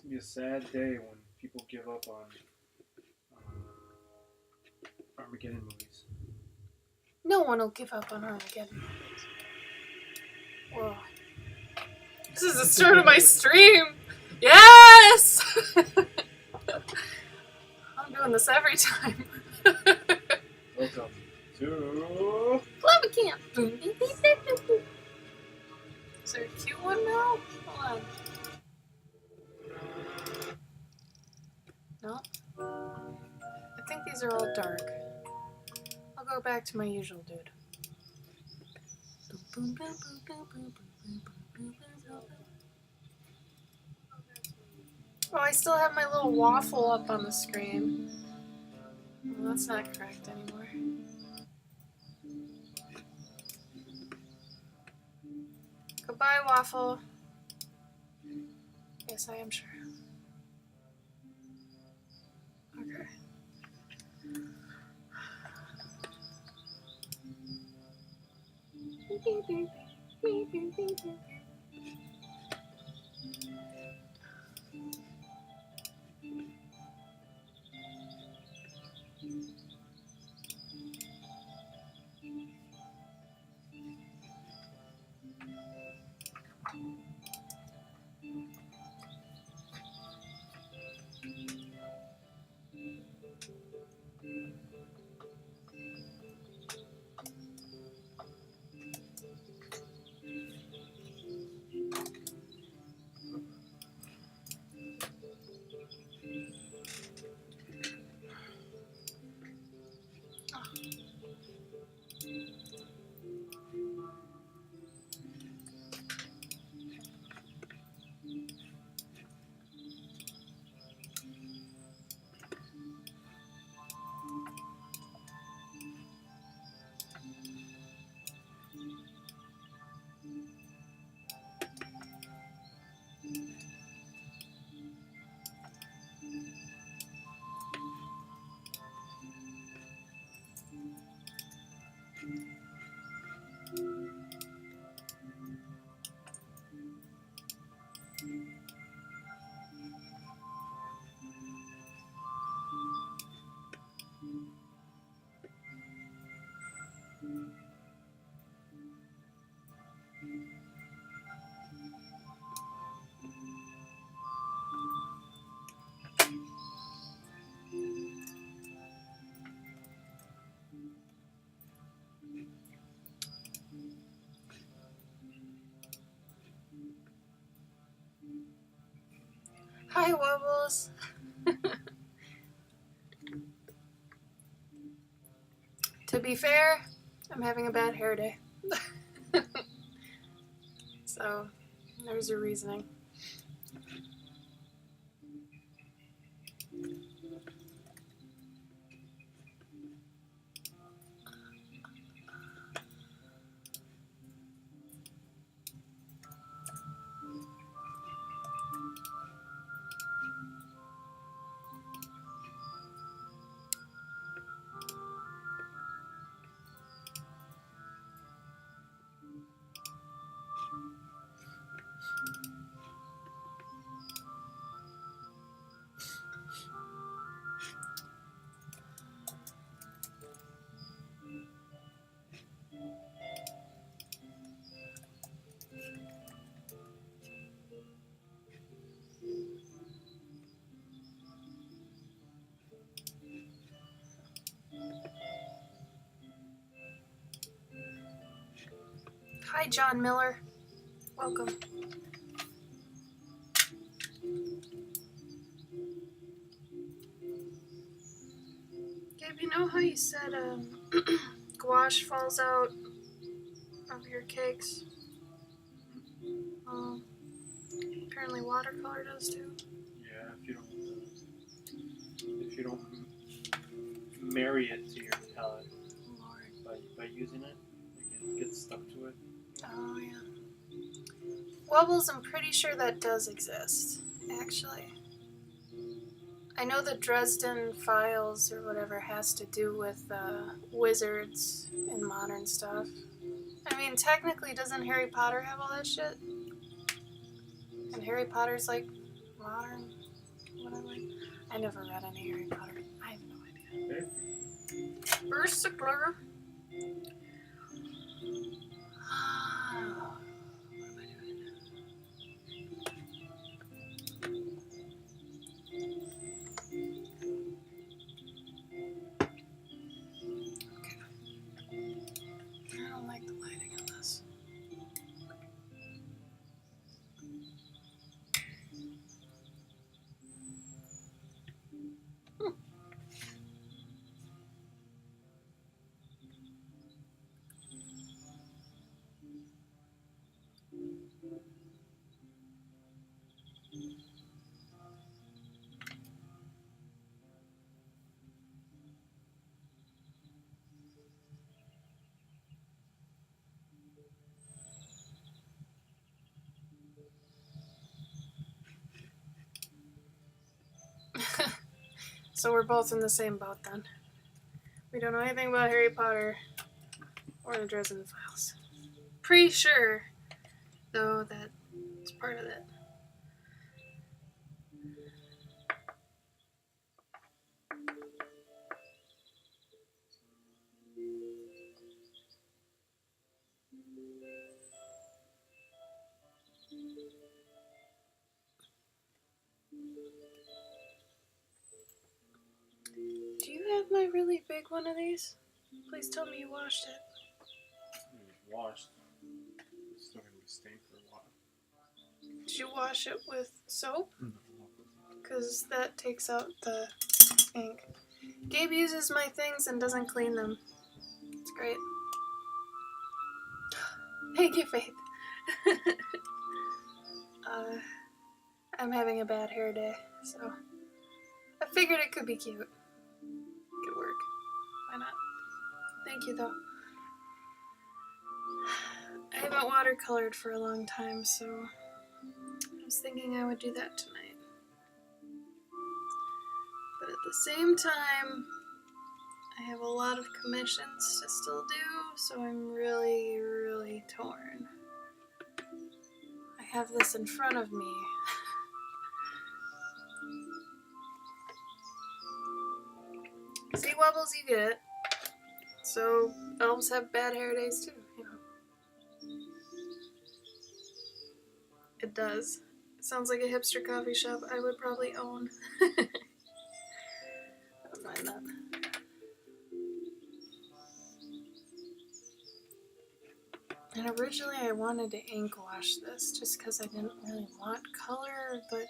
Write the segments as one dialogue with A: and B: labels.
A: It's gonna be a sad day when people give up on Armageddon movies.
B: No one will give up on Armageddon movies. Whoa. This is the start of my stream! Yes! I'm doing this every time.
A: Welcome to
B: Cloverkin! Is there a cute one now? Hold on. No? I think these are all dark. I'll go back to my usual dude. Oh, I still have my little waffle up on the screen. Well, that's not correct anymore. Goodbye, waffle. Yes, I am sure. Okay. Hi, Wobbles. To be fair, I'm having a bad hair day. So, there's your reasoning. Hi, John Miller. Welcome. Gabe, you know how you said gouache falls out of your cakes? Apparently watercolor does too.
A: yeah. If you don't marry it to your palette by using it, it gets stuck to it.
B: Oh yeah. Wobbles, I'm pretty sure that does exist, actually. I know the Dresden Files or whatever has to do with wizards and modern stuff. I mean, technically, doesn't Harry Potter have all that shit? And Harry Potter's like modern, whatever. I never read any Harry Potter. I have no idea.
A: Okay.
B: Versicler. What am I doing? Okay. I don't like the lighting on this. So we're both in the same boat then. We don't know anything about Harry Potter or the Dresden Files. Pretty sure, though, that it's part of it. Do you have my really big one of these? Please tell me you washed it.
A: It's washed. It's still gonna be stained for a while.
B: Did you wash it with soap?
A: No.
B: Because that takes out the ink. Gabe uses my things and doesn't clean them. It's great. Thank you, Faith. I'm having a bad hair day, so I figured it could be cute. Could work. Why not? Thank you, though. I haven't watercolored for a long time, so I was thinking I would do that tonight. But at the same time, I have a lot of commissions to still do, so I'm really, really torn. I have this in front of me. See, Wobbles, you get it. So, elves have bad hair days too, you know. It does. It sounds like a hipster coffee shop I would probably own. I don't mind that. And originally I wanted to ink wash this just because I didn't really want color, but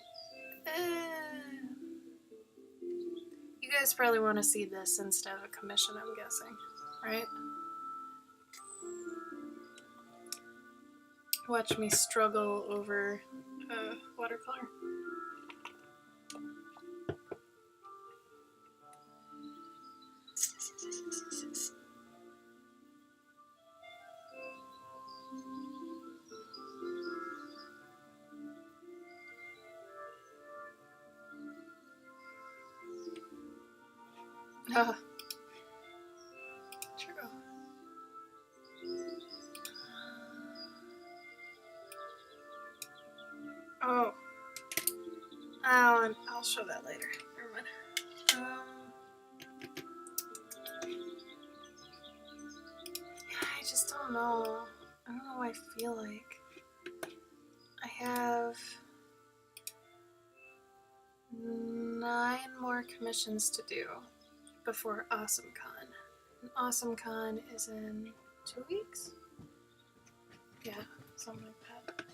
B: you guys probably want to see this instead of a commission, I'm guessing, right? Watch me struggle over watercolor. True. Oh, I'll show that later. Never mind. I just don't know. I don't know what I feel like. I have 9 more commissions to do before AwesomeCon. And AwesomeCon is in 2 weeks? Yeah, something like that.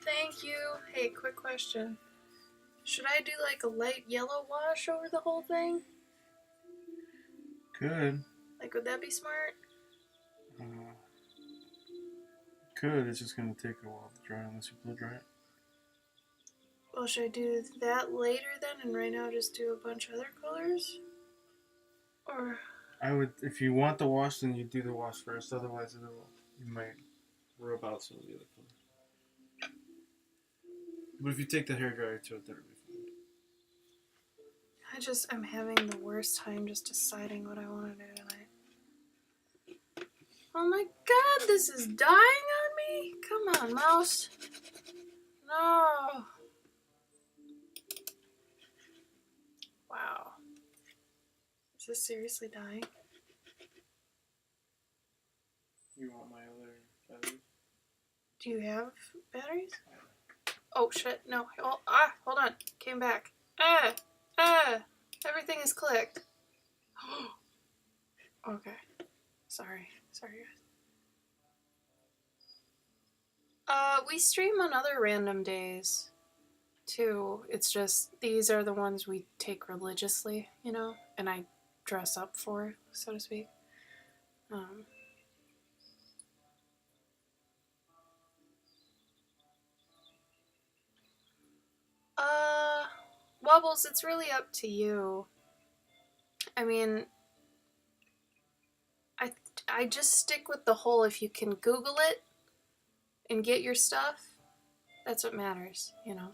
B: Thank you. Hey, quick question. Should I do like a light yellow wash over the whole thing?
A: Could.
B: Like, would that be smart?
A: Could. It's just gonna take a while to dry unless you blow dry it.
B: Well, should I do that later then, and right now just do a bunch of other colors? Or
A: I would, if you want the wash, then you do the wash first. Otherwise, you might rub out some of the other color. But if you take the hairdryer to it, that'll be fine.
B: I'm having the worst time just deciding what I want to do tonight. Oh my god, this is dying on me! Come on, mouse. No. this seriously dying?
A: You want my other batteries?
B: Do you have batteries? Oh shit, no. Hold on. Came back. Everything is clicked. Okay. Sorry, guys. We stream on other random days, too. It's just, these are the ones we take religiously, you know? And I dress up for, so to speak. Wobbles, it's really up to you. I mean, I just stick with the whole, if you can Google it and get your stuff, that's what matters, you know?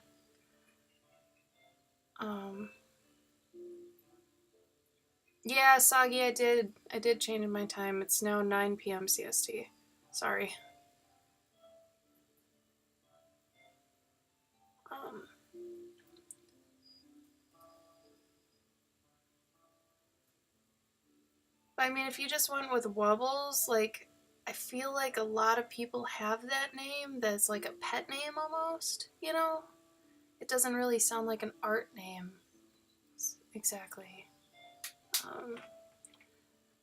B: Yeah, Soggy, I did change my time. It's now 9 p.m. CST. Sorry. I mean, if you just went with Wobbles, like, I feel like a lot of people have that name that's like a pet name almost, you know? It doesn't really sound like an art name. Exactly.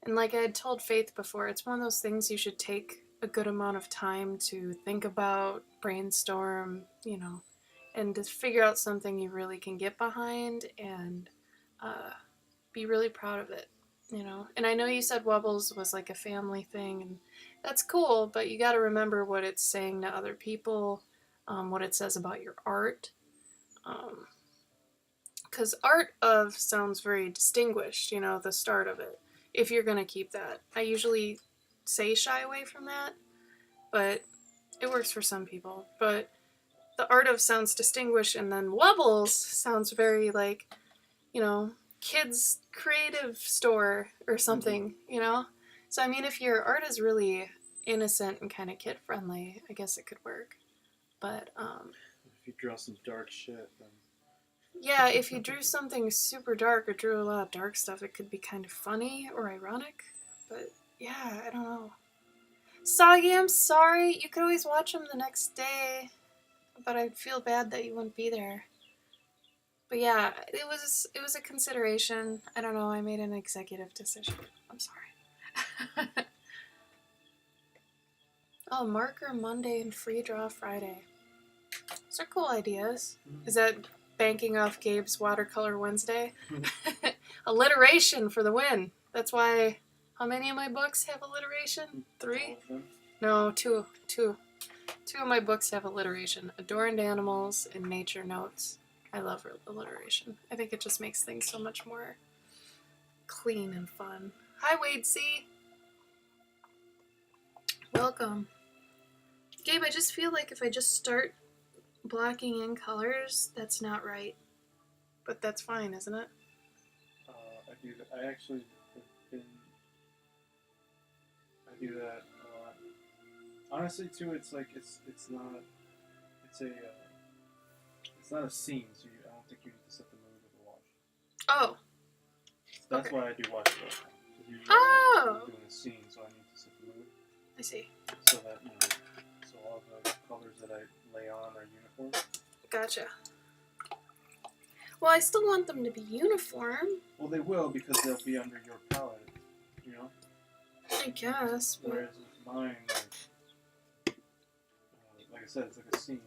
B: And like I had told Faith before, it's one of those things you should take a good amount of time to think about, brainstorm, you know, and to figure out something you really can get behind and be really proud of it, you know. And I know you said Wobbles was like a family thing, and that's cool, but you got to remember what it's saying to other people, what it says about your art. Because art of sounds very distinguished, you know, the start of it. If you're going to keep that. I usually say shy away from that, but it works for some people. But the art of sounds distinguished, and then Wobbles sounds very like, you know, kids' creative store or something, you know? So, I mean, if your art is really innocent and kind of kid-friendly, I guess it could work. But,
A: if you draw some dark shit, then...
B: Yeah, if you drew something super dark or drew a lot of dark stuff, it could be kind of funny or ironic. But, yeah, I don't know. Soggy, I'm sorry. You could always watch them the next day. But I'd feel bad that you wouldn't be there. But yeah, it was a consideration. I don't know, I made an executive decision. I'm sorry. Oh, Marker Monday and Free Draw Friday. Those are cool ideas. Is that banking off Gabe's Watercolor Wednesday? Alliteration for the win. That's why, how many of my books have alliteration? 3? No, 2. 2 of my books have alliteration. Adorned Animals and Nature Notes. I love alliteration. I think it just makes things so much more clean and fun. Hi, Wade C. Welcome. Gabe, I just feel like if I just start blocking in colors, that's not right. But that's fine, isn't it?
A: I actually have been... I do that a lot. Honestly, too, it's like, it's not... It's not a scene, so I don't think you need to set the mood of the wash.
B: Oh.
A: That's
B: okay.
A: why I do wash it. Usually
B: Oh.
A: I'm doing a scene, so I need to set the mood.
B: I see.
A: So that, you know, so all the colors that I lay on are uniform.
B: Gotcha. Well, I still want them to be uniform.
A: Well, they will, because they'll be under your palette, you know?
B: I guess, but...
A: Whereas with mine, like I said, it's like a scene.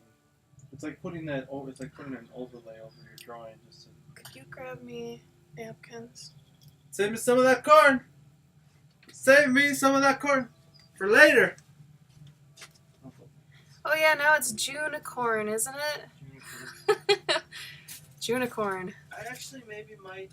A: It's like putting that over. It's like putting an overlay over your drawing. Just to...
B: Could you grab me napkins?
A: Save me some of that corn. Save me some of that corn for later.
B: Oh yeah, now it's Junicorn, isn't it? Junicorn.
A: I actually maybe might.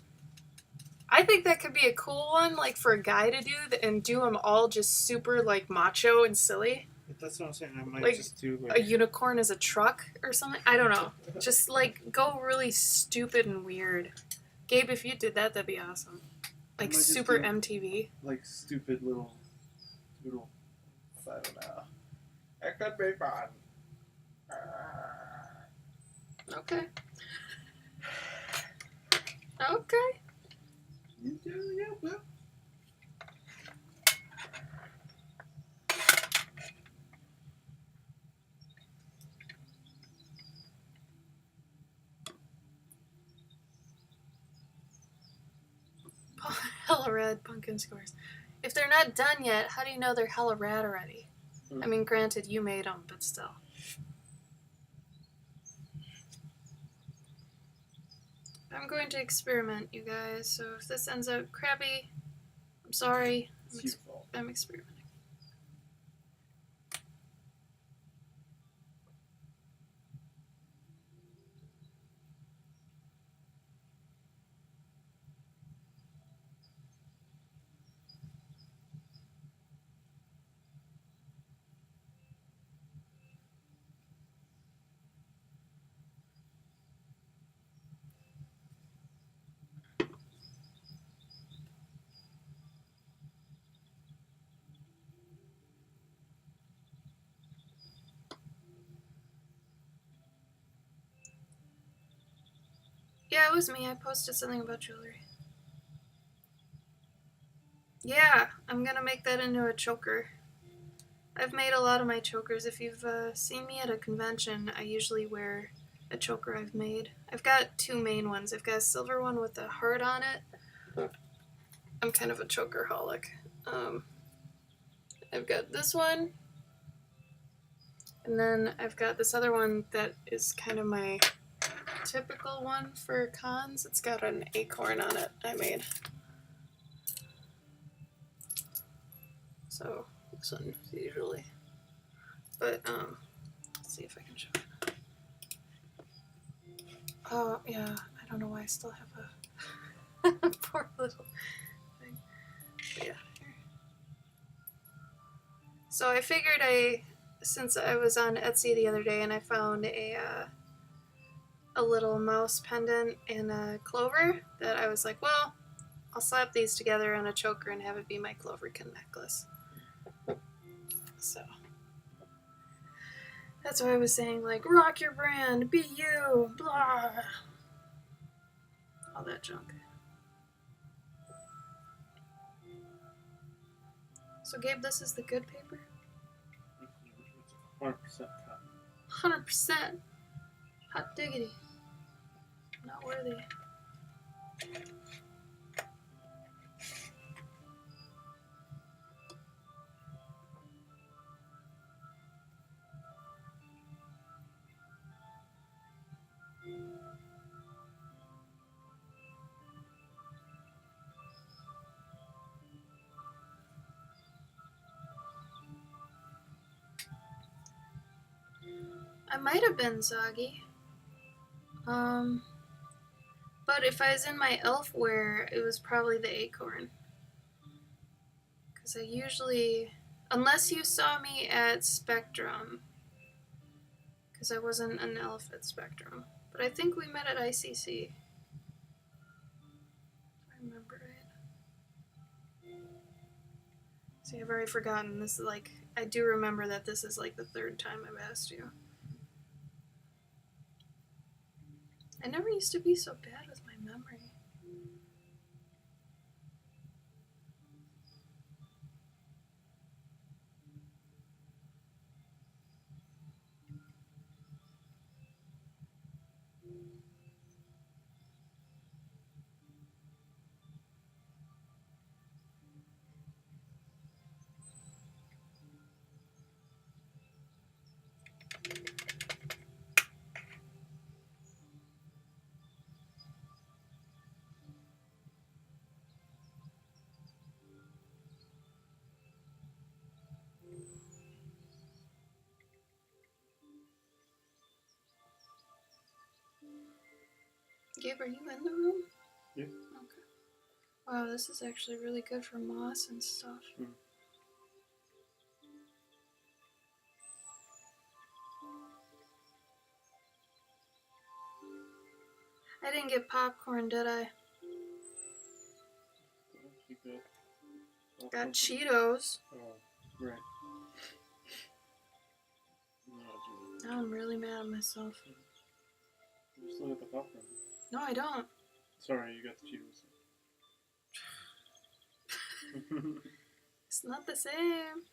B: I think that could be a cool one, like for a guy to do, and do them all just super like macho and silly.
A: That's what I'm saying. I might
B: like
A: just do
B: a unicorn as a truck or something. I don't know. Just like go really stupid and weird. Gabe, if you did that, that'd be awesome. Like super MTV.
A: Like stupid little. I don't know. It could be fun.
B: Okay. Okay.
A: Yeah.
B: Hella rad pumpkin scores. If they're not done yet, how do you know they're hella rad already? I mean, granted, you made them, but still. I'm going to experiment, you guys, so if this ends up crappy, I'm sorry. I'm experimenting. Yeah, it was me. I posted something about jewelry. Yeah, I'm gonna make that into a choker. I've made a lot of my chokers. If you've seen me at a convention, I usually wear a choker I've made. I've got two main ones. I've got a silver one with a heart on it. I'm kind of a chokerholic. I've got this one, and then I've got this other one that is kind of my typical one for cons. It's got an acorn on it I made. So this one usually. But let's see if I can show it. Oh yeah, I don't know why I still have a poor little thing. But yeah, here. So I figured since I was on Etsy the other day and I found a little mouse pendant and a clover, that I was like, well, I'll slap these together on a choker and have it be my Cloverkin necklace. So that's why I was saying, like, rock your brand, be you, blah, all that junk. So Gabe, this is the good paper?
A: 100% cotton.
B: 100%. Hot diggity. Not worthy. I might have been soggy. But if I was in my elf wear, it was probably the acorn. Because I usually, unless you saw me at Spectrum, because I wasn't an elf at Spectrum. But I think we met at ICC. If I remember right. See, I've already forgotten. This is like, I do remember that this is like the third time I've asked you. I never used to be so bad with my memory. Gabe, are you in the room?
A: Yeah.
B: Okay. Wow, this is actually really good for moss and stuff. I didn't get popcorn, did I? Got Cheetos.
A: Oh, right.
B: Now I'm really mad at myself.
A: You still got the popcorn.
B: No, I don't.
A: Sorry, you got the Cheetos.
B: It's not the same.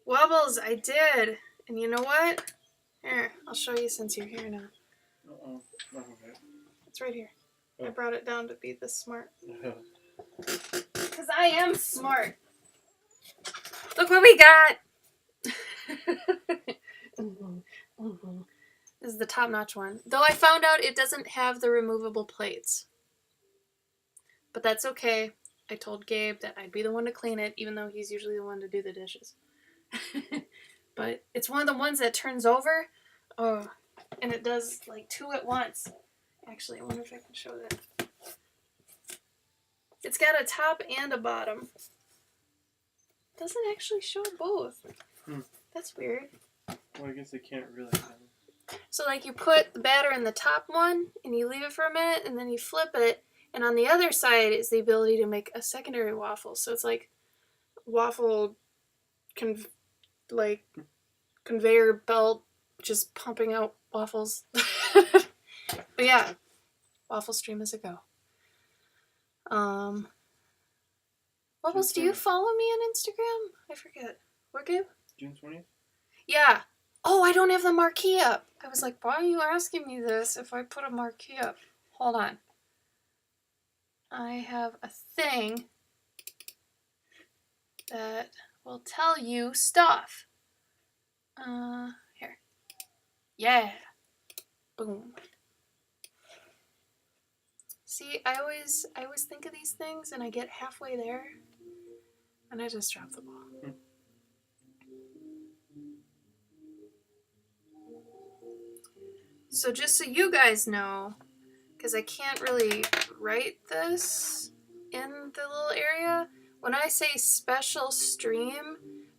B: Wobbles, I did. And you know what? Here, I'll show you since you're here now.
A: Uh-oh. Okay.
B: It's right here.
A: Oh.
B: I brought it down to be this smart. Because I am smart. Look what we got! This is the top-notch one. Though I found out it doesn't have the removable plates. But that's okay. I told Gabe that I'd be the one to clean it, even though he's usually the one to do the dishes. But it's one of the ones that turns over. Oh, and it does like 2 at once. Actually, I wonder if I can show that. It's got a top and a bottom. It doesn't actually show both. That's weird.
A: Well, I guess they can't really.
B: So like you put the batter in the top one and you leave it for a minute and then you flip it, and on the other side is the ability to make a secondary waffle. So it's like waffle conveyor belt just pumping out waffles. But yeah, waffle stream is a go. Wobbles, do you follow me on Instagram? I forget. What, Gabe?
A: June 20th?
B: Yeah. Oh, I don't have the marquee up. I was like, why are you asking me this if I put a marquee up? Hold on. I have a thing that will tell you stuff. Here. Yeah. Boom. See, I always think of these things and I get halfway there and I just drop the ball. So just so you guys know, because I can't really write this in the little area, when I say special stream,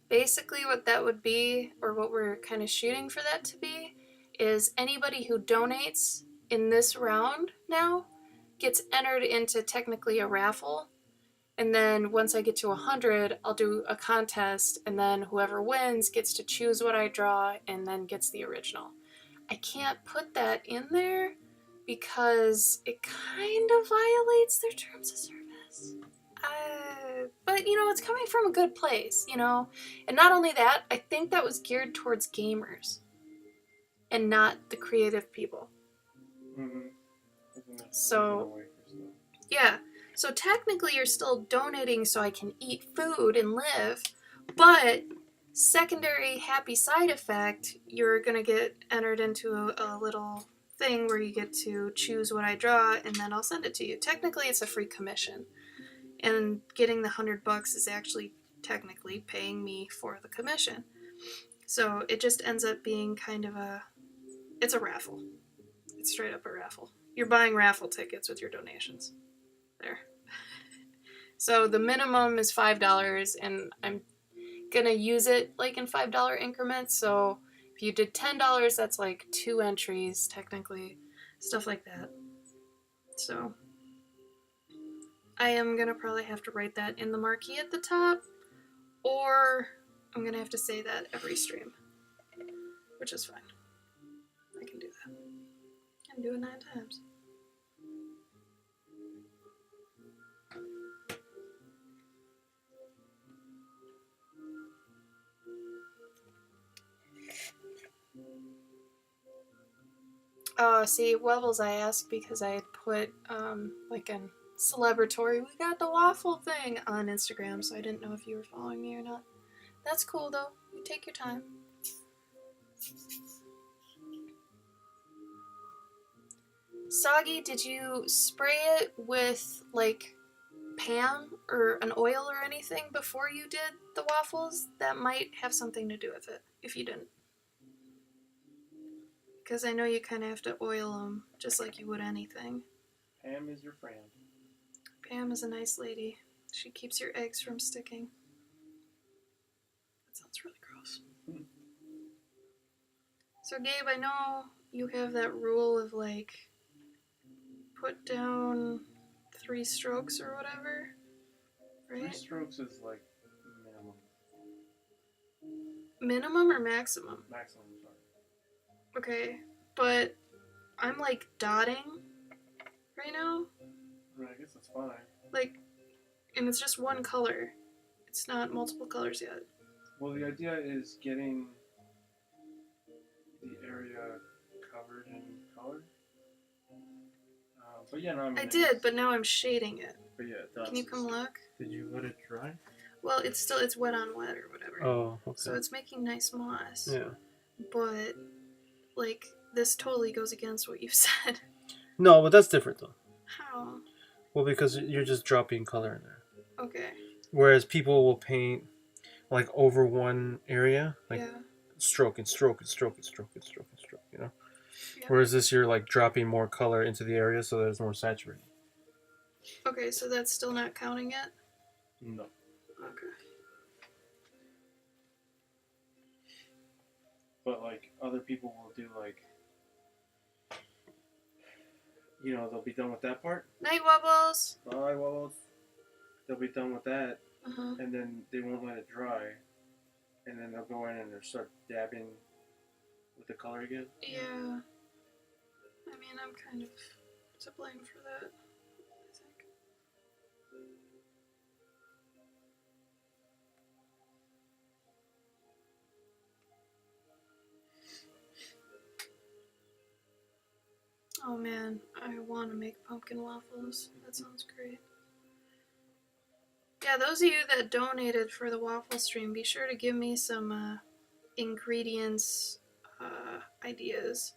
B: basically what that would be, or what we're kind of shooting for that to be, is anybody who donates in this round now gets entered into technically a raffle. And then once I get to 100, I'll do a contest, and then whoever wins gets to choose what I draw and then gets the original. I can't put that in there because it kind of violates their terms of service. But, you know, it's coming from a good place, you know? And not only that, I think that was geared towards gamers and not the creative people. So, yeah. So technically you're still donating so I can eat food and live, but secondary happy side effect, you're going to get entered into a little thing where you get to choose what I draw and then I'll send it to you. Technically it's a free commission. And getting the $100 is actually technically paying me for the commission. So it just ends up being kind of it's a raffle. It's straight up a raffle. You're buying raffle tickets with your donations. There. So the minimum is $5 and I'm gonna use it like in $5 increments. So if you did $10, that's like 2 entries technically, stuff like that. So I am gonna probably have to write that in the marquee at the top, or I'm gonna have to say that every stream, which is fine. I can do that. I can do it 9 times. See, Webbles I asked because I had put, like a celebratory, we got the waffle thing on Instagram, so I didn't know if you were following me or not. That's cool, though. You take your time. Soggy, did you spray it with, like, Pam or an oil or anything before you did the waffles? That might have something to do with it, if you didn't. Because I know you kind of have to oil them, just like you would anything.
A: Pam is your friend.
B: Pam is a nice lady. She keeps your eggs from sticking. That sounds really gross. So Gabe, I know you have that rule of like, put down 3 strokes or whatever, right?
A: 3 strokes is like minimum.
B: Minimum or maximum?
A: Maximum, sorry.
B: Okay, but I'm like dotting
A: is. That's fine.
B: Like, and it's just one color. It's not multiple colors yet.
A: Well, the idea is getting the area covered in color. But yeah, no, I mean,
B: I did, but now I'm shading it.
A: But yeah, that's.
B: Can you come look?
A: Did you let it dry?
B: Well, it's wet on wet or whatever.
A: Oh, okay.
B: So it's making nice moss.
A: Yeah.
B: But, like, this totally goes against what you said.
A: No, but that's different though.
B: How?
A: Well, because you're just dropping color in there.
B: Okay.
A: Whereas people will paint like over one area, like
B: yeah.
A: stroke and stroke and stroke and stroke and stroke and stroke, you know?
B: Yeah.
A: Whereas this, you're like dropping more color into the area so that it's more saturated.
B: Okay, so that's still not counting yet?
A: No.
B: Okay.
A: But like other people will do like, you know, they'll be done with that part.
B: Night wobbles!
A: Bye, wobbles. They'll be done with that,
B: Uh-huh.
A: and then they won't let it dry, and then they'll go in and they'll start dabbing with the color again.
B: Yeah. I mean, I'm kind of to blame for that, I think. Oh man, I want to make pumpkin waffles. That sounds great. Yeah, those of you that donated for the waffle stream, be sure to give me some ingredients ideas.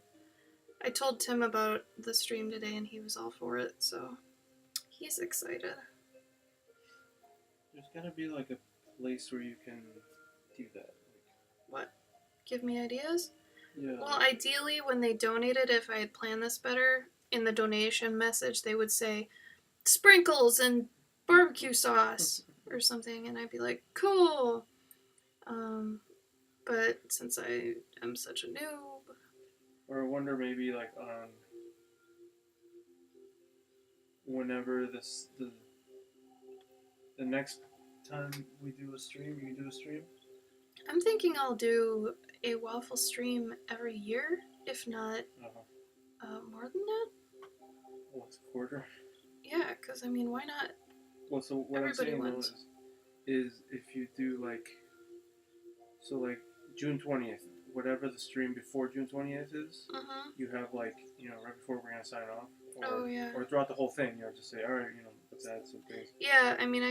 B: I told Tim about the stream today and he was all for it, so he's excited.
A: There's gotta be like a place where you can do that.
B: What? Give me ideas?
A: Yeah.
B: Well, ideally, when they donated, if I had planned this better, in the donation message, they would say sprinkles and barbecue sauce or something, and I'd be like, cool. But since I am such a noob.
A: Or I wonder maybe like on whenever the next time we do a stream, you do a stream?
B: I'm thinking I'll do a waffle stream every year, if not more than that.
A: Once a quarter?
B: Yeah, because I mean, why not?
A: Well, so what
B: Everybody
A: I'm saying
B: wins.
A: though is if you do like, so like June 20th, whatever the stream before June 20th is, you have like, you know, right before we're going to sign off. Or, or throughout the whole thing, you know, just say, all right, you know, let's add some things.
B: Yeah, I mean,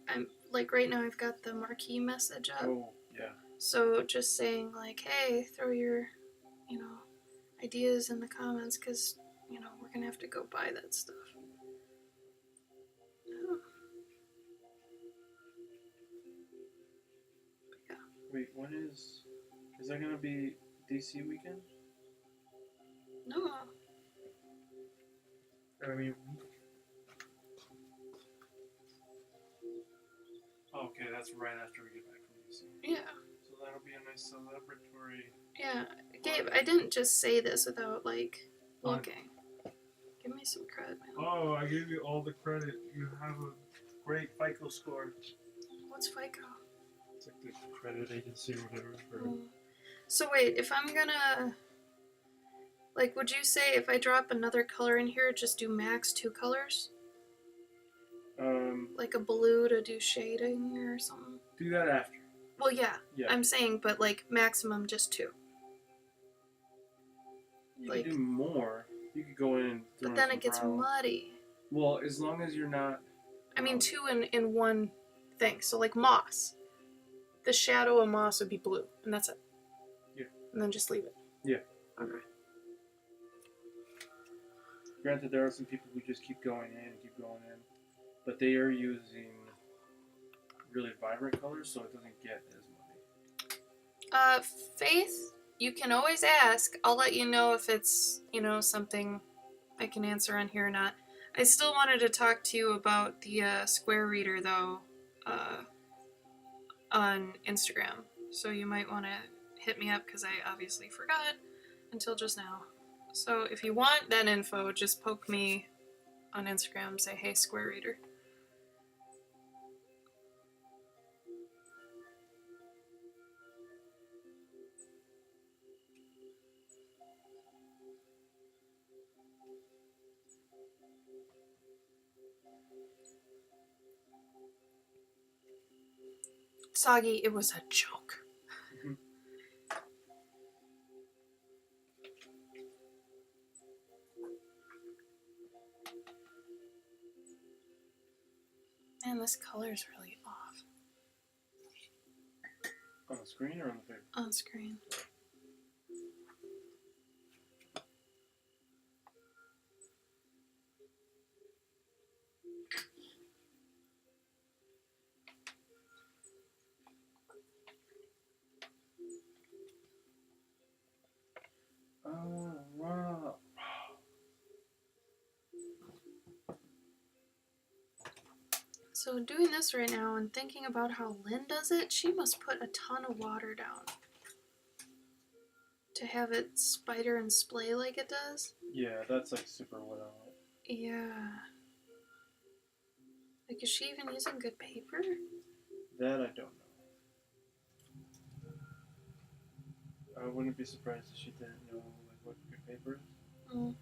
B: I'm like right now I've got the marquee message up.
A: Oh, yeah.
B: So just saying like, hey, throw your, you know, ideas in the comments because, you know, we're going to have to go buy that stuff. Oh. Yeah.
A: Wait, when is that going to be DC weekend?
B: No.
A: I mean, okay, that's right after we get back from DC.
B: Yeah.
A: So that'll be a nice celebratory.
B: Yeah. Gabe, I didn't just say this without, like, looking. Give me some credit, man.
A: Oh, I gave you all the credit. You have a great FICO score.
B: What's FICO?
A: It's like the credit agency or whatever.
B: So wait, if I'm gonna... Like, would you say if I drop another color in here, just do max 2 colors? Like a blue to do shading or something?
A: Do that after.
B: Well, yeah. I'm saying, but like maximum just 2.
A: You can do more. You could go in and
B: but then it gets muddy.
A: Well, as long as you're not...
B: I mean 2 in one thing. So like moss. The shadow of moss would be blue, and that's it.
A: Yeah.
B: And then just leave it.
A: Yeah.
B: Okay.
A: Granted, there are some people who just keep going in, but they are using really vibrant colors, so it doesn't get as muddy.
B: Faith, you can always ask. I'll let you know if it's, you know, something I can answer on here or not. I still wanted to talk to you about the Square Reader, though, on Instagram. So you might want to hit me up, because I obviously forgot until just now. So if you want that info, just poke me on Instagram, say, hey, Square Reader. Soggy, it was a joke.
A: Mm-hmm.
B: Man, this color is really off.
A: On the screen or on the paper?
B: On screen.
A: Oh, wow.
B: So doing this right now and thinking about how Lynn does it, she must put a ton of water down to have it spider and splay like it does.
A: Yeah, that's like super wet on it.
B: Yeah. Like, is she even using good paper?
A: That I don't know. I wouldn't be surprised if she didn't know like what good paper is.
B: Mm.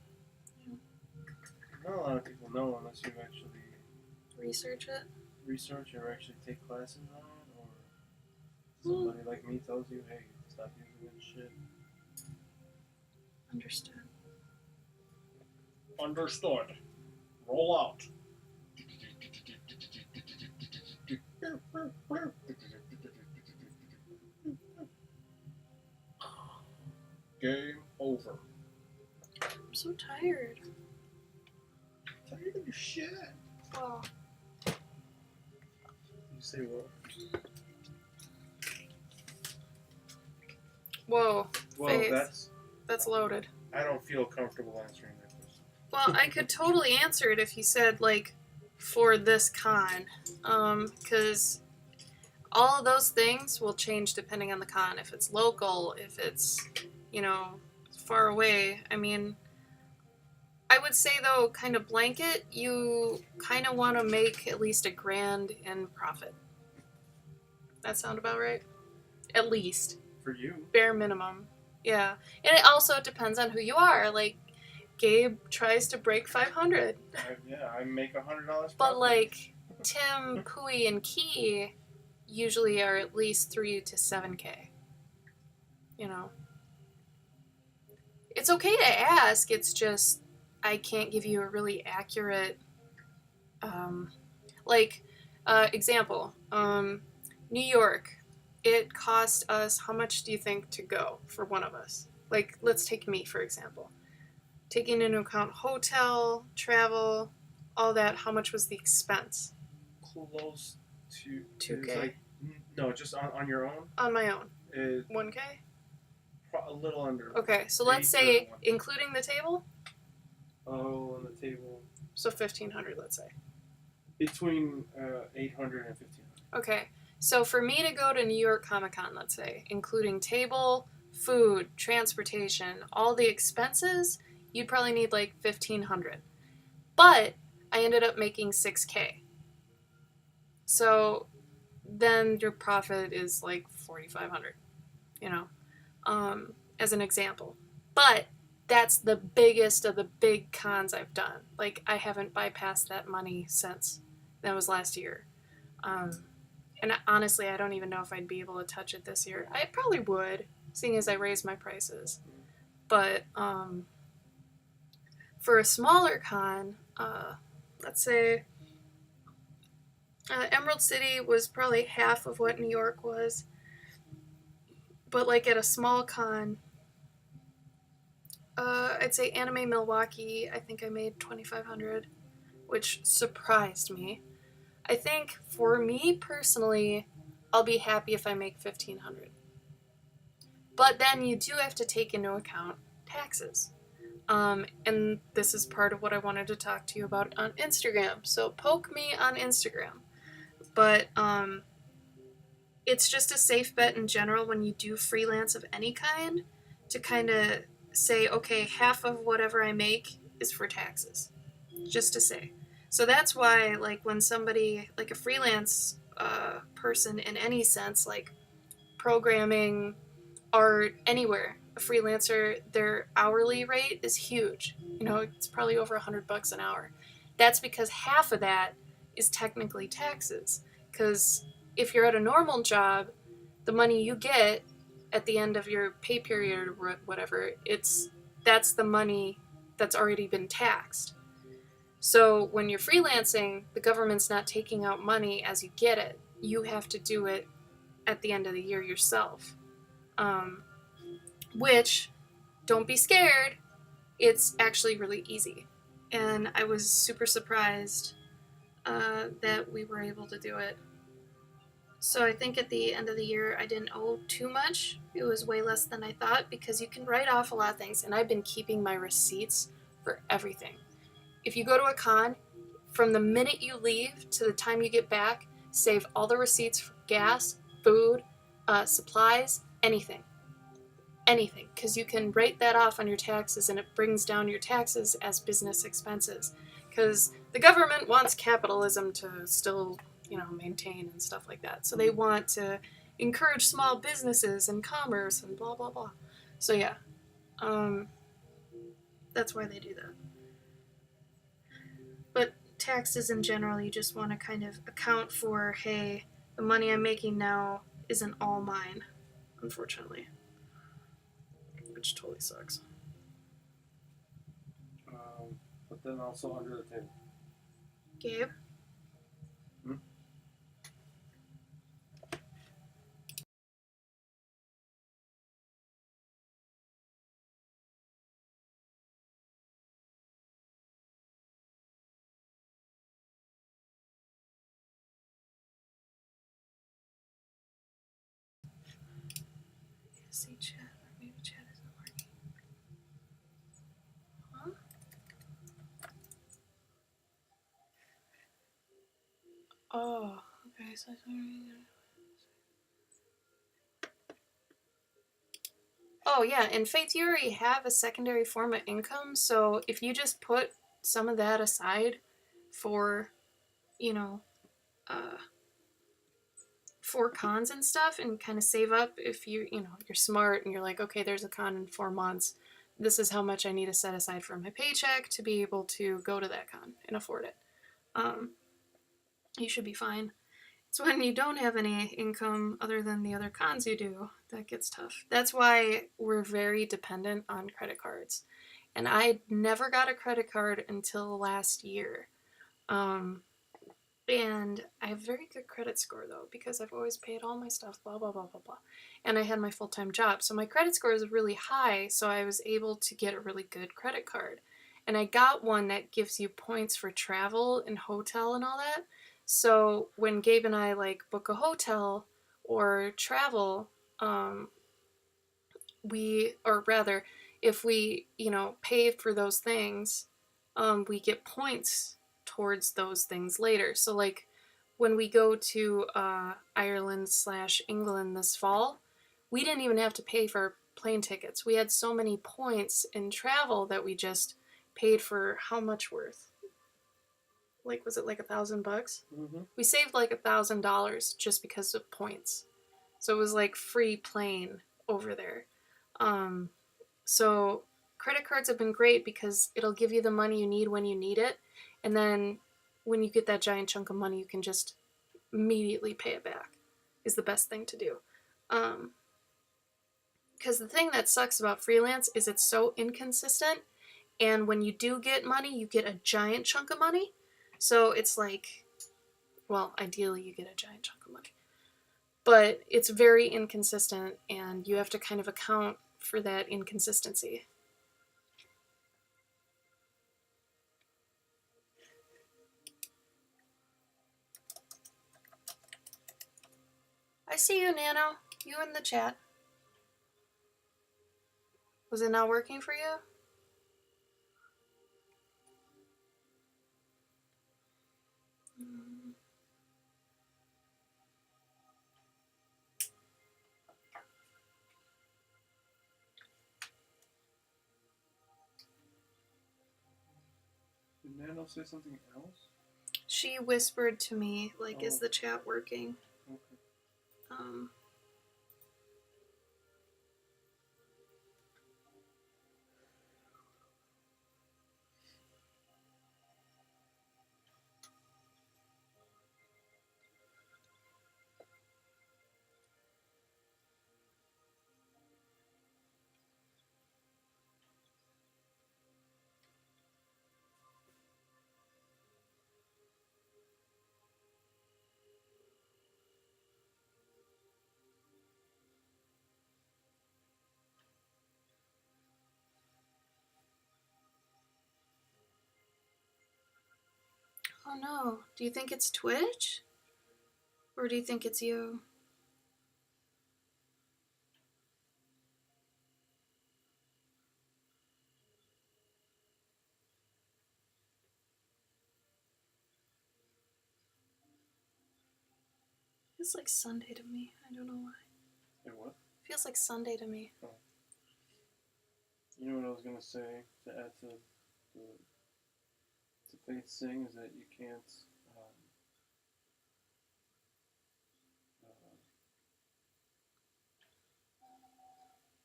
B: Yeah.
A: Not a lot of people know unless you actually
B: Research it.
A: Research or actually take classes on it, or somebody like me tells you, hey, stop using this shit.
B: Understood.
A: Understood. Roll out. Game over.
B: I'm so tired.
A: Tired of your shit.
B: Oh.
A: You say what?
B: Whoa.
A: Well,
B: Faith. That's loaded.
A: I don't feel comfortable answering that question.
B: Well, I could totally answer it if you said, like, for this con. Because all of those things will change depending on the con. If it's local, if it's, you know, far away. I mean, I would say, though, kind of blanket, you kind of want to make at least $1,000 in profit. That sound about right? At least.
A: For you.
B: Bare minimum. Yeah. And it also depends on who you are. Like, Gabe tries to break 500.
A: I make $100 profit.
B: But, like, Tim, Pui, and Key usually are at least 3 to 7K. You know? It's okay to ask, it's just I can't give you a really accurate, example. New York, it cost us, how much do you think to go for one of us? Like, let's take me, for example. Taking into account hotel, travel, all that, how much was the expense?
A: Close to
B: 2K.
A: Like, no, just on your own?
B: On my own. 1K?
A: A little under.
B: Okay, so let's say, including the table?
A: Oh, on the table.
B: So 1,500, let's say.
A: Between 800 and 1,500.
B: Okay, so for me to go to New York Comic Con, let's say, including table, food, transportation, all the expenses, you'd probably need like 1,500. But I ended up making 6K. So then your profit is like 4,500, you know, as an example. But that's the biggest of the big cons I've done. Like, I haven't bypassed that money since. That was last year. And honestly, I don't even know if I'd be able to touch it this year. I probably would, seeing as I raised my prices. But for a smaller con, let's say Emerald City was probably half of what New York was. But like at a small con, I'd say Anime Milwaukee, I think I made 2,500, which surprised me. I think for me personally, I'll be happy if I make 1,500. But then you do have to take into account taxes. And this is part of what I wanted to talk to you about on Instagram. So poke me on Instagram. But it's just a safe bet in general when you do freelance of any kind to kind of say, okay, half of whatever I make is for taxes. Just to say. So that's why, like, when somebody, like a freelance person in any sense, like programming, art, anywhere, a freelancer, their hourly rate is huge. You know, it's probably over $100 an hour. That's because half of that is technically taxes. Because if you're at a normal job, the money you get at the end of your pay period or whatever, that's the money that's already been taxed. So when you're freelancing, the government's not taking out money as you get it. You have to do it at the end of the year yourself. Which, don't be scared, it's actually really easy. And I was super surprised that we were able to do it. So I think at the end of the year, I didn't owe too much. It was way less than I thought because you can write off a lot of things. And I've been keeping my receipts for everything. If you go to a con, from the minute you leave to the time you get back, save all the receipts for gas, food, supplies, anything. Anything. Because you can write that off on your taxes and it brings down your taxes as business expenses. Because the government wants capitalism to still, maintain and stuff like that. So they want to encourage small businesses and commerce and blah, blah, blah. So yeah, that's why they do that. But taxes in general, you just want to kind of account for, hey, the money I'm making now isn't all mine, unfortunately. Which totally sucks.
A: But then also under the table.
B: Gabe? See chat, or maybe chat isn't working. Huh? Oh, okay, so oh yeah, in Faith you already have a secondary form of income, so if you just put some of that aside for, for cons and stuff and kind of save up if you're smart and you're like, okay, there's a con in 4 months. This is how much I need to set aside from my paycheck to be able to go to that con and afford it. You should be fine. It's when you don't have any income other than the other cons you do that gets tough. That's why we're very dependent on credit cards. And I never got a credit card until last year. And I have a very good credit score, though, because I've always paid all my stuff, blah, blah, blah, blah, blah. And I had my full-time job. So my credit score is really high, so I was able to get a really good credit card. And I got one that gives you points for travel and hotel and all that. So when Gabe and I, book a hotel or travel, if we, pay for those things, we get points towards those things later. So when we go to Ireland/England this fall, we didn't even have to pay for plane tickets. We had so many points in travel that we just paid for how much worth? Was it $1,000?
A: Mm-hmm.
B: We saved $1,000 just because of points. So it was free plane over there. So credit cards have been great because it'll give you the money you need when you need it. And then when you get that giant chunk of money, you can just immediately pay it back is the best thing to do. Because the thing that sucks about freelance is it's so inconsistent. And when you do get money, you get a giant chunk of money. So it's ideally you get a giant chunk of money. But it's very inconsistent and you have to kind of account for that inconsistency. I see you, Nano. You in the chat. Was it not working for you?
A: Did Nano say something else?
B: She whispered to me, is the chat working?
A: Okay.
B: Oh no. Do you think it's Twitch? Or do you think it's you? Feels like Sunday to me. I don't know why.
A: It what?
B: Feels like Sunday to me.
A: Oh. You know what I was gonna say to add to Faith's thing is that you can't.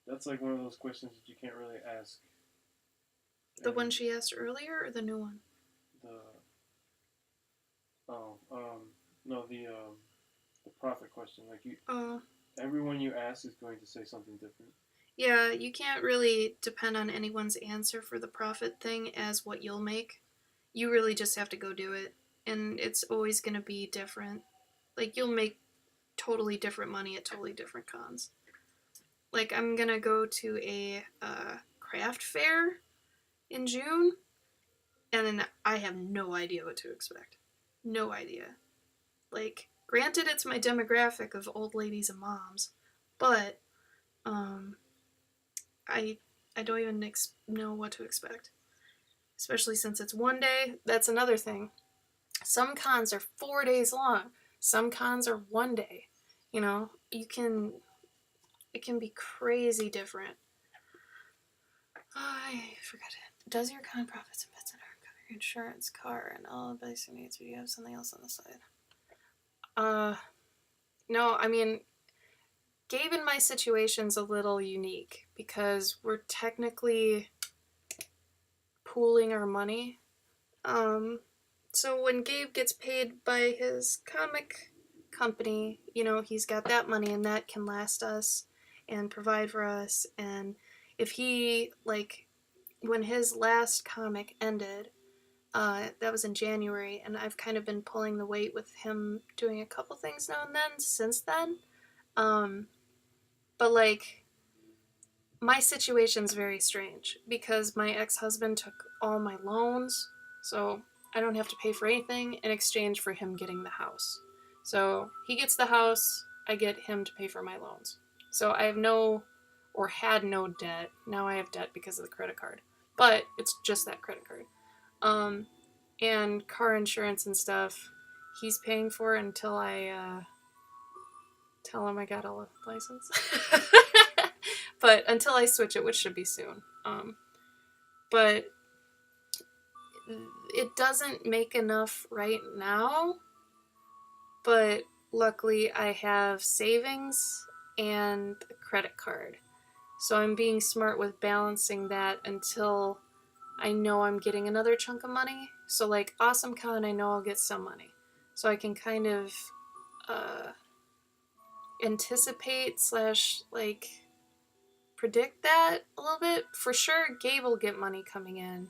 A: That's like one of those questions that you can't really ask.
B: The one she asked earlier, or the new one?
A: The prophet question. Like you.
B: Oh.
A: Everyone you ask is going to say something different.
B: Yeah, you can't really depend on anyone's answer for the profit thing as what you'll make. You really just have to go do it. And it's always going to be different. Like, you'll make totally different money at totally different cons. Like, I'm going to go to a craft fair in June, and then I have no idea what to expect. No idea. Like, granted, it's my demographic of old ladies and moms, but I don't even know what to expect. Especially since it's one day. That's another thing. Some cons are 4 days long. Some cons are 1 day. You know, it can be crazy different. I forgot it. Does your con profits and bets and cover your insurance, car, and all the basic needs? Or do you have something else on the side? No, I mean, Gabe and my situation's a little unique because we're technically pooling our money. So when Gabe gets paid by his comic company, you know, he's got that money and that can last us and provide for us. And if he, like, when his last comic ended, that was in January, and I've kind of been pulling the weight with him doing a couple things now and then since then. But, like, my situation's very strange because my ex-husband took all my loans, so I don't have to pay for anything in exchange for him getting the house. So he gets the house, I get him to pay for my loans. So I have had no debt. Now I have debt because of the credit card. But it's just that credit card. And car insurance and stuff, he's paying for until I tell him I got a license. But until I switch it, which should be soon. But it doesn't make enough right now. But luckily I have savings and a credit card. So I'm being smart with balancing that until I know I'm getting another chunk of money. So like AwesomeCon, I know I'll get some money. So I can kind of anticipate / like predict that a little bit. For sure, Gabe will get money coming in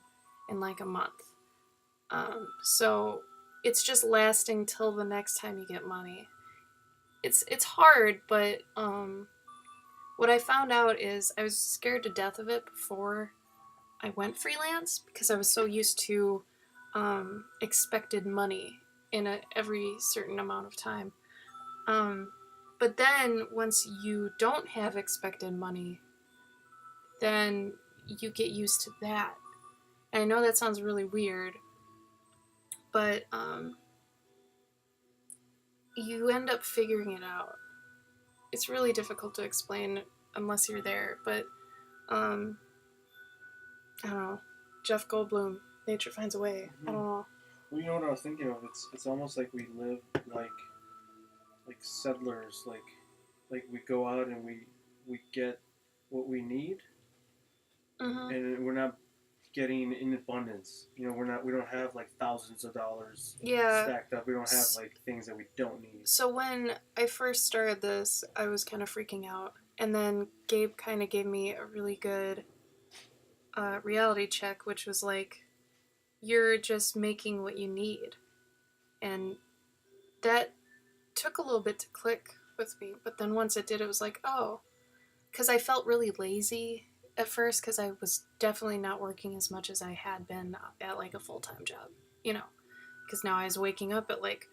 B: like a month. So it's just lasting till the next time you get money. It's hard, but what I found out is I was scared to death of it before I went freelance because I was so used to expected money in every certain amount of time. But then once you don't have expected money, then you get used to that. And I know that sounds really weird, but you end up figuring it out. It's really difficult to explain unless you're there, but I don't know. Jeff Goldblum, nature finds a way. Mm-hmm. I don't know.
A: Well, you know what I was thinking of? It's almost like we live like settlers. Like we go out and we get what we need,
B: mm-hmm.
A: and we're not getting in abundance. You know, we don't have like thousands of dollars stacked up. We don't have like things that we don't need.
B: So when I first started this, I was kind of freaking out, and then Gabe kind of gave me a really good reality check, which was like, you're just making what you need. And that took a little bit to click with me, but then once it did, it was like, oh, because I felt really lazy at first because I was definitely not working as much as I had been at like a full-time job, you know, because now I was waking up at like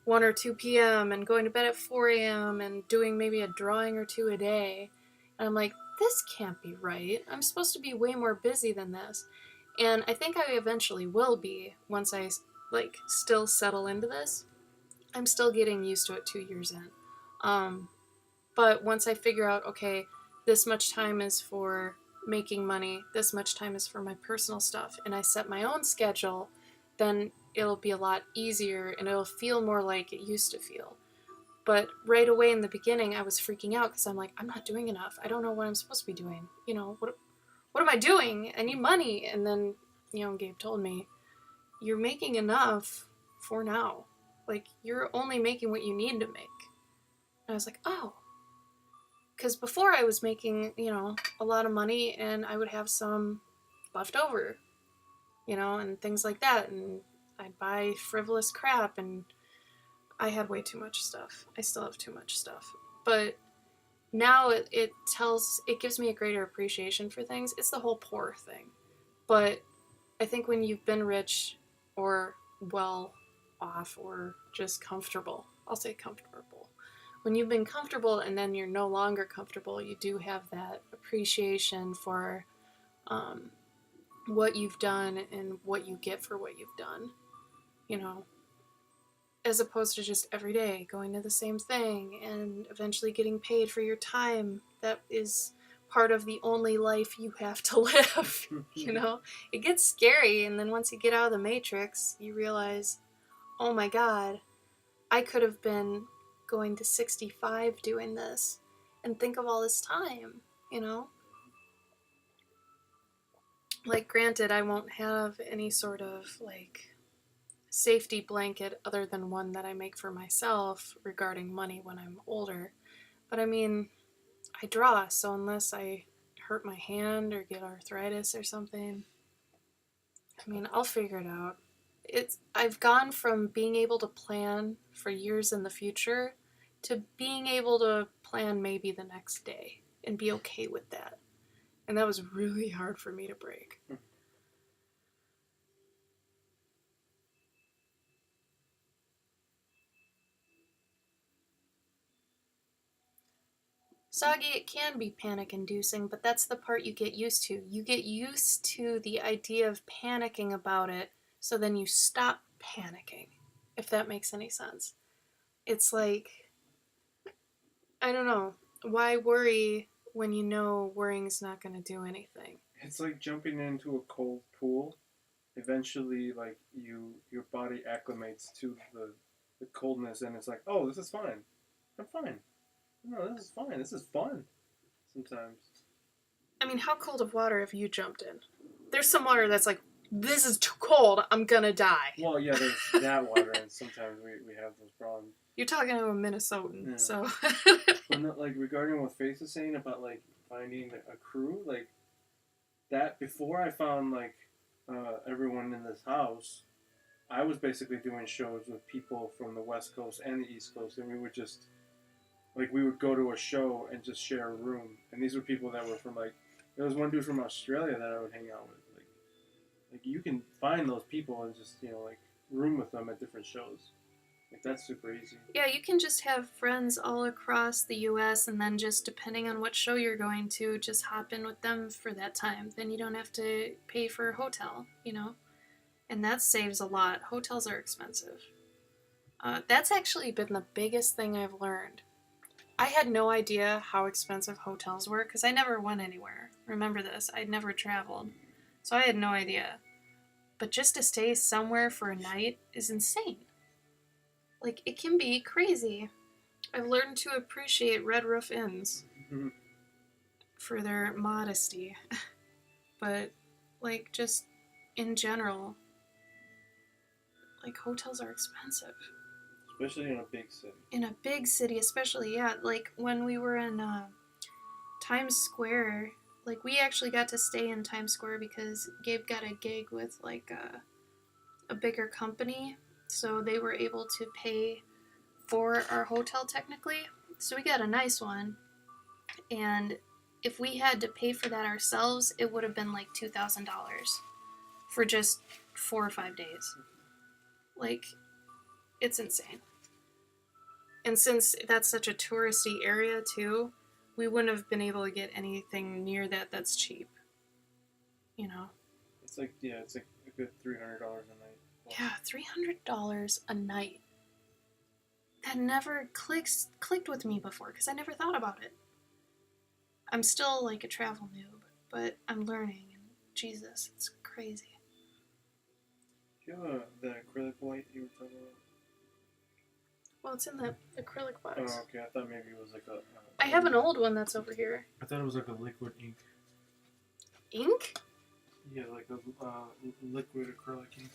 B: 1 or 2 p.m. and going to bed at 4 a.m. and doing maybe a drawing or two a day. And I'm like, this can't be right. I'm supposed to be way more busy than this. And I think I eventually will be once I like still settle into this. I'm still getting used to it 2 years in. But once I figure out, okay, this much time is for making money, this much time is for my personal stuff, and I set my own schedule, then it'll be a lot easier and it'll feel more like it used to feel. But right away in the beginning, I was freaking out because I'm like, I'm not doing enough. I don't know what I'm supposed to be doing. You know, what am I doing? I need money. And then, you know, Gabe told me, you're making enough for now. Like, you're only making what you need to make. And I was like, oh. Because before I was making, you know, a lot of money and I would have some left over, you know, and things like that. And I'd buy frivolous crap and I had way too much stuff. I still have too much stuff. But now it gives me a greater appreciation for things. It's the whole poor thing. But I think when you've been rich or well off or just comfortable, I'll say comfortable. When you've been comfortable and then you're no longer comfortable, you do have that appreciation for what you've done and what you get for what you've done, you know, as opposed to just every day going to the same thing and eventually getting paid for your time. That is part of the only life you have to live. You know, it gets scary, and then once you get out of the matrix, you realize, oh my god, I could have been going to 65 doing this, and think of all this time, you know. Like, granted, I won't have any sort of like safety blanket other than one that I make for myself regarding money when I'm older. But I mean, I draw, so unless I hurt my hand or get arthritis or something, I mean, I'll figure it out. I've gone from being able to plan for years in the future to being able to plan maybe the next day and be okay with that. And that was really hard for me to break. Soggy, it can be panic-inducing, but that's the part you get used to. You get used to the idea of panicking about it, so then you stop panicking, if that makes any sense. It's like, I don't know, why worry when you know worrying's not going to do anything?
A: It's like jumping into a cold pool. Eventually, like, your body acclimates to the coldness, and it's like, oh, this is fine. I'm fine. No, this is fine. This is fun. Sometimes.
B: I mean, how cold of water have you jumped in? There's some water that's like, this is too cold, I'm gonna die.
A: Well, yeah, there's that water, and sometimes we have those problems.
B: You're talking to a Minnesotan, yeah. So.
A: But not, like, regarding what Faith is saying about, like, finding a crew, like, that, before I found, like, everyone in this house, I was basically doing shows with people from the West Coast and the East Coast, and we would just, like, we would go to a show and just share a room. And these were people that were from, like, there was one dude from Australia that I would hang out with. Like you can find those people and just, you know, like, room with them at different shows. Like, that's super easy.
B: Yeah, you can just have friends all across the U.S. and then just, depending on what show you're going to, just hop in with them for that time. Then you don't have to pay for a hotel, you know? And that saves a lot. Hotels are expensive. That's actually been the biggest thing I've learned. I had no idea how expensive hotels were because I never went anywhere. Remember this, I'd never traveled. So I had no idea. But just to stay somewhere for a night is insane. Like, it can be crazy. I've learned to appreciate Red Roof Inns for their modesty. But, like, just in general, like, hotels are expensive.
A: Especially in a big city.
B: In a big city, especially, yeah. Like, when we were in Times Square, like, we actually got to stay in Times Square because Gabe got a gig with, like, a bigger company. So they were able to pay for our hotel, technically. So we got a nice one. And if we had to pay for that ourselves, it would have been like $2,000 for just 4 or 5 days. Like, it's insane. And since that's such a touristy area, too, we wouldn't have been able to get anything near that that's cheap. You know?
A: It's like a good $300 a night.
B: Well, yeah, $300 a night. That never clicked with me before, because I never thought about it. I'm still like a travel noob, but I'm learning, and Jesus, it's crazy.
A: Do you have the acrylic white you were talking about?
B: Well, it's in that acrylic box.
A: Oh, okay. I thought maybe it was like a...
B: I have an old one that's over here.
A: I thought it was like a liquid ink.
B: Ink?
A: Yeah, like a liquid acrylic ink.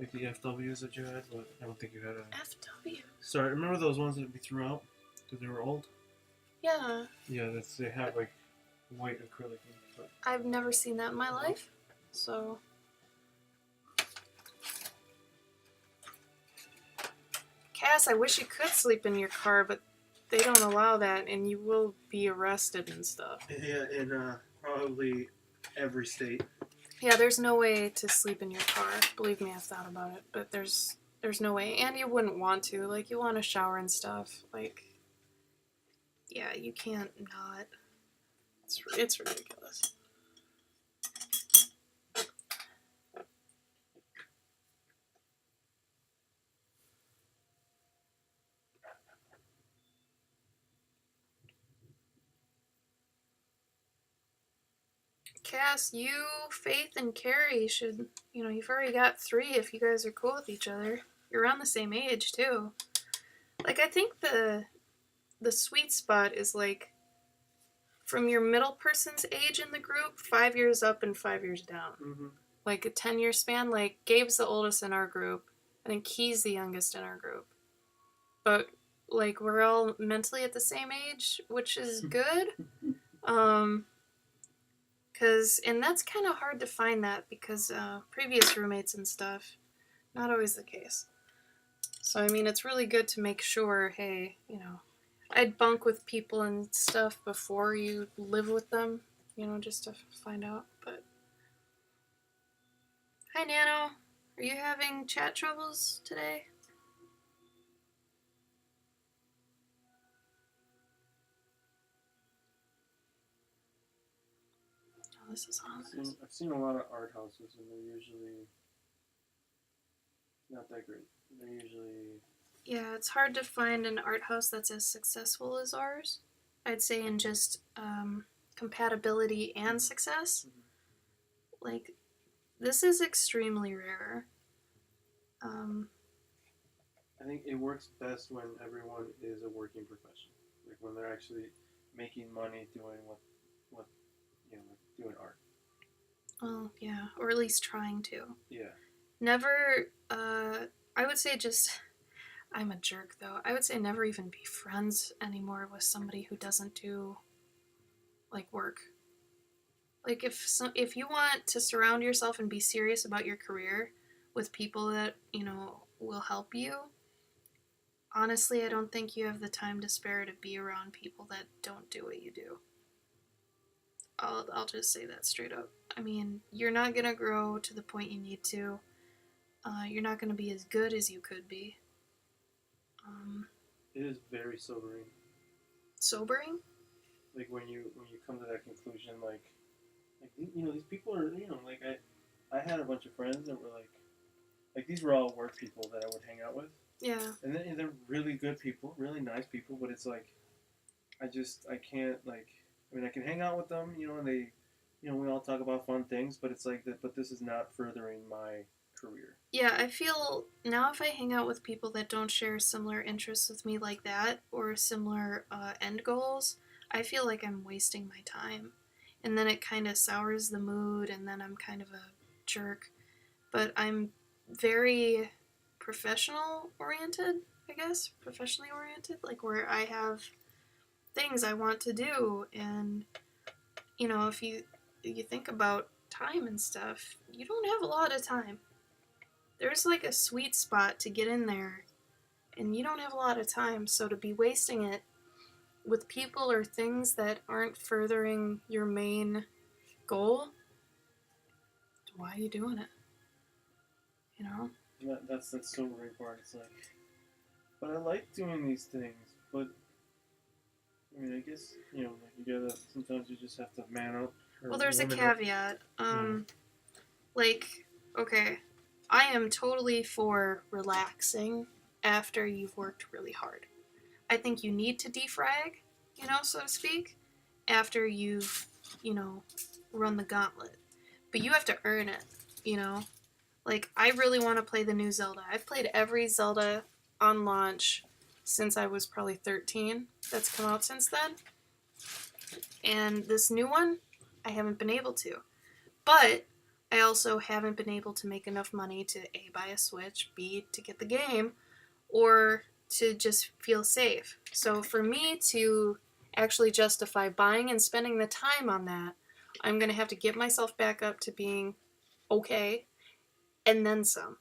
A: Like the FWs that you had, but I don't think you had a...
B: FW?
A: Sorry, remember those ones that we threw out? Because they were old?
B: Yeah.
A: Yeah, they have like white acrylic ink. But...
B: I've never seen that in my life, so... Cass, I wish you could sleep in your car, but they don't allow that, and you will be arrested and stuff.
A: Yeah, in probably every state.
B: Yeah, there's no way to sleep in your car. Believe me, I've thought about it, but there's no way. And you wouldn't want to. Like, you want to shower and stuff. Like, yeah, you can't not. It's ridiculous. Cass, you, Faith, and Carrie should, you've already got 3 if you guys are cool with each other. You're around the same age, too. Like, I think the sweet spot is, like, from your middle person's age in the group, 5 years up and 5 years down.
A: Mm-hmm.
B: Like, a 10-year span. Like, Gabe's the oldest in our group. I think Key's the youngest in our group. But, like, we're all mentally at the same age, which is good. And that's kind of hard to find that because previous roommates and stuff, not always the case. So, I mean, it's really good to make sure, hey, I'd bunk with people and stuff before you live with them, just to find out. But hi, Nano. Are you having chat troubles today? Oh, this is on.
A: I've seen a lot of art houses, and they're usually not that great. They're usually...
B: Yeah, it's hard to find an art house that's as successful as ours. I'd say in just compatibility and success. Mm-hmm. Like, this is extremely rare.
A: I think it works best when everyone is a working professional. Like, when they're actually making money doing what doing art.
B: Well, yeah, or at least trying to.
A: Yeah.
B: Never, I would say just... I'm a jerk, though. I would say never even be friends anymore with somebody who doesn't do, like, work. Like, if you want to surround yourself and be serious about your career with people that, will help you, honestly, I don't think you have the time to spare to be around people that don't do what you do. I'll just say that straight up. I mean, you're not going to grow to the point you need to. You're not going to be as good as you could be.
A: It is very sobering.
B: Sobering?
A: Like when you come to that conclusion, like these people are like I had a bunch of friends that were like these were all work people that I would hang out with.
B: Yeah.
A: And then they're really good people, really nice people, but it's like I can't I can hang out with them, and they we all talk about fun things, but it's like that. But this is not furthering my career.
B: Yeah, I feel now if I hang out with people that don't share similar interests with me like that or similar end goals, I feel like I'm wasting my time. And then it kind of sours the mood, and then I'm kind of a jerk. But I'm very professional oriented, I guess. Professionally oriented, like where I have things I want to do. And, if you think about time and stuff, you don't have a lot of time. There's like a sweet spot to get in there, and you don't have a lot of time, so to be wasting it with people or things that aren't furthering your main goal, why are you doing it?
A: That's the sobering part. It's like, but I like doing these things. But I mean, I guess like you gotta. Sometimes you just have to man up.
B: Well, there's a caveat. Like, okay, I am totally for relaxing after you've worked really hard. I think you need to defrag, so to speak, after you've, run the gauntlet. But you have to earn it, Like, I really want to play the new Zelda. I've played every Zelda on launch since I was probably 13 that's come out since then. And this new one, I haven't been able to. But I also haven't been able to make enough money to A, buy a Switch, B, to get the game, or to just feel safe. So for me to actually justify buying and spending the time on that, I'm going to have to get myself back up to being okay, and then some.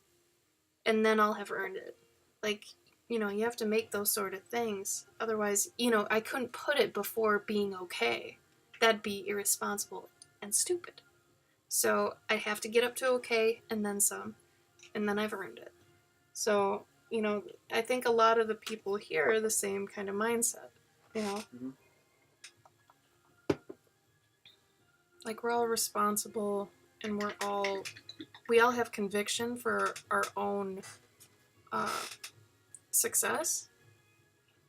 B: And then I'll have earned it. Like, you have to make those sort of things. Otherwise, I couldn't put it before being okay. That'd be irresponsible and stupid. So I have to get up to okay, and then some. And then I've earned it. So, I think a lot of the people here are the same kind of mindset,
A: Mm-hmm.
B: Like, we're all responsible, and we all have conviction for our own success.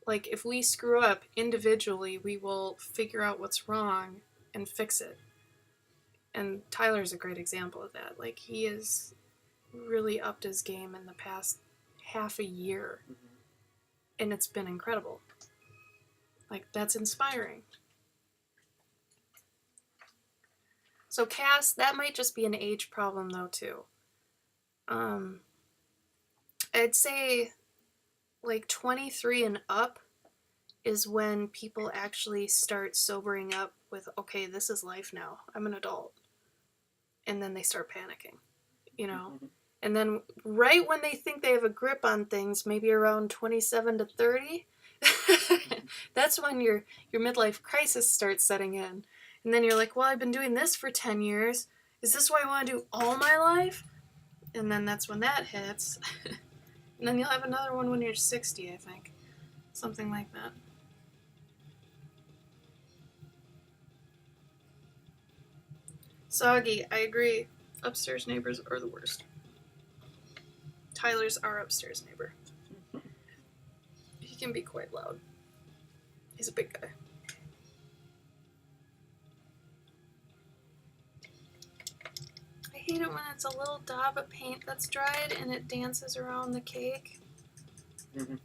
B: Like, if we screw up individually, we will figure out what's wrong and fix it. And Tyler's a great example of that. Like, he has really upped his game in the past half a year.
A: Mm-hmm.
B: And it's been incredible. Like, that's inspiring. So Cass, that might just be an age problem though too. I'd say like 23 and up is when people actually start sobering up with, okay, this is life now. I'm an adult. And then they start panicking, Mm-hmm. And then right when they think they have a grip on things, maybe around 27 to 30, that's when your midlife crisis starts setting in. And then you're like, well, I've been doing this for 10 years. Is this what I want to do all my life? And then that's when that hits. And then you'll have another one when you're 60, I think. Something like that. Soggy, I agree. Upstairs neighbors are the worst. Tyler's our upstairs neighbor. He can be quite loud. He's a big guy. I hate it when it's a little dab of paint that's dried and it dances around the cake.
A: Mm-hmm.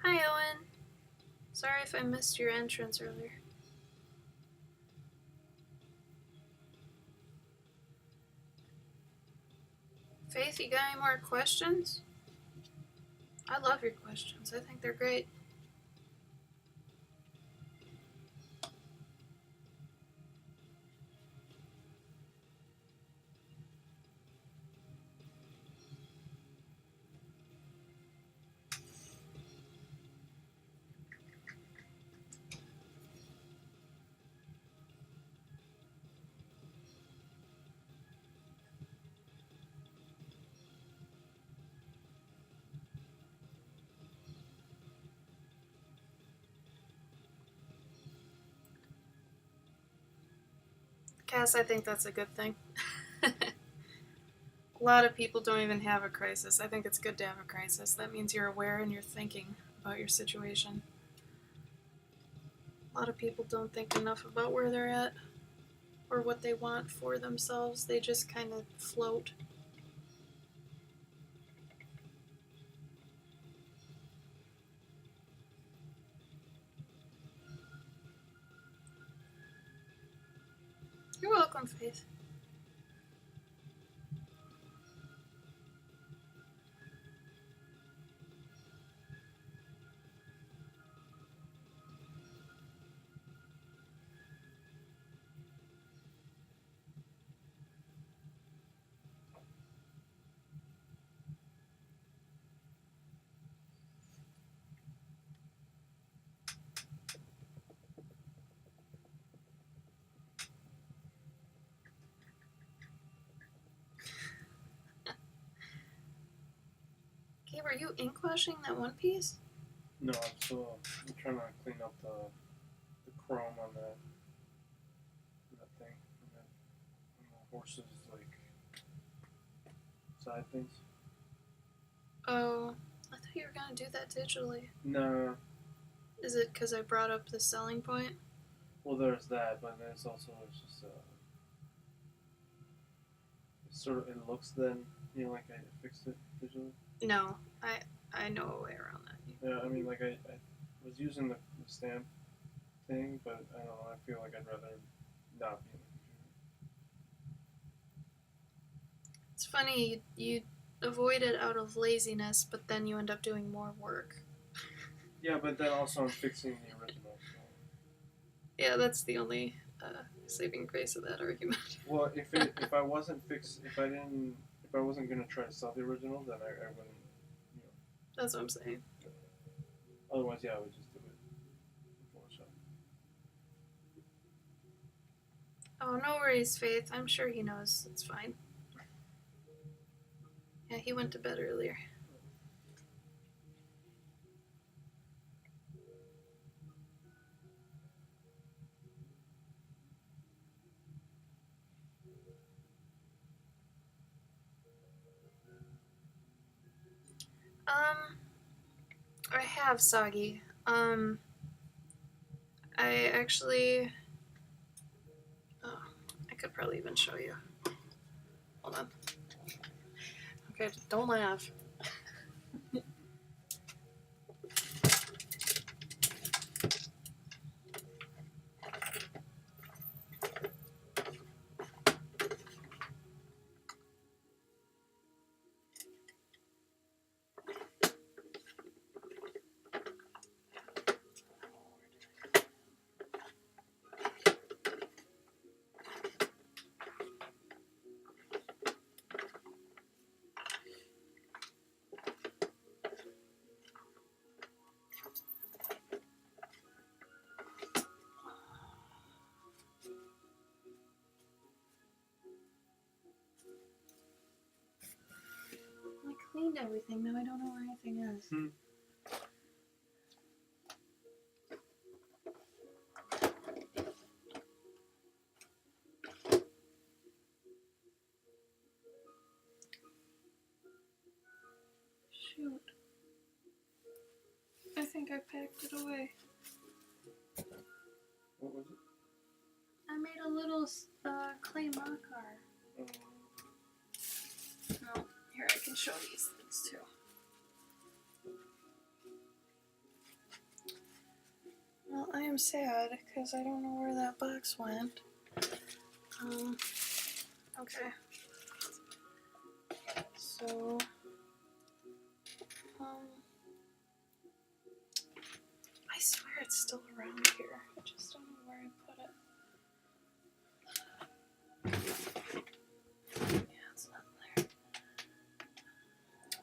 B: Hi, Owen. Sorry if I missed your entrance earlier. Faith, you got any more questions? I love your questions. I think they're great. Cass, I think that's a good thing. A lot of people don't even have a crisis. I think it's good to have a crisis. That means you're aware and you're thinking about your situation. A lot of people don't think enough about where they're at or what they want for themselves. They just kind of float. welcome, Faith. Okay, were you ink washing that one piece?
A: No, I'm trying to clean up the chrome on that thing, on the horse's like side things.
B: Oh, I thought you were gonna do that digitally.
A: No.
B: Is it because I brought up the selling point?
A: Well, there's that, but there's also just sort of, it looks then, like I fixed it digitally.
B: No, I know a way around that.
A: Yeah, I mean, like I was using the stamp thing, but I don't know, I feel like I'd rather not be in the computer.
B: It's funny, you avoid it out of laziness, but then you end up doing more work.
A: Yeah, but then also I'm fixing the original. So.
B: Yeah, that's the only saving grace of that argument.
A: Well, if I wasn't gonna try to sell the original, then I wouldn't.
B: That's what I'm saying.
A: Otherwise, yeah, I would just do it in Photoshop.
B: Oh, no worries, Faith. I'm sure he knows. It's fine. Yeah, he went to bed earlier. I have Soggy. I actually... Oh, I could probably even show you. Hold on. Okay, don't laugh. I cleaned everything, now I don't know where anything is. Shoot. I think I packed it away.
A: What was it?
B: I made a little clay makar. No, here, I can show these things too. Well, I am sad because I don't know where that box went. Okay. So, I swear it's still around here. I just don't know where I put it. Yeah, it's not there.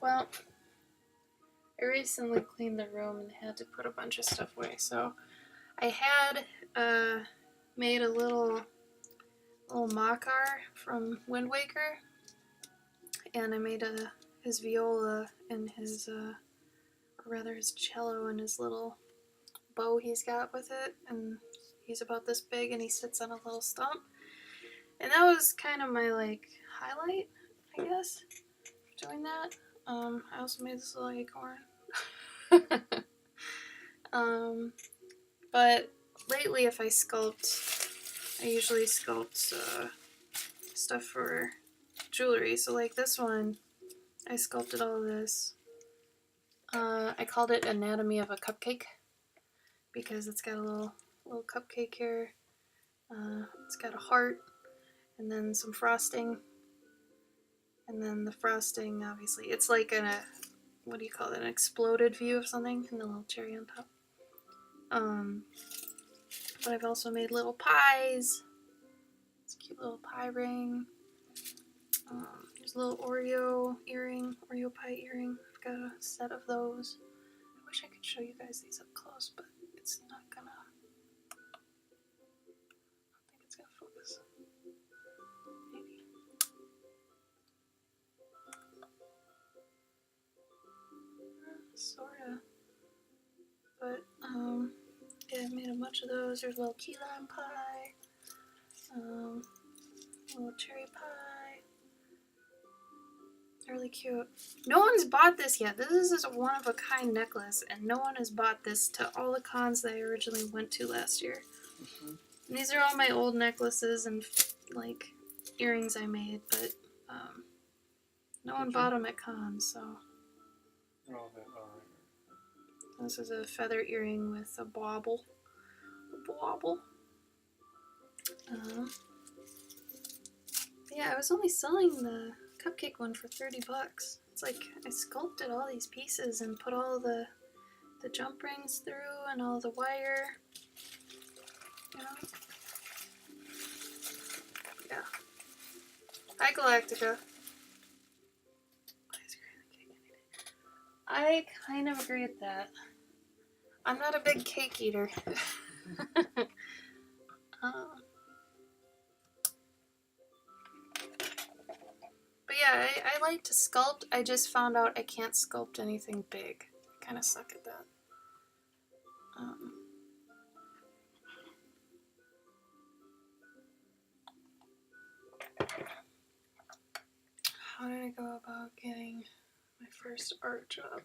B: Well, I recently cleaned the room and had to put a bunch of stuff away, so I had made a little makar from Wind Waker, and I made his viola and his cello and his little bow he's got with it, and he's about this big and he sits on a little stump, and that was kind of my highlight, I guess, doing that. I also made this little acorn. But lately if I sculpt, I usually sculpt stuff for jewelry. So like this one, I sculpted all of this. I called it Anatomy of a Cupcake because it's got a little cupcake here. It's got a heart, and then some frosting, and then the frosting, obviously, it's like what do you call it, an exploded view of something, and a little cherry on top. But I've also made little pies. It's a cute little pie ring. There's a little Oreo pie earring. I've got a set of those. I wish I could show you guys these up close, but it's not gonna. I don't think it's gonna focus. Maybe. Sorta. But, yeah, I've made a bunch of those. There's a little key lime pie. A little cherry pie. Really cute. No one's bought this yet. This is a one-of-a-kind necklace, and no one has bought this to all the cons that I originally went to last year. Mm-hmm. And these are all my old necklaces and, like, earrings I made, but, no one bought them at cons, so.
A: Oh, okay. All right.
B: This is a feather earring with a bauble. Yeah, I was only selling the Cupcake one for $30. It's like I sculpted all these pieces and put all the jump rings through and all the wire. You know? Yeah. Hi, Galactica. I kind of agree with that. I'm not a big cake eater. But yeah, I like to sculpt. I just found out I can't sculpt anything big. I kind of suck at that. How did I go about getting my first art job?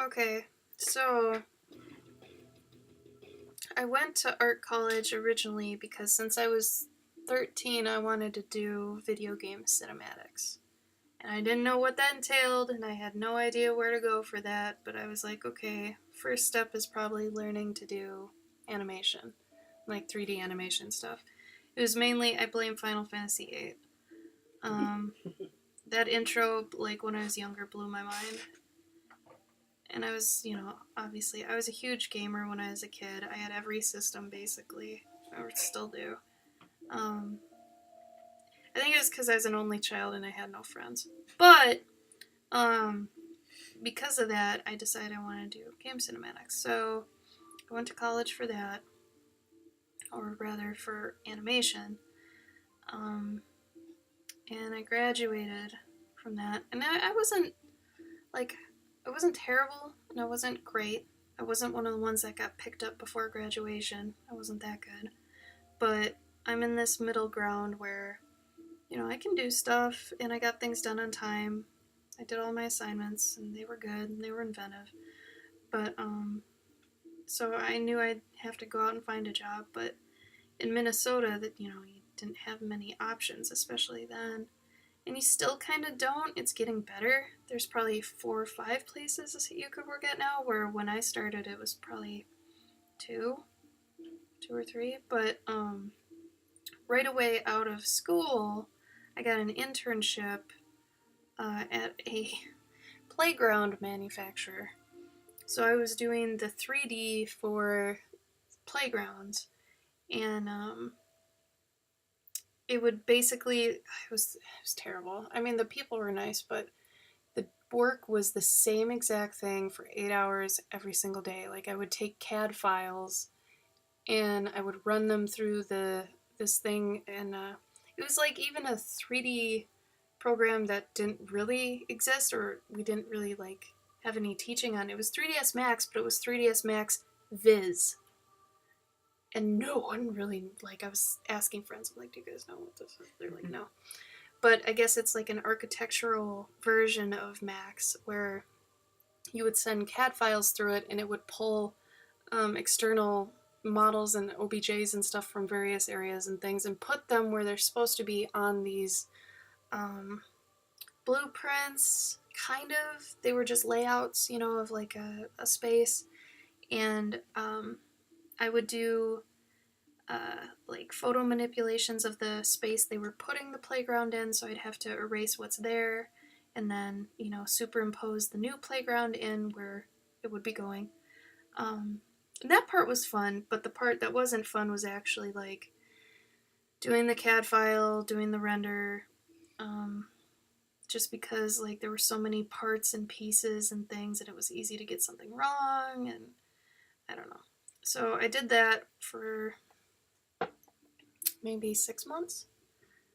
B: Okay, so I went to art college originally because since I was 13, I wanted to do video game cinematics. And I didn't know what that entailed, and I had no idea where to go for that, but I was like, okay, first step is probably learning to do animation, like 3D animation stuff. It was mainly, I blame Final Fantasy VIII. That intro, like when I was younger, blew my mind. And I was, obviously, I was a huge gamer when I was a kid. I had every system, basically. I still do. I think it was because I was an only child and I had no friends. But, because of that, I decided I wanted to do game cinematics. So, I went to college for that. Or rather, for animation. And I graduated from that. And I wasn't terrible, and I wasn't great. I wasn't one of the ones that got picked up before graduation. I wasn't that good. But I'm in this middle ground where, I can do stuff, and I got things done on time. I did all my assignments, and they were good, and they were inventive. But, so I knew I'd have to go out and find a job, but in Minnesota, that you didn't have many options, especially then. And you still kind of don't. It's getting better. There's probably 4 or 5 places that you could work at now, where when I started it was probably 2 or 3. But right away out of school, I got an internship at a playground manufacturer. So I was doing the 3D for playgrounds, and it would basically, it was terrible. I mean, the people were nice, but the work was the same exact thing for 8 hours every single day. Like, I would take CAD files and I would run them through this thing, and it was like even a 3D program that didn't really exist, or we didn't really like have any teaching on. It was 3ds Max, but it was 3ds Max Viz. And no one really, like, I was asking friends, I'm like, do you guys know what this is? They're like, no. But I guess it's like an architectural version of Max, where you would send CAD files through it, and it would pull external models and OBJs and stuff from various areas and things, and put them where they're supposed to be on these blueprints, kind of. They were just layouts, of like a space. And I would do like photo manipulations of the space they were putting the playground in, so I'd have to erase what's there and then, you know, superimpose the new playground in where it would be going. That part was fun, but the part that wasn't fun was actually like doing the CAD file, doing the render, just because like there were so many parts and pieces and things and it was easy to get something wrong, and I don't know. So I did that for maybe 6 months,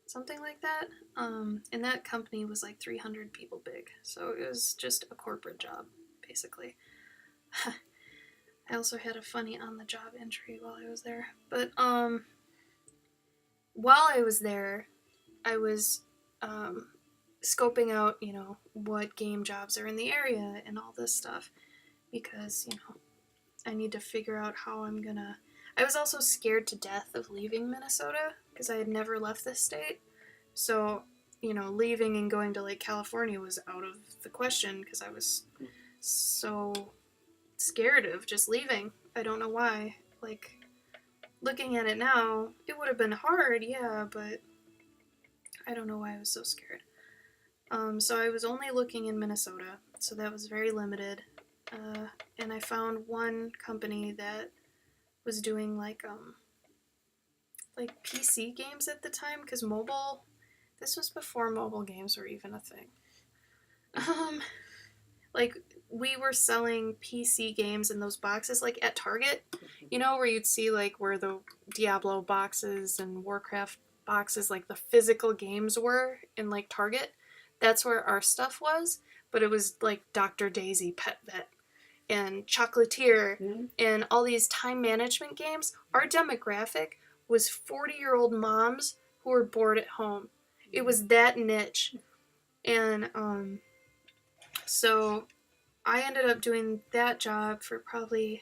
B: something like that. And that company was like 300 people big, so it was just a corporate job, basically. I also had a funny on-the-job entry while I was there. But while I was there, I was scoping out, you know, what game jobs are in the area and all this stuff, because, you know, I need to figure out how I'm gonna... I was also scared to death of leaving Minnesota, because I had never left this state. So, you know, leaving and going to, like, California was out of the question, because I was so scared of just leaving. I don't know why. Like, looking at it now, it would have been hard, yeah, but I don't know why I was so scared. So I was only looking in Minnesota, so that was very limited. And I found one company that was doing like PC games at the time, because mobile, this was before mobile games were even a thing. Like, we were selling PC games in those boxes, like at Target, you know, where you'd see like where the Diablo boxes and Warcraft boxes, like the physical games were in like Target. That's where our stuff was, but it was like Dr. Daisy, Pet Vet, and Chocolatier, and all these time management games. Our demographic was 40-year-old moms who were bored at home. It was that niche. And so I ended up doing that job for probably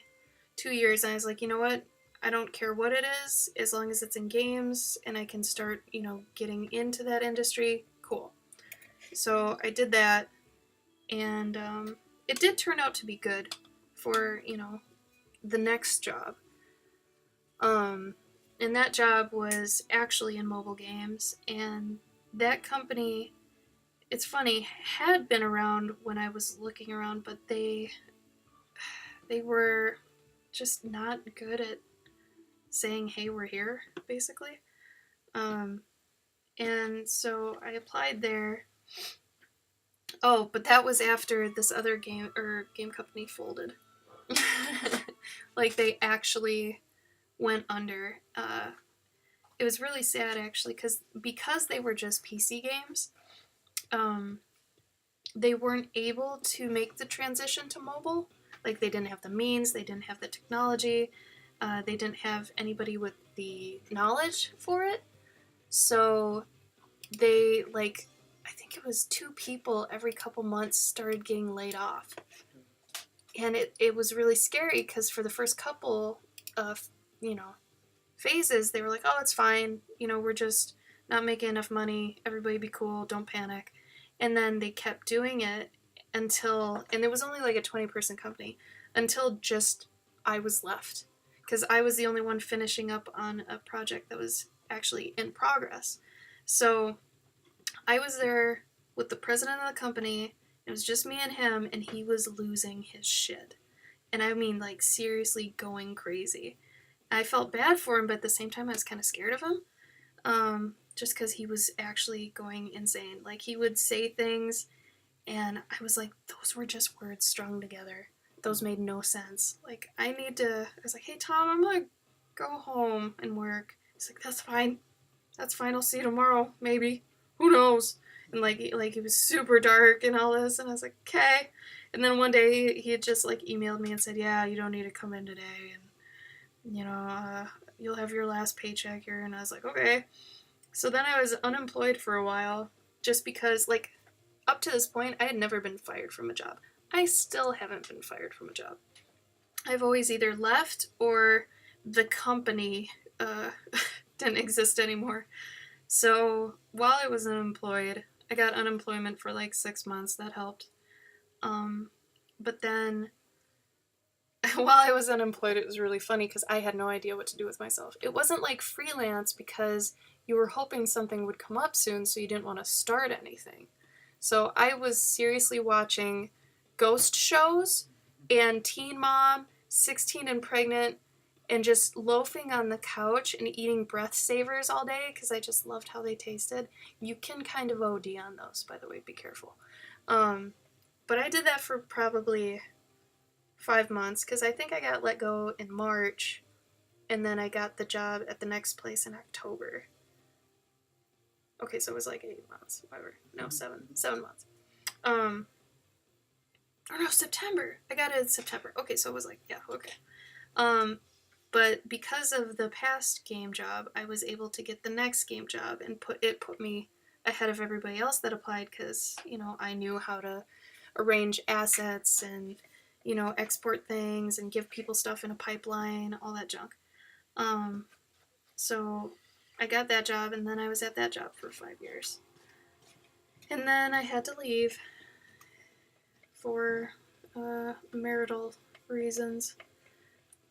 B: 2 years, and I was like, you know what? I don't care what it is, as long as it's in games and I can start, you know, getting into that industry, cool. So I did that, and it did turn out to be good for, you know, the next job. And that job was actually in mobile games, and that company, it's funny, had been around when I was looking around, but they were just not good at saying, hey, we're here, basically. And so I applied there. Oh, but that was after this other game company folded. Like, they actually went under. It was really sad, actually, because they were just PC games, they weren't able to make the transition to mobile. Like, they didn't have the means, they didn't have the technology, they didn't have anybody with the knowledge for it. So they, like, I think it was 2 people every couple months started getting laid off. And it was really scary, because for the first couple of, you know, phases, they were like, oh, it's fine, you know, we're just not making enough money, everybody be cool, don't panic. And then they kept doing it until, and it was only like a 20-person company, until just I was left, because I was the only one finishing up on a project that was actually in progress. So I was there with the president of the company. It was just me and him, and he was losing his shit. And I mean, like, seriously going crazy. I felt bad for him, but at the same time I was kind of scared of him. Just because he was actually going insane. Like, he would say things, and I was like, those were just words strung together. Those made no sense. Like, I was like, hey, Tom, I'm gonna go home and work. He's like, that's fine, I'll see you tomorrow, maybe. Who knows? And, like he was super dark and all this, and I was like, okay. And then one day, he had just, like, emailed me and said, yeah, you don't need to come in today, and, you know, you'll have your last paycheck here. And I was like, okay. So then I was unemployed for a while, just because, like, up to this point, I had never been fired from a job. I still haven't been fired from a job. I've always either left or the company didn't exist anymore. So while I was unemployed, I got unemployment for like 6 months. That helped. But then while I was unemployed, it was really funny because I had no idea what to do with myself. It wasn't like freelance because you were hoping something would come up soon, so you didn't want to start anything. So I was seriously watching ghost shows and Teen Mom, 16 and Pregnant, and just loafing on the couch and eating breath savers all day because I just loved how they tasted. You can kind of OD on those, by the way, be careful. But I did that for probably 5 months because I think I got let go in March, and then I got the job at the next place in October. Okay, so it was like 8 months, whatever. No, 7 months. Or no, September. I got it in September. Okay, so it was like, yeah, okay. But because of the past game job, I was able to get the next game job, and put me ahead of everybody else that applied because, you know, I knew how to arrange assets and, you know, export things and give people stuff in a pipeline, all that junk. So I got that job, and then I was at that job for 5 years. And then I had to leave for marital reasons.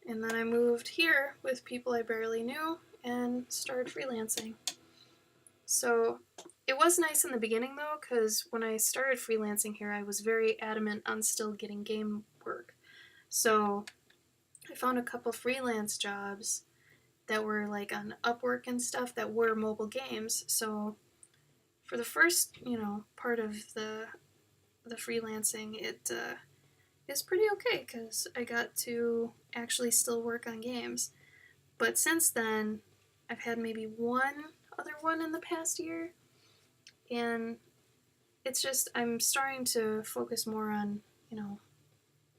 B: And then I moved here with people I barely knew and started freelancing. So it was nice in the beginning, though, because when I started freelancing here, I was very adamant on still getting game work. So I found a couple freelance jobs that were like on Upwork and stuff that were mobile games. So for the first, you know, part of the freelancing, it is pretty okay because I got to actually still work on games. But since then, I've had maybe one other one in the past year, and it's just I'm starting to focus more on, you know,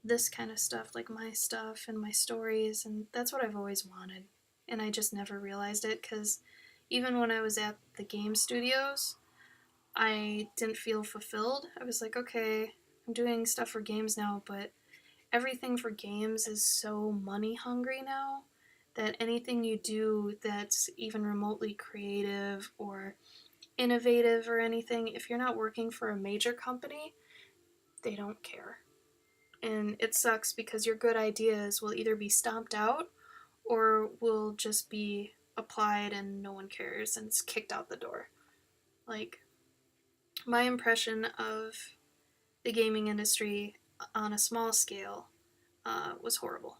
B: this kind of stuff, like my stuff and my stories, and that's what I've always wanted. And I just never realized it because even when I was at the game studios, I didn't feel fulfilled. I was like, okay, I'm doing stuff for games now, but everything for games is so money hungry now that anything you do that's even remotely creative or innovative or anything, if you're not working for a major company, they don't care. And it sucks because your good ideas will either be stomped out or will just be applied and no one cares and it's kicked out the door. Like, my impression of the gaming industry on a small scale was horrible.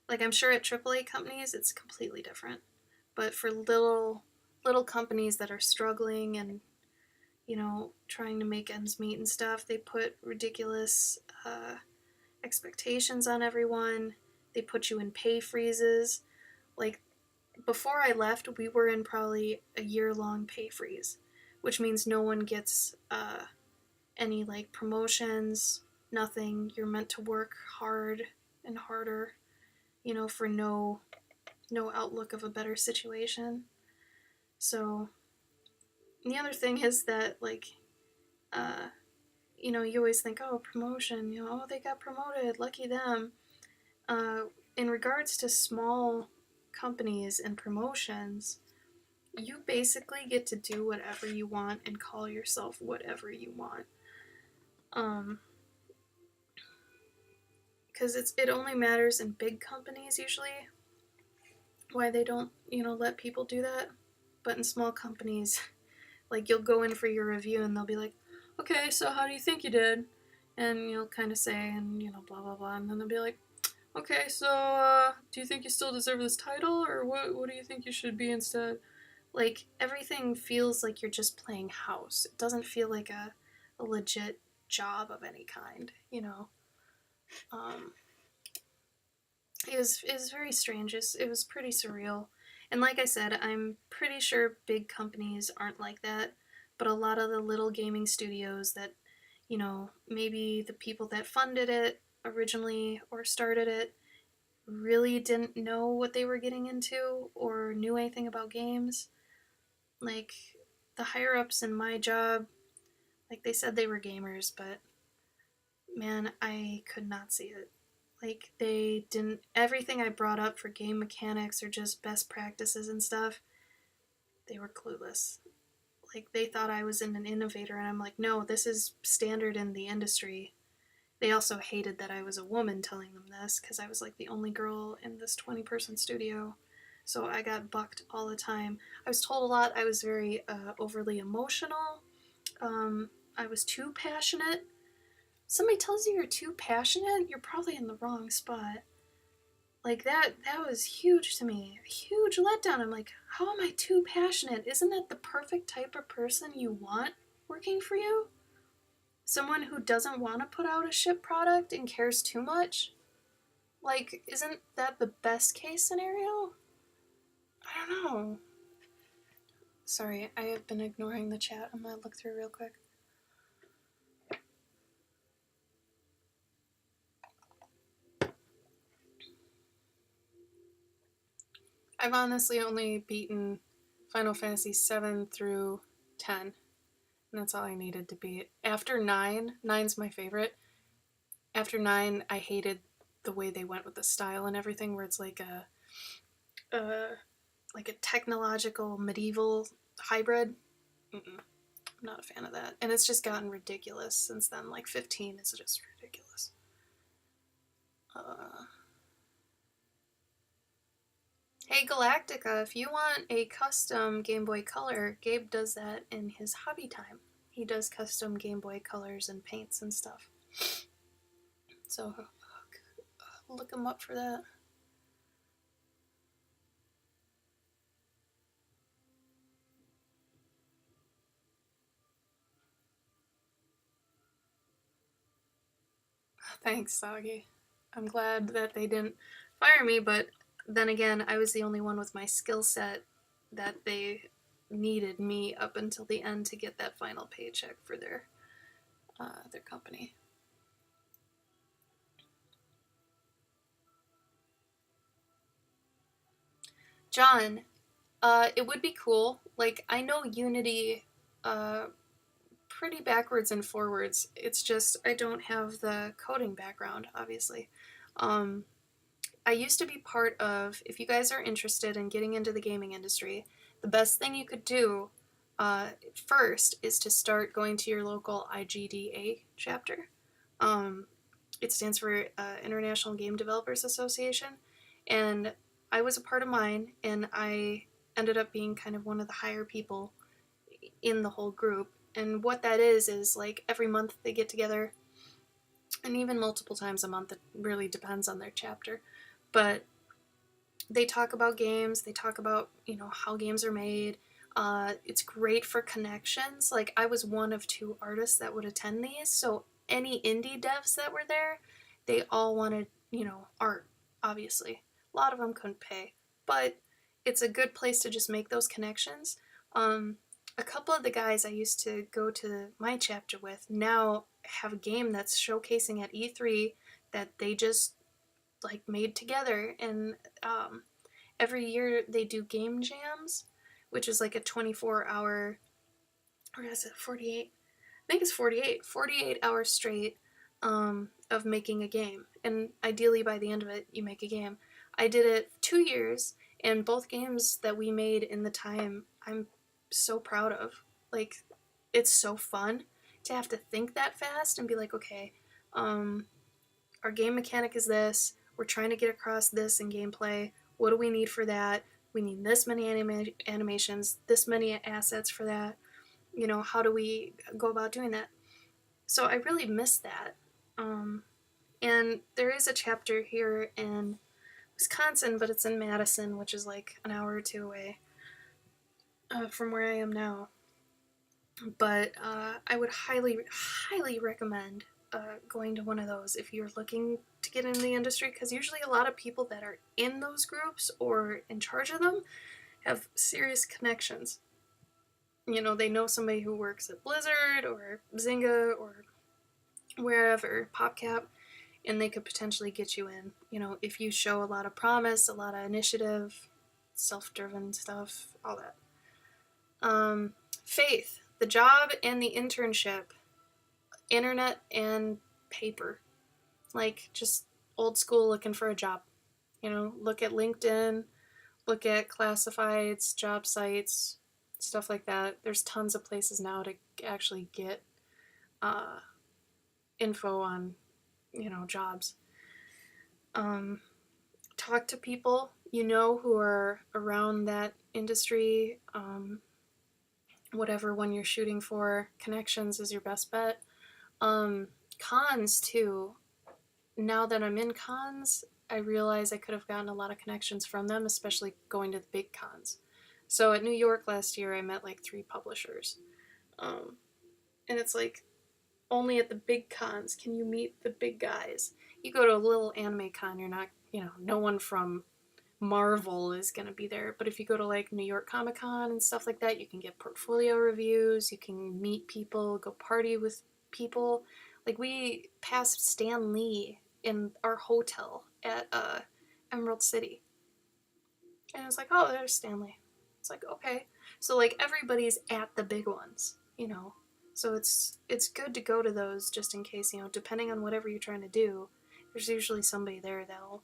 B: Like, I'm sure at AAA companies it's completely different, but for little companies that are struggling and, you know, trying to make ends meet and stuff, they put ridiculous expectations on everyone. They put you in pay freezes. Like, before I left, we were in probably a year-long pay freeze, which means no one gets any, like, promotions, nothing. You're meant to work hard and harder, you know, for no outlook of a better situation. So, the other thing is that, like, you know, you always think, oh, promotion, you know, oh, they got promoted, lucky them. In regards to small companies and promotions, you basically get to do whatever you want and call yourself whatever you want. Because it only matters in big companies usually why they don't, you know, let people do that. But in small companies, like, you'll go in for your review and they'll be like, okay, so how do you think you did? And you'll kind of say, and, you know, blah, blah, blah. And then they'll be like, okay, so do you think you still deserve this title? Or what do you think you should be instead? Like, everything feels like you're just playing house. It doesn't feel like a legit job of any kind, you know? It was very strange. It was pretty surreal. And like I said, I'm pretty sure big companies aren't like that, but a lot of the little gaming studios that, you know, maybe the people that funded it originally or started it really didn't know what they were getting into or knew anything about games. Like, the higher-ups in my job, like, they said they were gamers, but man, I could not see it. Like, they didn't, everything I brought up for game mechanics or just best practices and stuff, they were clueless. Like, they thought I was an innovator, and I'm like, no, this is standard in the industry. They also hated that I was a woman telling them this, because I was like the only girl in this 20-person studio. So I got bucked all the time. I was told a lot I was very overly emotional. I was too passionate. Somebody tells you you're too passionate, you're probably in the wrong spot. Like that was huge to me. A huge letdown. I'm like, how am I too passionate? Isn't that the perfect type of person you want working for you? Someone who doesn't want to put out a shit product and cares too much? Like, isn't that the best case scenario? I don't know. Sorry, I have been ignoring the chat. I'm gonna look through real quick. I've honestly only beaten Final Fantasy 7 through 10. And that's all I needed to beat. After 9, 9's my favorite. After 9, I hated the way they went with the style and everything, where it's like a technological medieval hybrid. I'm not a fan of that. And it's just gotten ridiculous since then. Like 15 is just ridiculous. Hey Galactica, if you want a custom Game Boy Color, Gabe does that in his hobby time. He does custom Game Boy colors and paints and stuff. So look him up for that. Thanks, Soggy. I'm glad that they didn't fire me, but then again, I was the only one with my skill set that they needed me up until the end to get that final paycheck for their company. John, it would be cool. Like, I know Unity pretty backwards and forwards. It's just I don't have the coding background, obviously. I used to be part of, if you guys are interested in getting into the gaming industry, the best thing you could do first is to start going to your local IGDA chapter. It stands for International Game Developers Association, and I was a part of mine, and I ended up being kind of one of the higher people in the whole group. And what that is like every month they get together, and even multiple times a month. It really depends on their chapter. But they talk about games, they talk about, how games are made. It's great for connections. Like, I was one of 2 artists that would attend these, so any indie devs that were there, they all wanted, art, obviously. A lot of them couldn't pay, but it's a good place to just make those connections. A couple of the guys I used to go to my chapter with now have a game that's showcasing at E3 that they just made together, and every year they do game jams, which is like a 24-hour, or is it 48? I think it's 48 hours straight of making a game, and ideally by the end of it you make a game. I did it 2 years, and both games that we made in the time I'm so proud of. Like, it's so fun to have to think that fast and be like, okay, our game mechanic is this, we're trying to get across this in gameplay, what do we need for that? We need this many animations, this many assets for that. How do we go about doing that? So I really miss that. And there is a chapter here in Wisconsin, but it's in Madison, which is like an hour or 2 away from where I am now. But I would highly, highly recommend going to one of those if you're looking to get in the industry, because usually a lot of people that are in those groups or in charge of them have serious connections. They know somebody who works at Blizzard or Zynga or wherever, PopCap, and they could potentially get you in. If you show a lot of promise, a lot of initiative, self-driven stuff, all that. Faith, the job and the internship, internet and paper. Like, just old school looking for a job. Look at LinkedIn, look at classifieds, job sites, stuff like that. There's tons of places now to actually get info on jobs. Talk to people who are around that industry. Whatever one you're shooting for, connections is your best bet. Cons too. Now that I'm in cons, I realize I could have gotten a lot of connections from them, especially going to the big cons. So at New York last year, I met like 3 publishers. And it's like, only at the big cons can you meet the big guys. You go to a little anime con, you're not, no one from Marvel is going to be there. But if you go to like New York Comic Con and stuff like that, you can get portfolio reviews, you can meet people, go party with people. Like we passed Stan Lee in our hotel at Emerald City. And I was like, oh, there's Stanley. It's like, okay. So like everybody's at the big ones, So it's good to go to those just in case, depending on whatever you're trying to do, there's usually somebody there that'll,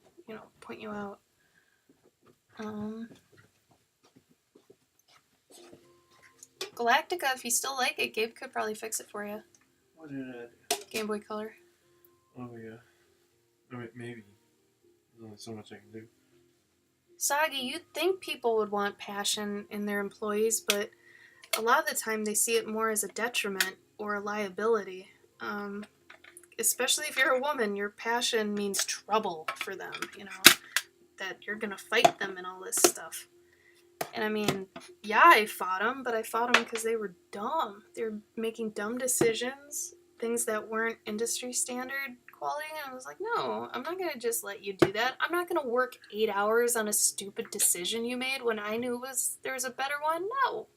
B: point you out. Galactica, if you still like it, Gabe could probably fix it for you.
A: What did I do?
B: Game Boy Color.
A: Oh, yeah. I mean, maybe. There's only so much I can do.
B: Sagi, you'd think people would want passion in their employees, but a lot of the time they see it more as a detriment or a liability. Especially if you're a woman, your passion means trouble for them, that you're going to fight them and all this stuff. And I mean, yeah, I fought them, but I fought them because they were dumb. They were making dumb decisions, things that weren't industry standard quality, and I was like, no, I'm not going to just let you do that. I'm not going to work 8 hours on a stupid decision you made when I knew there was a better one. No.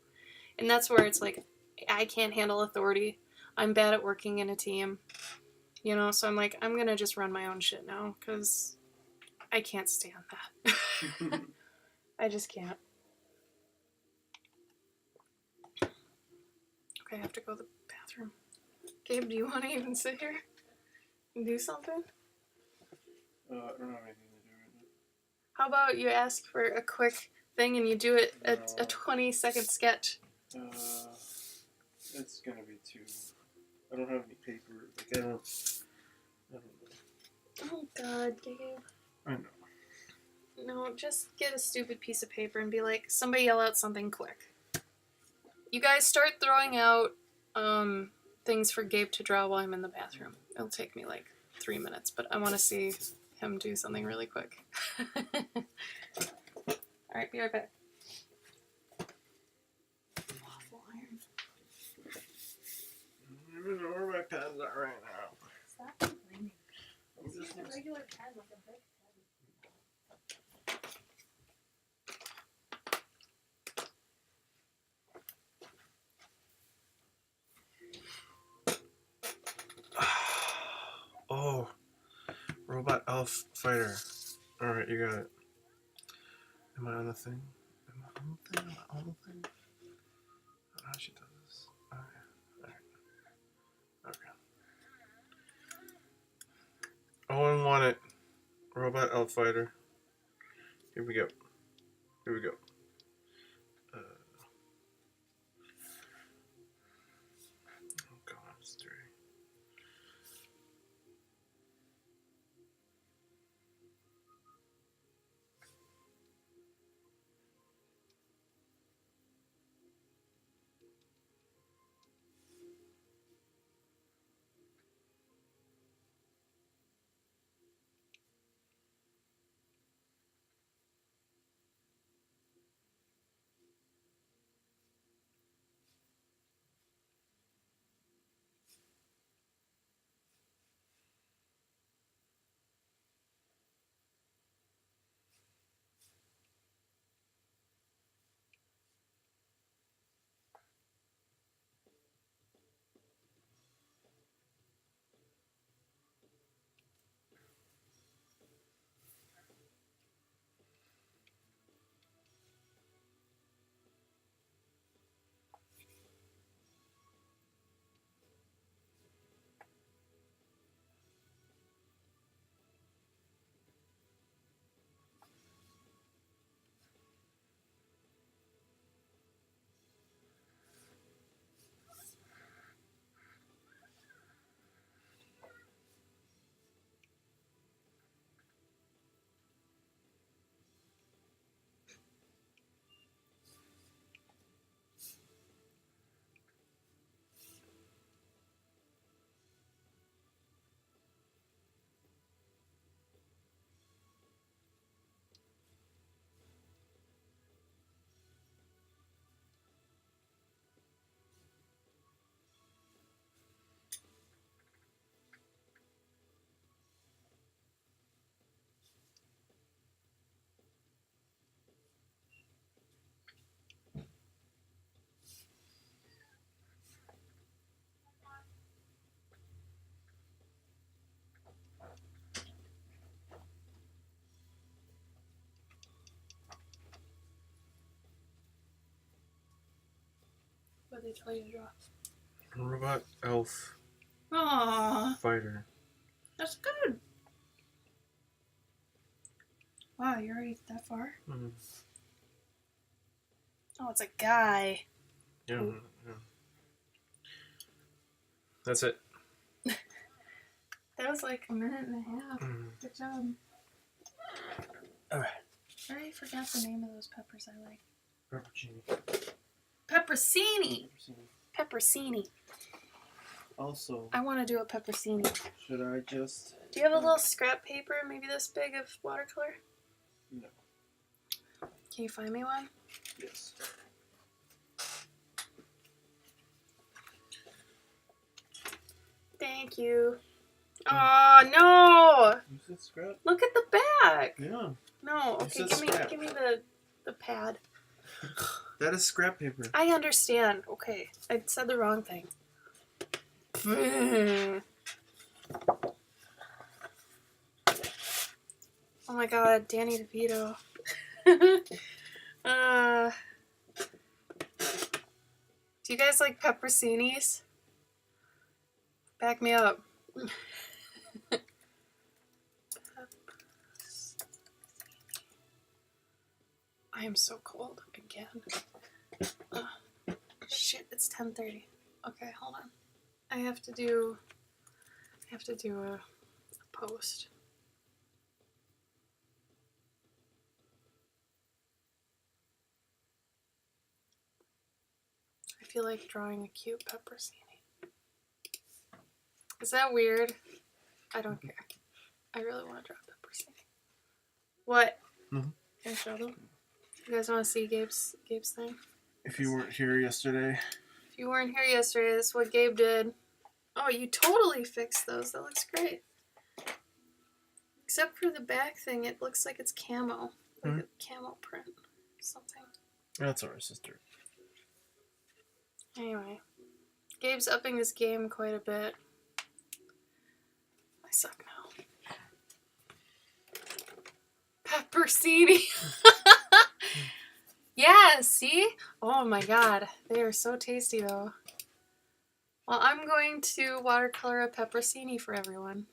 B: And that's where it's like, I can't handle authority. I'm bad at working in a team. So I'm like, I'm going to just run my own shit now, because I can't stand that. I just can't. Okay, I have to go to the bathroom. Gabe, do you want to even sit here and do something?
A: I don't have anything to do right now.
B: How about you ask for a quick thing and you do it a 20-second sketch?
A: It's gonna be too... I don't have any paper. Like, I don't know.
B: Oh, God, Gabe.
A: I know.
B: No, just get a stupid piece of paper and be like, somebody yell out something quick. You guys start throwing out things for Gabe to draw while I'm in the bathroom. It'll take me like 3 minutes, but I want to see him do something really quick. Alright, be right back. Waffle iron.
A: I don't even know where my pens are right now.
B: Stop complaining. It's just a regular pen like a big pen.
A: Oh, Robot Elf Fighter. Alright, you got it. Am I on the thing? Am I on the thing? Am I on the thing? I don't know how she does this. Okay. Alright. Okay. Oh, I want it. Robot Elf Fighter. Here we go. Here we go. Oh god, I'm stirring.
B: they tell you to draw.
A: Robot elf.
B: Aww.
A: Fighter.
B: That's good. Wow, you're already that far?
A: Mm-hmm.
B: Oh, it's a guy.
A: Yeah, yeah. That's it.
B: That was like a minute and a half.
A: Mm-hmm.
B: Good job.
A: Alright.
B: I already forgot the name of those peppers I like.
A: Peppercini.
B: Peppercini! Peppercini.
A: Also,
B: I want to do a peppercini.
A: should I just...
B: Do you have a little scrap paper, maybe this big, of watercolor?
A: No.
B: Can you find me one?
A: Yes.
B: Thank you. Oh no!
A: You said scrap?
B: Look at the back.
A: Yeah.
B: No. Okay, give me the pad.
A: That is scrap paper.
B: I understand. Okay, I said the wrong thing. Oh my God, Danny DeVito. Do you guys like pepperoncinis? Back me up. I am so cold again. Shit, it's 10:30. Okay, hold on. I have to do a post. I feel like drawing a cute pepperoni. Is that weird? I don't care. I really want to draw a pepperoni. What?
A: Mm-hmm.
B: Can I show them? You guys want to see Gabe's thing?
A: If you weren't here yesterday.
B: If you weren't here yesterday, this is what Gabe did. Oh, you totally fixed those. That looks great. Except for the back thing, it looks like it's camo. Like a camo print or something.
A: That's our sister.
B: Anyway. Gabe's upping his game quite a bit. I suck now. Peppercini. Yeah, see? Oh my God. They are so tasty though. Well, I'm going to watercolor a pepperoni for everyone.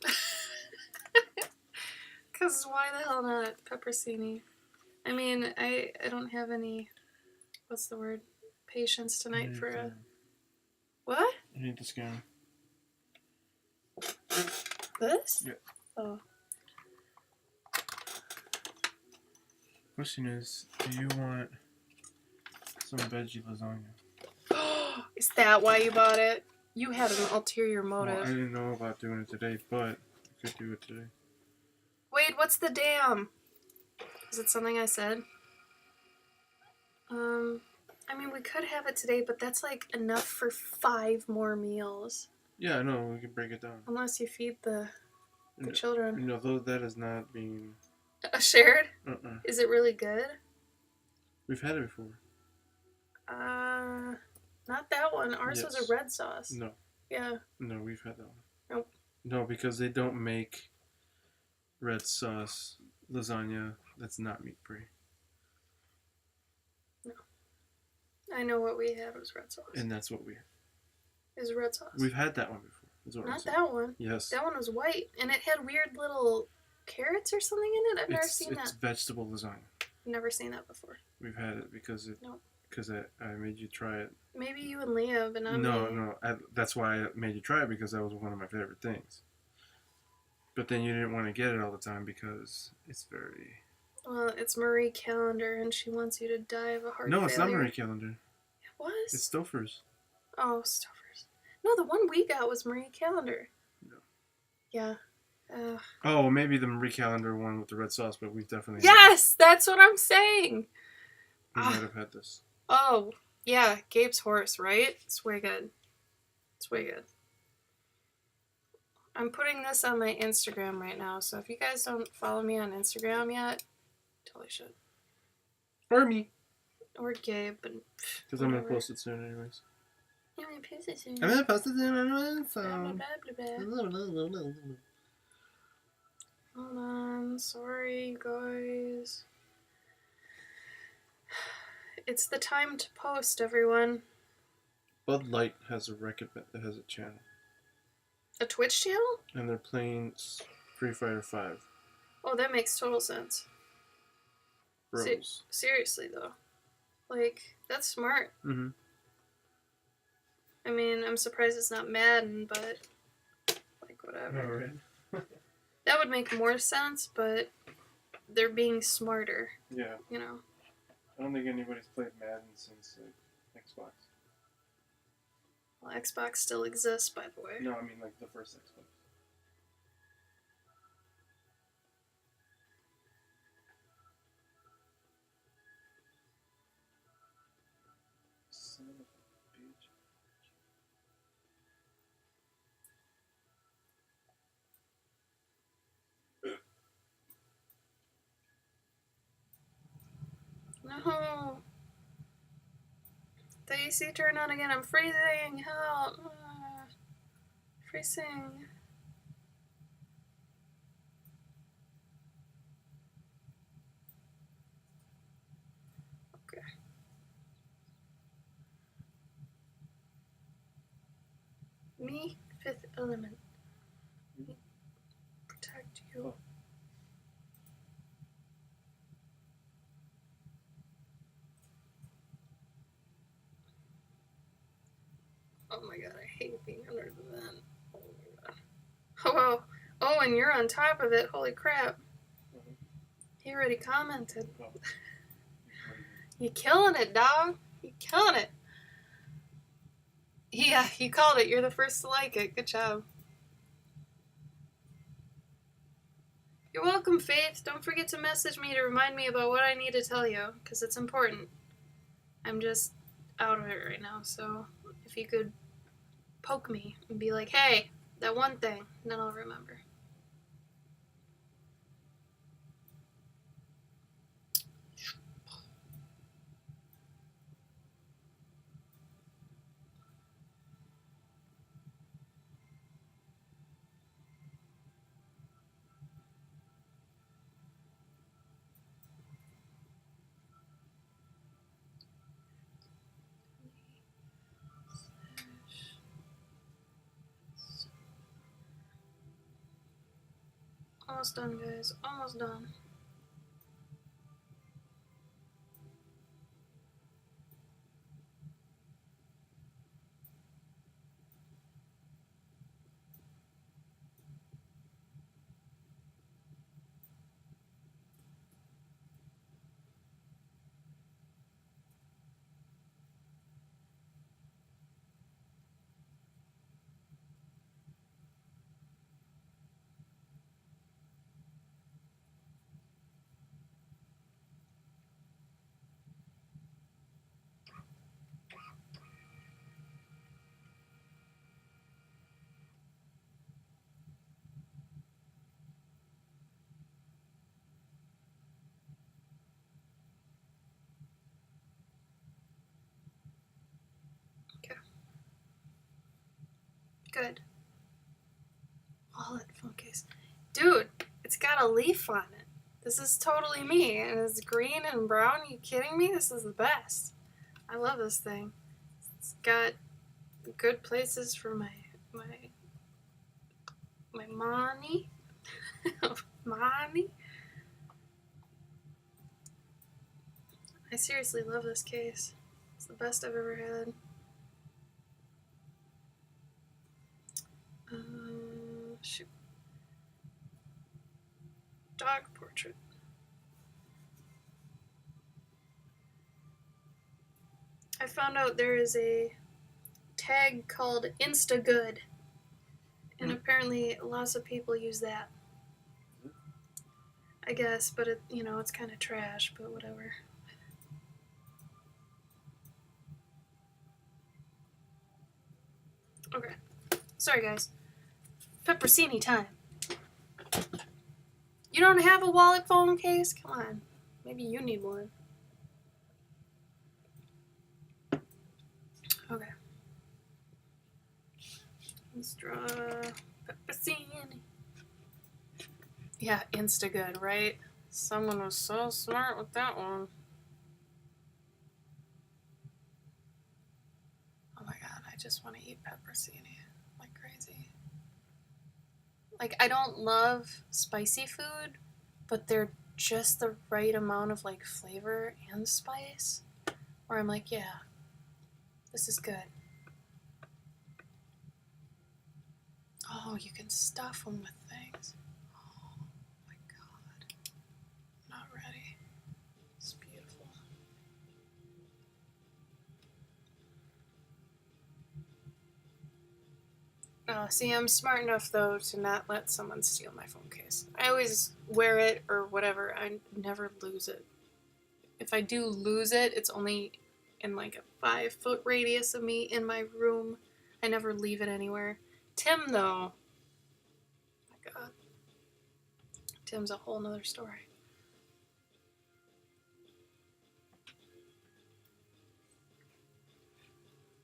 B: Because why the hell not pepperoni? I mean, I don't have any, what's the word? Patience tonight for a... What?
A: You need to scan.
B: This?
A: Yeah.
B: Oh.
A: Question is, do you want some veggie lasagna?
B: Is that why you bought it? You had an ulterior motive.
A: Well, I didn't know about doing it today, but I could do it today.
B: Wait, what's the damn? Is it something I said? I mean, we could have it today, but that's like enough for 5 more meals.
A: Yeah, I know, we can break it down.
B: Unless you feed the children.
A: No, though that is not being...
B: Shared?
A: Uh-uh.
B: Is it really good?
A: We've had it before.
B: Not that one. Ours was a red sauce.
A: No.
B: Yeah.
A: No, we've had that one.
B: Nope.
A: No, because they don't make red sauce lasagna that's not meat-free.
B: No. I know what we had was red sauce.
A: And that's what we had.
B: Is red sauce.
A: We've had that one before. Is what
B: Not that one.
A: Yes.
B: That one was white, and it had weird little carrots or something in it. I've never seen that.
A: It's vegetable lasagna.
B: Never seen that before.
A: We've had it because it...
B: Nope.
A: Because I made you try it.
B: Maybe you and Leah, but not me.
A: No. That's why I made you try it, because that was one of my favorite things. But then you didn't want to get it all the time because it's very...
B: Well, it's Marie Callender, and she wants you to die of a heart failure.
A: No, it's not Marie Callender.
B: It was?
A: It's Stouffer's.
B: Oh, Stouffer's. No, the one we got was Marie Callender.
A: No.
B: Yeah.
A: Oh, maybe the Marie Callender one with the red sauce, but we've definitely...
B: Yes! That's what I'm saying!
A: We might have had this.
B: Oh, yeah. Gabe's horse, right? It's way good. It's way good. I'm putting this on my Instagram right now, so if you guys don't follow me on Instagram yet, totally should.
A: Or me.
B: Or Gabe, but...
A: Because I'm going to post it soon anyways.
B: I'm going to post it soon.
A: I'm going to post it soon anyways, so...
B: Blah, blah, blah, blah. Hold on. Sorry, guys. It's the time to post, everyone.
A: Bud Light has a channel.
B: A Twitch channel?
A: And they're playing Street Fighter 5.
B: Oh, that makes total sense.
A: Bros.
B: Seriously, though. Like, that's smart.
A: Mm-hmm.
B: I mean, I'm surprised it's not Madden, but... like, whatever.
A: Alright.
B: That would make more sense, but... they're being smarter.
A: Yeah.
B: You know?
A: I don't think anybody's played Madden since, like, Xbox.
B: Well, Xbox still exists, by the way.
A: No, I mean, like, the first Xbox. Son of a bitch.
B: No! The AC turned on again. I'm freezing! Help! Freezing. Okay. Me, fifth element. Protect you. Oh my god, I hate being under the vent. Oh my god. Oh, wow. Oh, and you're on top of it. Holy crap. He already commented. You killing it, dog. You killing it. Yeah, you called it. You're the first to like it. Good job. You're welcome, Faith. Don't forget to message me to remind me about what I need to tell you, because it's important. I'm just out of it right now, so if you could poke me and be like, hey, that one thing, and then I'll remember. Almost done, guys. Almost done. Okay. Good. Wallet phone case. Dude, it's got a leaf on it. This is totally me, and it's green and brown. Are you kidding me? This is the best. I love this thing. It's got good places for my money. Money. I seriously love this case. It's the best I've ever had. Shoot. Dog portrait. I found out there is a tag called Instagood, and apparently lots of people use that. I guess, but it, you know, it's kind of trash, but whatever. Okay. Sorry, guys. Peppersini time. You don't have a wallet phone case? Come on. Maybe you need one. Okay. Let's draw peppersini. Yeah, Instagood, right? Someone was so smart with that one. Oh my god, just want to eat pepperoncini like crazy. Like, I don't love spicy food, but they're just the right amount of, like, flavor and spice where I'm like, yeah, this is good. Oh, you can stuff them with things. Oh, my God. Not ready. It's beautiful. See, I'm smart enough, though, to not let someone steal my phone case. I always wear it or whatever. I never lose it. If I do lose it, it's only in like a 5-foot radius of me in my room. I never leave it anywhere. Tim, though, my God. Tim's a whole nother story.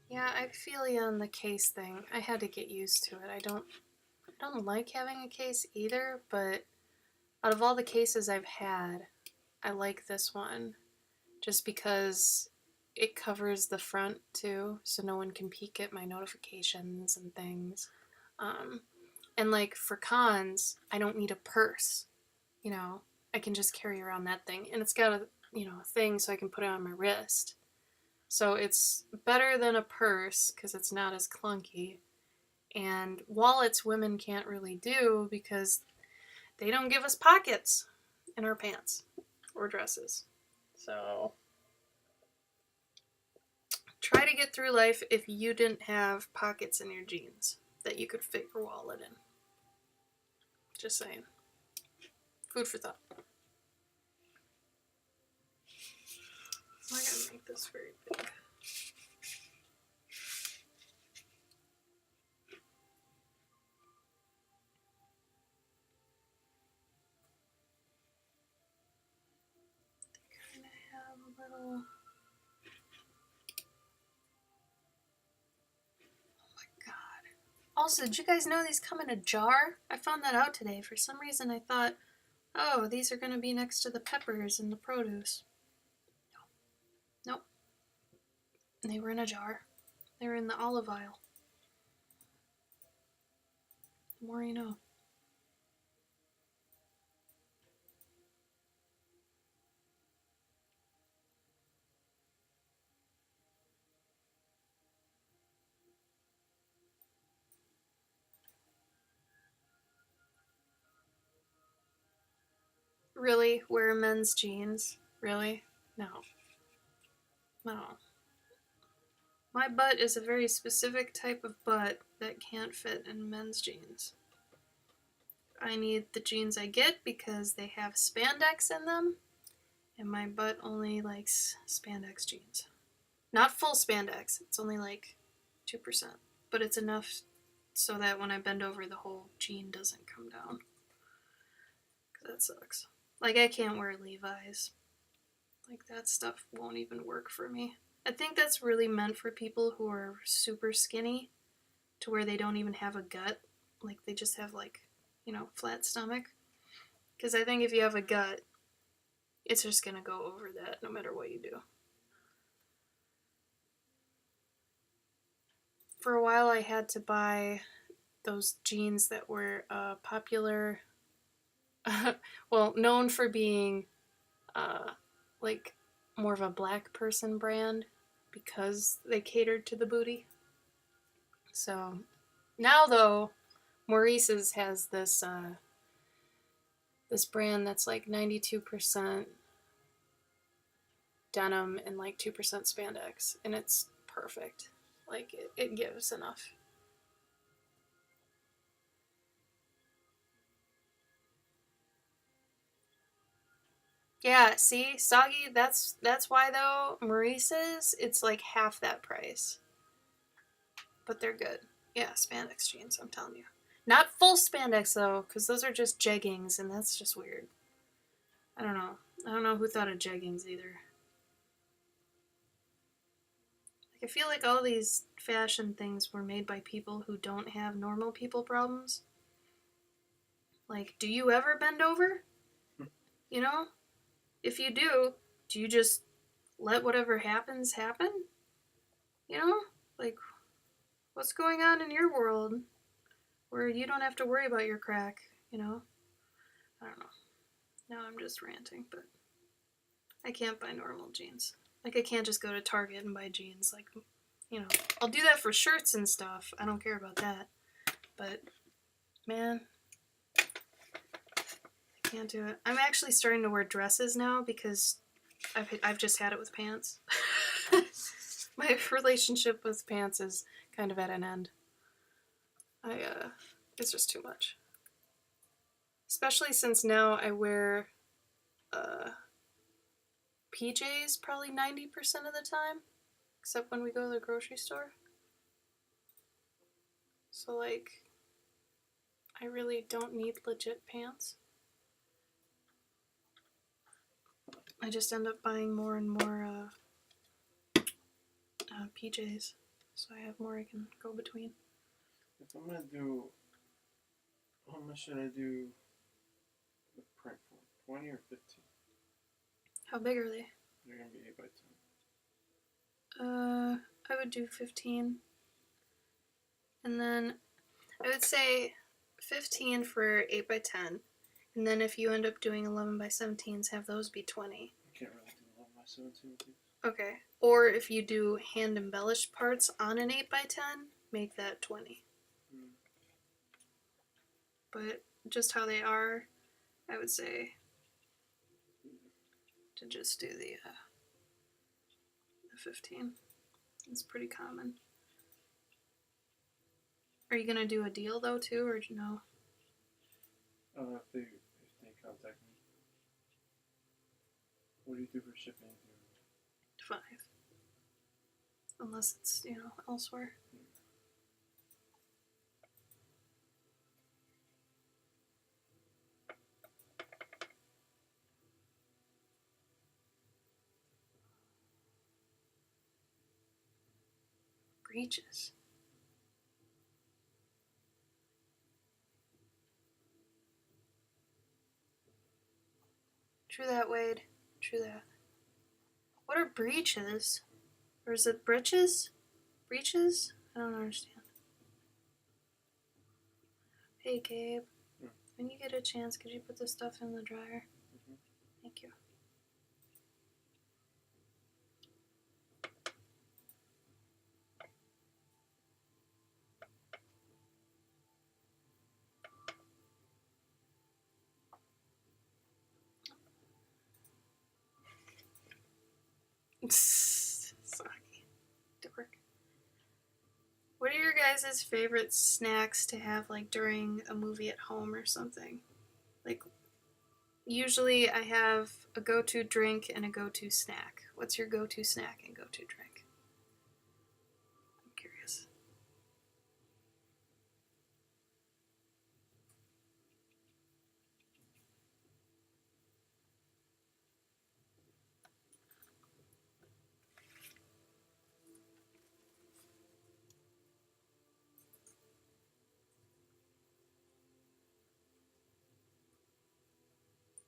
B: Yeah, I feel you on the case thing. I had to get used to it. I don't like having a case either, but out of all the cases I've had, I like this one just because it covers the front too, so no one can peek at my notifications and things. And like for cons, I don't need a purse. You know, I can just carry around that thing, and it's got a thing so I can put it on my wrist. So it's better than a purse because it's not as clunky. And wallets women can't really do because they don't give us pockets in our pants or dresses. So try to get through life if you didn't have pockets in your jeans that you could fit your wallet in. Just saying. Food for thought. I gotta make this very big. They kind of have a little... Oh my God. Also, did you guys know these come in a jar? I found that out today. For some reason I thought, oh, these are gonna be next to the peppers and the produce. Nope. They were in a jar. They were in the olive aisle. The more you know. Really? Wear men's jeans? Really? No. No. My butt is a very specific type of butt that can't fit in men's jeans. I need the jeans I get because they have spandex in them, and my butt only likes spandex jeans. Not full spandex, it's only like 2%, but it's enough so that when I bend over, the whole jean doesn't come down. That sucks. Like, I can't wear Levi's. Like, that stuff won't even work for me. I think that's really meant for people who are super skinny, to where they don't even have a gut. Like, they just have, like, flat stomach. Because I think if you have a gut, it's just going to go over that no matter what you do. For a while, I had to buy those jeans that were popular, well, known for being, like, more of a black person brand because they catered to the booty. So, now, though, Maurice's has this, this brand that's like 92% denim and like 2% spandex, and it's perfect. Like, it gives enough. Yeah, see, soggy. That's why though. Maurice's, it's like half that price, but they're good. Yeah, spandex jeans. I'm telling you, not full spandex though, because those are just jeggings, and that's just weird. I don't know. I don't know who thought of jeggings either. Like, I feel like all these fashion things were made by people who don't have normal people problems. Like, do you ever bend over? You know? If you do you just let whatever happens happen? You know? Like, What's going on in your world where you don't have to worry about your crack, you know? I don't know. Now I'm just ranting, but I can't buy normal jeans. Like, I can't just go to Target and buy jeans. Like, you know, I'll do that for shirts and stuff. I don't care about that. But, man, I can't do it. I'm actually starting to wear dresses now because I've just had it with pants. My relationship with pants is kind of at an end. It's just too much. Especially since now I wear PJs probably 90% of the time, except when we go to the grocery store. So, like, I really don't need legit pants. I just end up buying more and more PJs, so I have more I can go between.
A: If I'm gonna do, how much should I do the print for? 20 or 15?
B: How big are they?
A: They're gonna be 8 by 10.
B: I would do 15. And then I would say 15 for 8 by 10. And then if you end up doing 11 by 17s, have those be 20.
A: I can't really do 11 by 17 with these.
B: Okay. Or if you do hand embellished parts on an 8 by 10, make that 20. But just how they are, I would say to just do the 15. It's pretty common. Are you gonna do a deal though too, or no?
A: If they contact me. What do you do for shipping?
B: 5. Unless it's, you know, elsewhere. Breeches. True that, Wade. True that. What are breeches? Or is it breeches? Breeches? I don't understand. Hey, Gabe. When you get a chance, could you put this stuff in the dryer? Thank you. Sorry. Dork. What are your guys' favorite snacks to have, like, during a movie at home or something? Like, usually I have a go-to drink and a go-to snack. What's your go-to snack and go-to drink? I'm curious.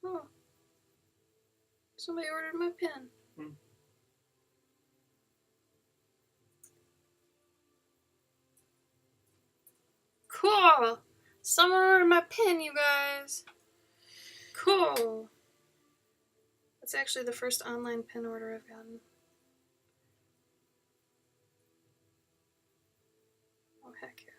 B: Oh. Somebody ordered my pen. Cool! Someone ordered my pen, you guys. Cool. That's actually the first online pen order I've gotten. Oh, heck yeah.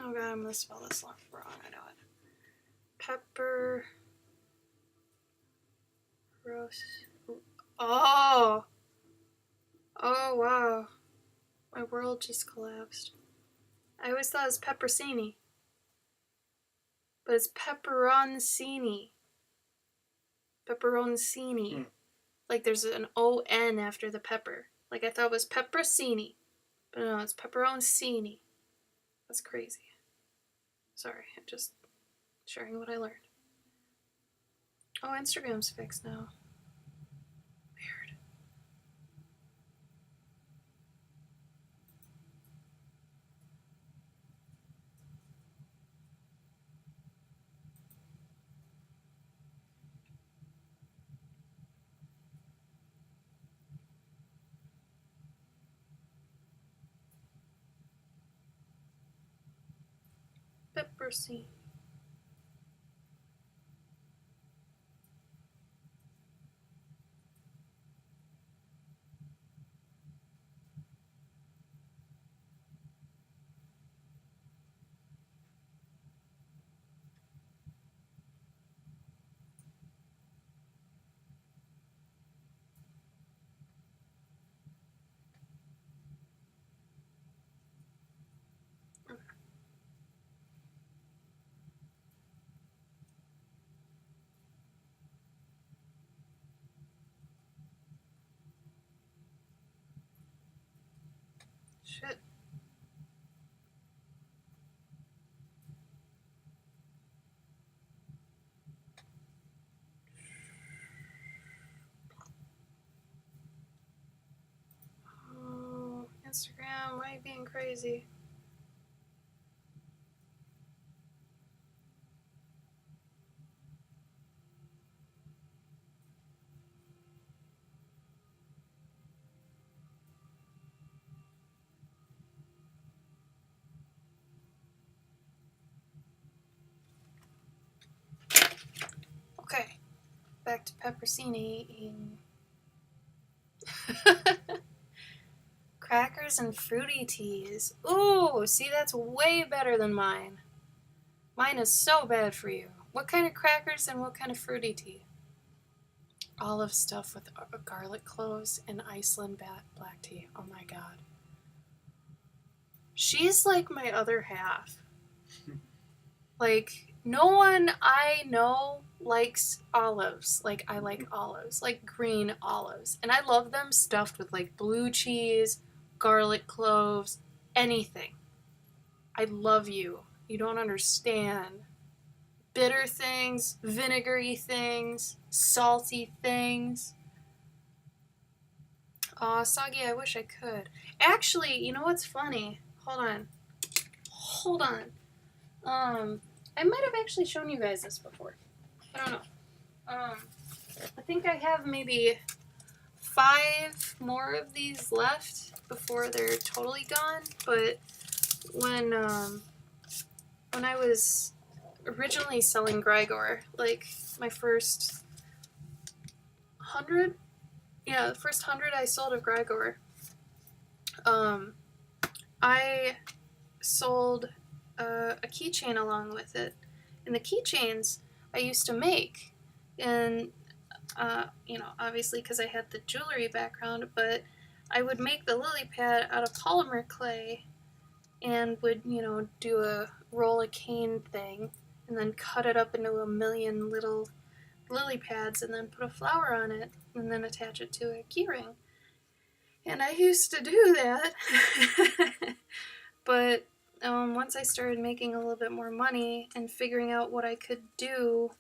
B: Oh god, I'm gonna spell this wrong. I know it. Pepper. Roast. Oh! Oh wow. My world just collapsed. I always thought it was pepperoncini. But it's pepperoncini. Pepperoncini. Like there's an O-N after the pepper. Like I thought it was pepperoncini. But no, it's pepperoncini. That's crazy. Sorry, I'm just sharing what I learned. Oh, Instagram's fixed now. Weird. Pepperoncini. Shit. Oh, Instagram, why are you being crazy? Okay, back to pepperoncini. Crackers and fruity teas. Ooh, see, that's way better than mine. Mine is so bad for you. What kind of crackers and what kind of fruity tea? Olive stuff with garlic cloves and Iceland black tea. Oh my god. She's like my other half. Like, no one I know likes olives. Like, I like olives. Like green olives. And I love them stuffed with like blue cheese, garlic cloves, anything. I love you. You don't understand. Bitter things, vinegary things, salty things. Aw, Soggy, I wish I could. Actually, you know what's funny? Hold on. I might have actually shown you guys this before. I don't know. I think I have maybe 5 more of these left before they're totally gone. But when I was originally selling Grigor, like my first 100, the first 100 I sold of Grigor, I sold a keychain along with it. And the keychains I used to make. And, obviously because I had the jewelry background, but I would make the lily pad out of polymer clay and would, do a roll of cane thing and then cut it up into a million little lily pads and then put a flower on it and then attach it to a keyring. And I used to do that. But once I started making a little bit more money and figuring out what I could do,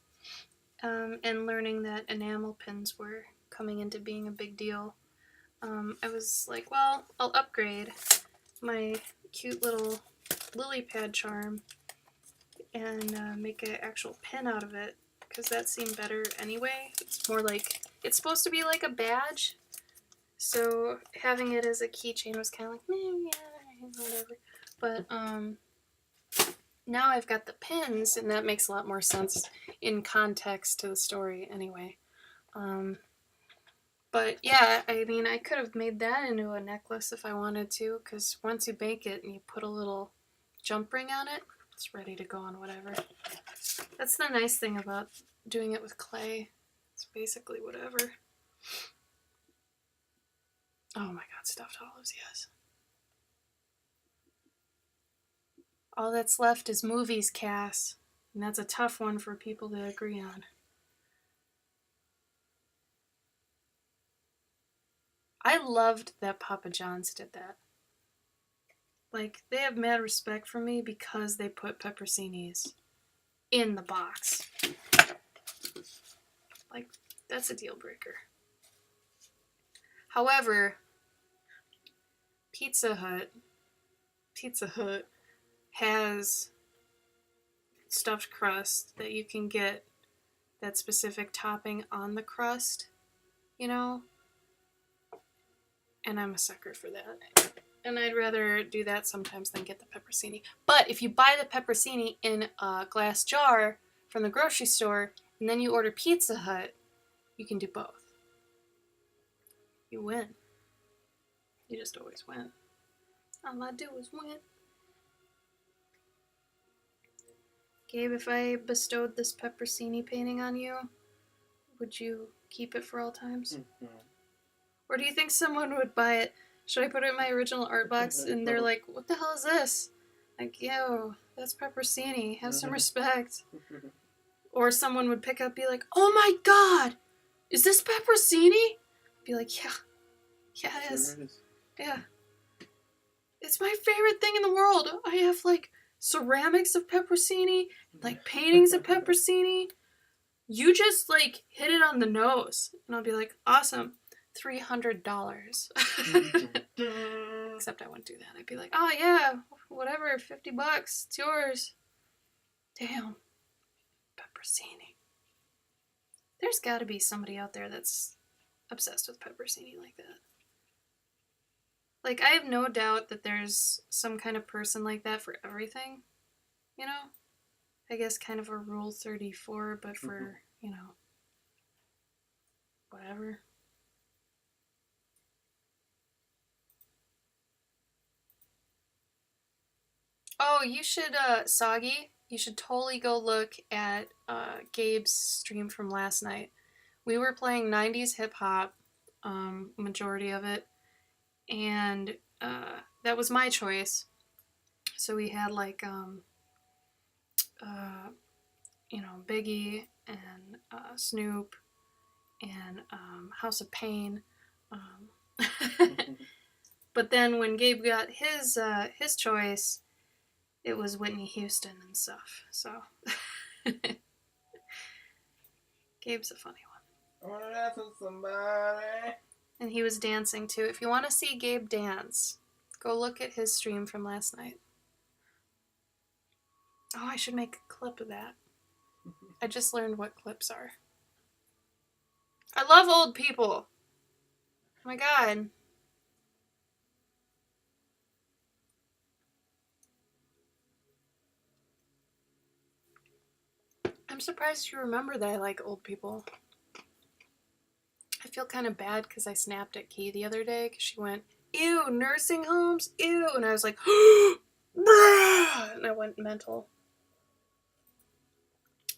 B: and learning that enamel pins were coming into being a big deal, I was like, well, I'll upgrade my cute little lily pad charm and make an actual pin out of it, because that seemed better anyway. It's more like, it's supposed to be like a badge, so having it as a keychain was kind of like, yeah, whatever. But now I've got the pins, and that makes a lot more sense in context to the story anyway. But yeah, I mean, I could have made that into a necklace if I wanted to, because once you bake it and you put a little jump ring on it, it's ready to go on whatever. That's the nice thing about doing it with clay. It's basically whatever. Oh my god, stuffed olives, yes. All that's left is movies, Cass. And that's a tough one for people to agree on. I loved that Papa John's did that. Like, they have mad respect for me because they put pepperoncinis in the box. Like, that's a deal breaker. However, Pizza Hut has stuffed crust that you can get that specific topping on the crust, you know? And I'm a sucker for that. And I'd rather do that sometimes than get the pepperoni. But if you buy the pepperoni in a glass jar from the grocery store, and then you order Pizza Hut, you can do both. You win. You just always win. All I do is win. Gabe, if I bestowed this pepperoni painting on you, would you keep it for all times? Mm-hmm. Or do you think someone would buy it? Should I put it in my original art box? And they're like, what the hell is this? Like, yo, that's pepperoni. Have some respect. Or someone would pick up, be like, oh my god, is this pepperoni? I'd be like, yeah, it is. Sure is. Yeah. It's my favorite thing in the world. I have, like, ceramics of pepperoni, like, paintings of pepperoni. You just, like, hit it on the nose. And I'll be like, awesome. $300. Except I wouldn't do that. I'd be like, oh yeah, whatever, $50, it's yours. Damn. Pepperoni. There's gotta be somebody out there that's obsessed with pepperoni like that. Like, I have no doubt that there's some kind of person like that for everything. You know? I guess kind of a Rule 34, but for, you know, whatever. Oh, you should, Soggy, you should totally go look at Gabe's stream from last night. We were playing 90s hip-hop, majority of it, and that was my choice. So we had, like, you know, Biggie and Snoop and House of Pain. But then when Gabe got his choice, it was Whitney Houston and stuff. So Gabe's a funny one. I want to dance with somebody. And he was dancing too. If you want to see Gabe dance, go look at his stream from last night. Oh, I should make a clip of that. I just learned what clips are. I love old people. Oh my god. I'm surprised you remember that I like old people. I feel kind of bad because I snapped at Kay the other day because she went, ew, nursing homes, ew. And I was like, bruh! And I went mental.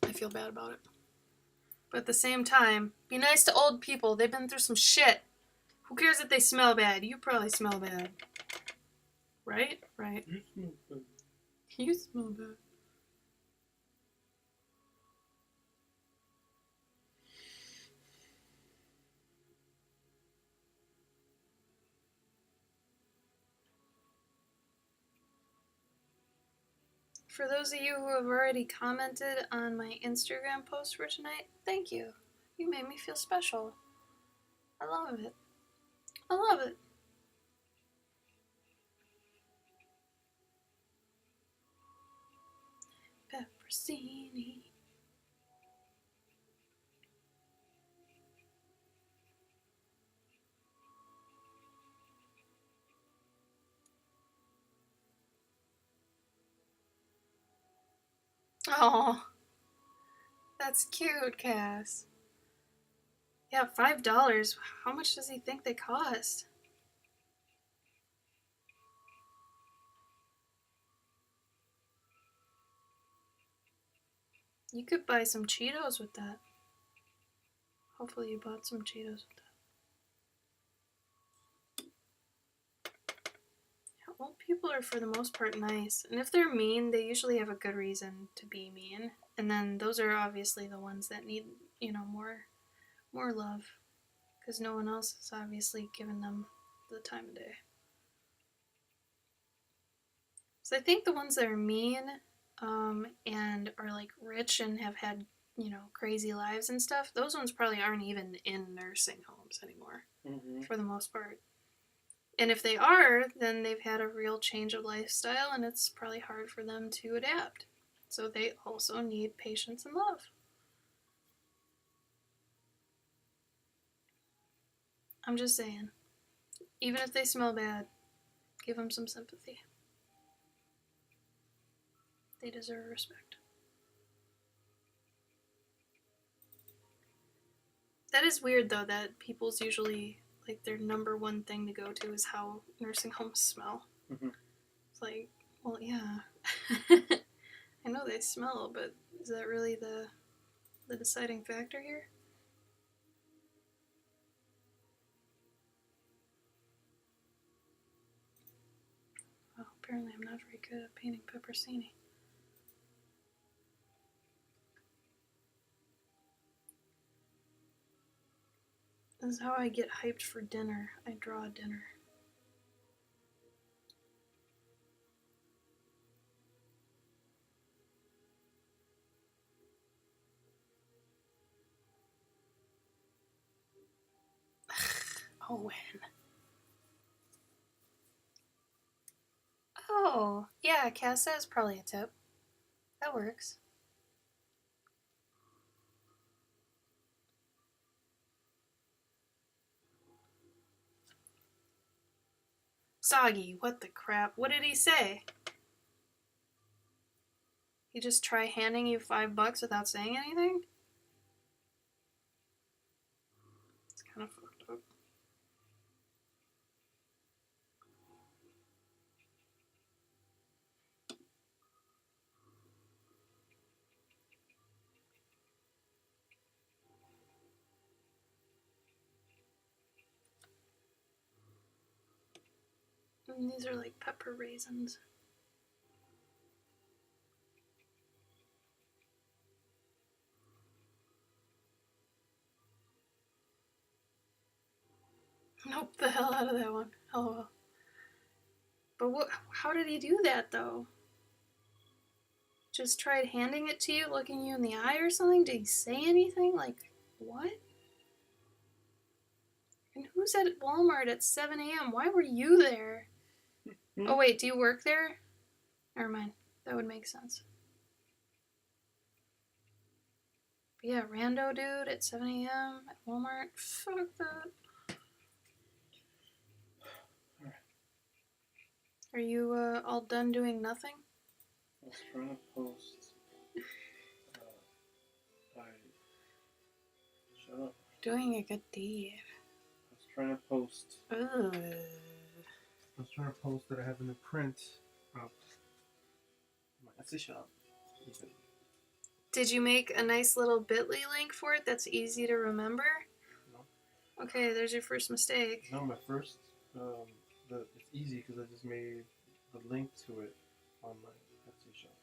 B: I feel bad about it. But at the same time, be nice to old people. They've been through some shit. Who cares if they smell bad? You probably smell bad. Right? Right. You smell bad. You smell bad. For those of you who have already commented on my Instagram post for tonight, thank you. You made me feel special. I love it. I love it. Pepperoni. Oh, that's cute, Cass. Yeah, $5. How much does he think they cost? You could buy some Cheetos with that. Hopefully you bought some Cheetos with that. Yeah, old people are for the most part nice. And if they're mean, they usually have a good reason to be mean. And then those are obviously the ones that need, you know, more love. because no one else has obviously given them the time of day. So I think the ones that are mean and are like rich and have had, crazy lives and stuff, those ones probably aren't even in nursing homes anymore, for the most part. And if they are, then they've had a real change of lifestyle, and it's probably hard for them to adapt. So they also need patience and love. I'm just saying. Even if they smell bad, give them some sympathy. They deserve respect. That is weird, though, that people's usually, like, their number one thing to go to is how nursing homes smell. It's like, well, yeah. I know they smell, but is that really the deciding factor here? Well, apparently I'm not very good at painting pepperoncini. This is how I get hyped for dinner. I draw dinner. Owen. Oh, yeah, Cass, that is probably a tip. That works. Soggy, what the crap? What did he say? He just try handing you $5 without saying anything? It's kind of fucked up. And these are like pepper raisins. Nope, the hell out of that one. LOL. But how did he do that, though? Just tried handing it to you, looking you in the eye or something? Did he say anything? Like, what? And who's at Walmart at 7 a.m.? Why were you there? Oh, wait, do you work there? Never mind. That would make sense. But yeah, rando dude at 7 a.m. at Walmart. Fuck that. Are you all done doing nothing?
A: I was trying to post. Shut up.
B: Doing a good deed.
A: I was trying to post.
B: Ugh.
A: I was trying to post that I have a new print of my Etsy shop.
B: Did you make a nice little bit.ly link for it that's easy to remember?
A: No.
B: Okay, there's your first mistake.
A: No, my first. It's easy because I just made the link to it on my Etsy shop.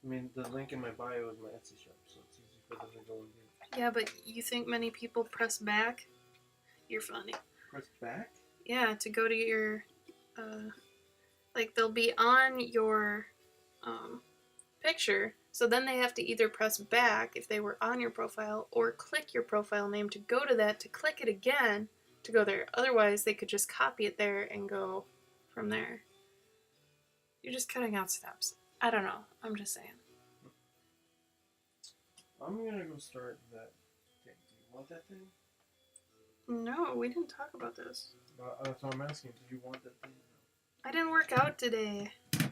A: I mean, the link in my bio is my Etsy shop, so it's easy for them to go and get.
B: Yeah, but you think many people press back? You're funny.
A: Press back?
B: Yeah, to go to your, like they'll be on your picture, so then they have to either press back if they were on your profile or click your profile name to go to that, to click it again to go there. Otherwise, they could just copy it there and go from there. You're just cutting out steps. I don't know. I'm just saying.
A: I'm gonna go start that thing. Do you want that thing?
B: No, we didn't talk about this.
A: That's what I'm asking. Do you want that thing?
B: I didn't work out today.
A: So,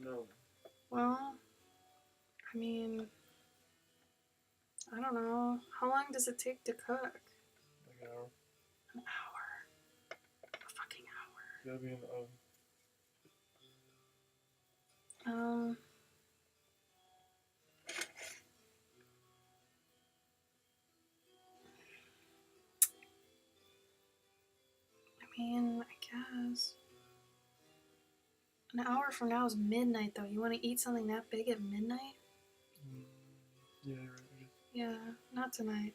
A: no.
B: Well, I mean, I don't know. How long does it take to cook?
A: Like an hour.
B: An hour. A fucking hour.
A: You gotta be in the oven.
B: I mean, I guess. An hour from now is midnight, though. You want to eat something that big at midnight?
A: Yeah, you're right.
B: Yeah, not tonight.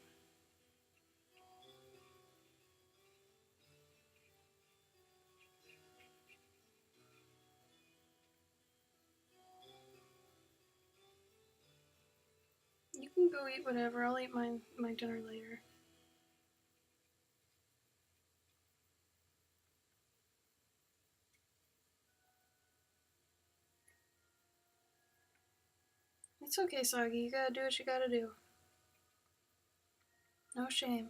B: can go eat whatever. I'll eat my dinner later. It's okay, Soggy. You gotta do what you gotta do. No shame.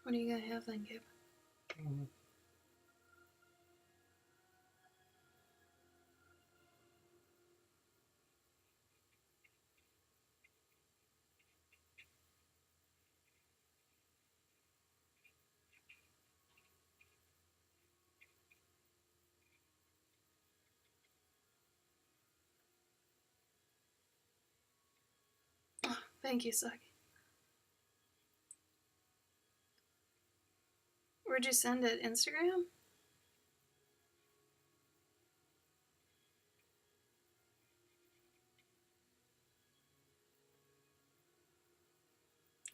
B: What are you gonna have then, Gabe?
A: Mm-hmm.
B: Oh, thank you, Soggy. Where'd you send it? Instagram?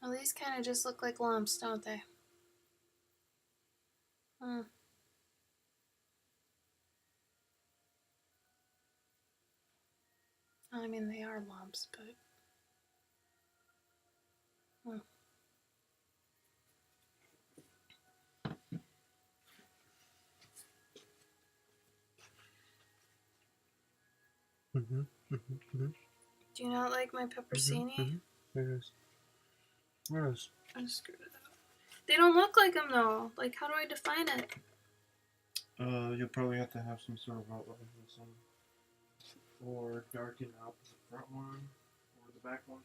B: Well, these kind of just look like lumps, don't they? Hmm. I mean, they are lumps, but... Hmm.
A: Mm-hmm. Mm-hmm.
B: Do you not like my pepperoni?
A: Mm-hmm. Yes. Yes.
B: I screwed it up. They don't look like them, though. Like, how do I define it?
A: You'll probably have to have some sort of outline or darken out the front one or the back one.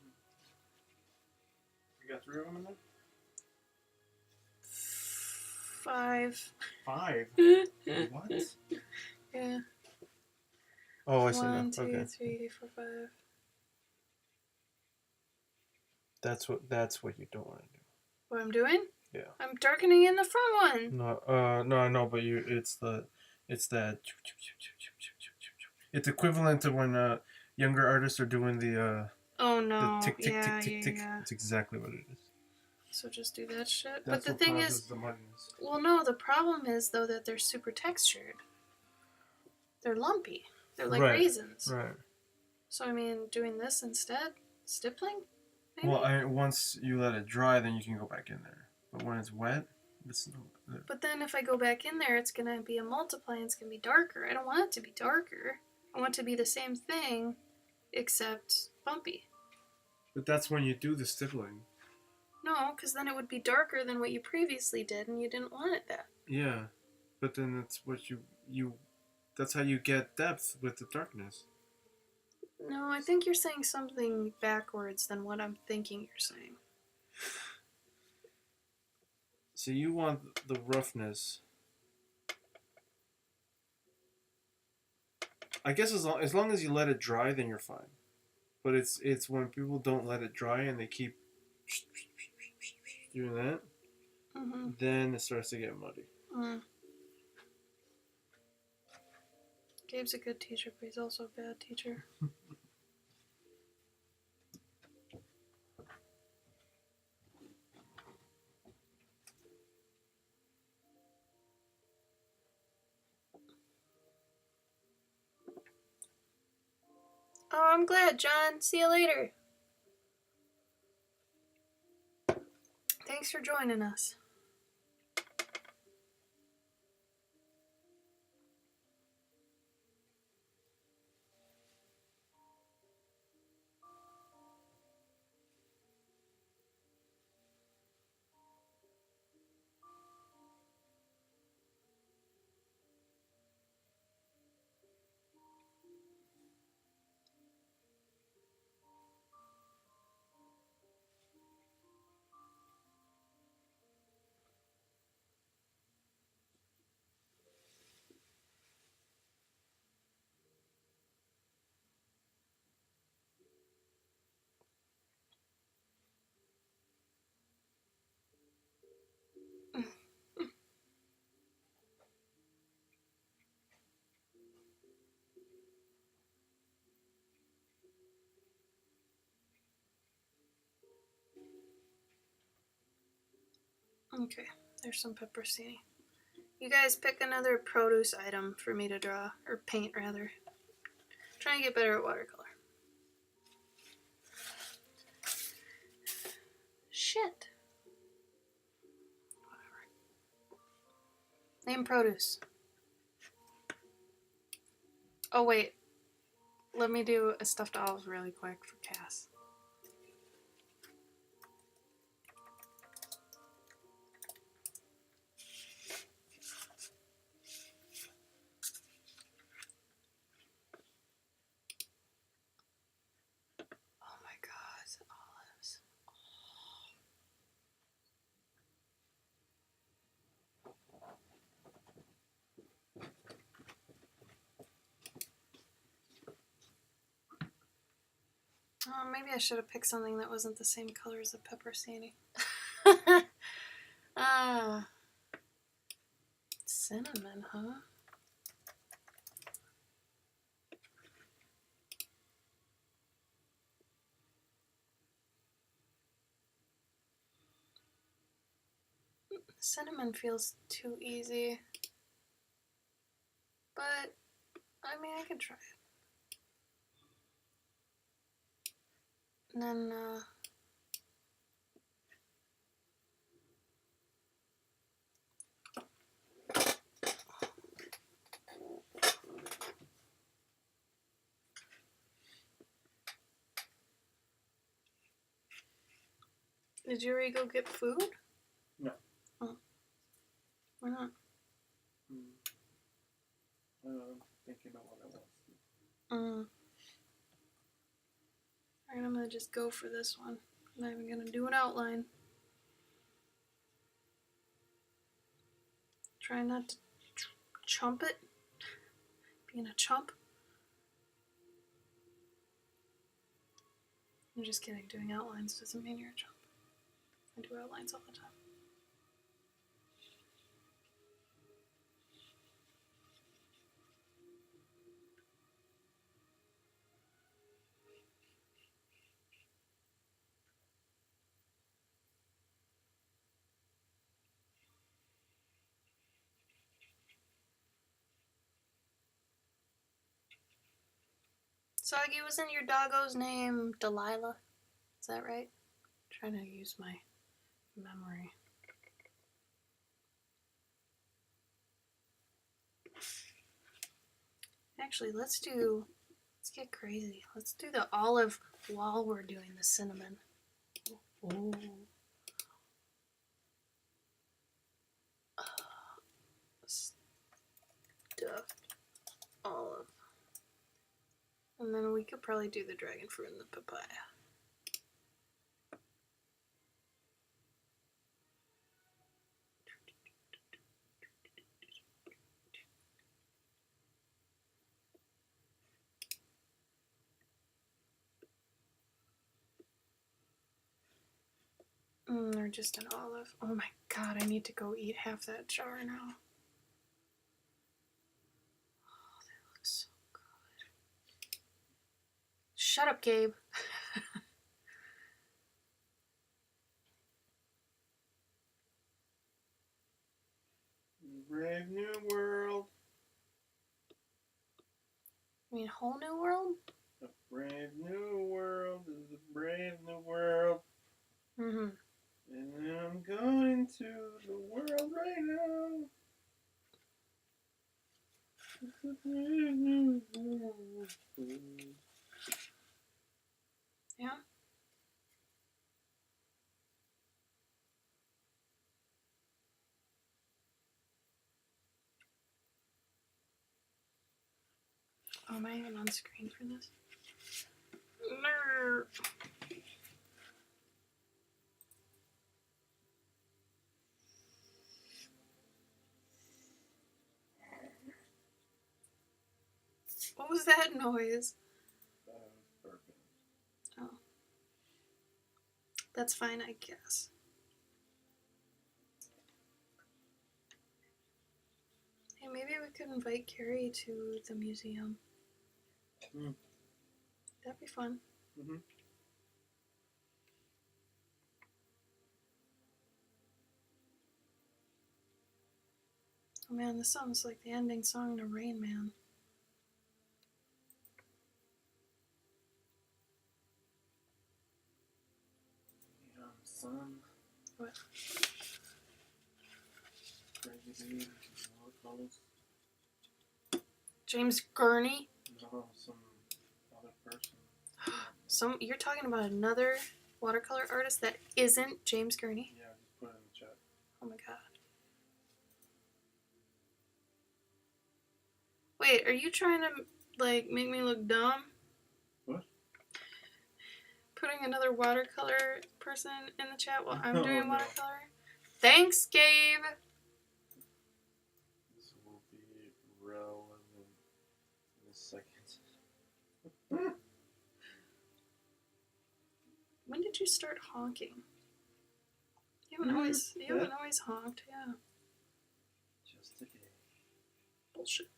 A: You got 3 of them in there?
B: 5.
A: 5? What?
B: Yeah.
A: Oh, I see now.
B: 1, 2,
A: Okay.
B: 3, 4, 5.
A: That's what you don't want to do.
B: What I'm doing?
A: Yeah.
B: I'm darkening in the front one.
A: No, I know, but it's that. It's equivalent to when younger artists are doing the
B: Oh no.
A: the tick tick
B: Yeah,
A: tick tick tick.
B: yeah.
A: It's exactly what it is.
B: So just do that shit.
A: That's
B: but the
A: what
B: thing
A: causes
B: is,
A: the muddiness.
B: well, no. The problem is though that they're super textured. They're lumpy. They're like raisins.
A: Right.
B: So I mean, doing this instead, stippling. Maybe?
A: Well, once you let it dry, then you can go back in there. But when it's wet, it's no.
B: But then if I go back in there, it's gonna be a multiply and it's gonna be darker. I don't want it to be darker. I want it to be the same thing, except bumpy.
A: But that's when you do the stippling.
B: No, because then it would be darker than what you previously did, and you didn't want it that.
A: Yeah, but then that's what you. That's how you get depth with the darkness.
B: No, I think you're saying something backwards than what I'm thinking you're saying.
A: So you want the roughness. I guess as long as you let it dry, then you're fine. But it's when people don't let it dry and they keep doing that, then it starts to get muddy.
B: Gabe's a good teacher, but he's also a bad teacher. Oh, I'm glad, John. See you later. Thanks for joining us. Okay, there's some pepperoni. You guys pick another produce item for me to draw, or paint rather. I'm trying to get better at watercolor. Shit. Whatever. Name produce. Oh wait, let me do a stuffed olive really quick for Cass. Maybe I should have picked something that wasn't the same color as the pepperoni. Cinnamon, huh? Cinnamon feels too easy. But, I mean, I could try it. And then, did you already go get food?
A: No.
B: Oh. Why not?
A: I'm thinking about what I want to do.
B: Alright, I'm gonna just go for this one. I'm not even gonna do an outline. Try not to chump it. Being a chump. I'm just kidding. Doing outlines doesn't mean you're a chump. I do outlines all the time. Soggy, wasn't your doggo's name Delilah? Is that right? I'm trying to use my memory. Actually, let's get crazy. Let's do the olive while we're doing the cinnamon. Oh. Stuffed olive. And then we could probably do the dragon fruit and the papaya. Or just an olive. Oh my god, I need to go eat half that jar now. Oh, that looks so good. Shut up, Gabe.
A: Brave new world.
B: You mean whole new world?
A: A brave new world is a brave new world.
B: Mm-hmm.
A: And I'm going to the world right now. It's a brave new world.
B: Yeah? Oh, am I even on screen for this? No. What was that noise? Oh. That's fine, I guess. Hey, maybe we could invite Carrie to the museum. That'd be fun.
A: Mm-hmm.
B: Oh man, this sounds like the ending song to Rain Man.
A: Son.
B: What? James Gurney?
A: No, some other person.
B: You're talking about another watercolor artist that isn't James Gurney?
A: Yeah, just put it in the chat.
B: Oh my god. Wait, are you trying to, like, make me look dumb?
A: What?
B: Putting another watercolor person in the chat while I'm doing
A: no.
B: watercolor? Thanks, Gabe!
A: This will be relevant in a second.
B: When did you start honking? You haven't always honked, yeah.
A: Just a game.
B: Bullshit.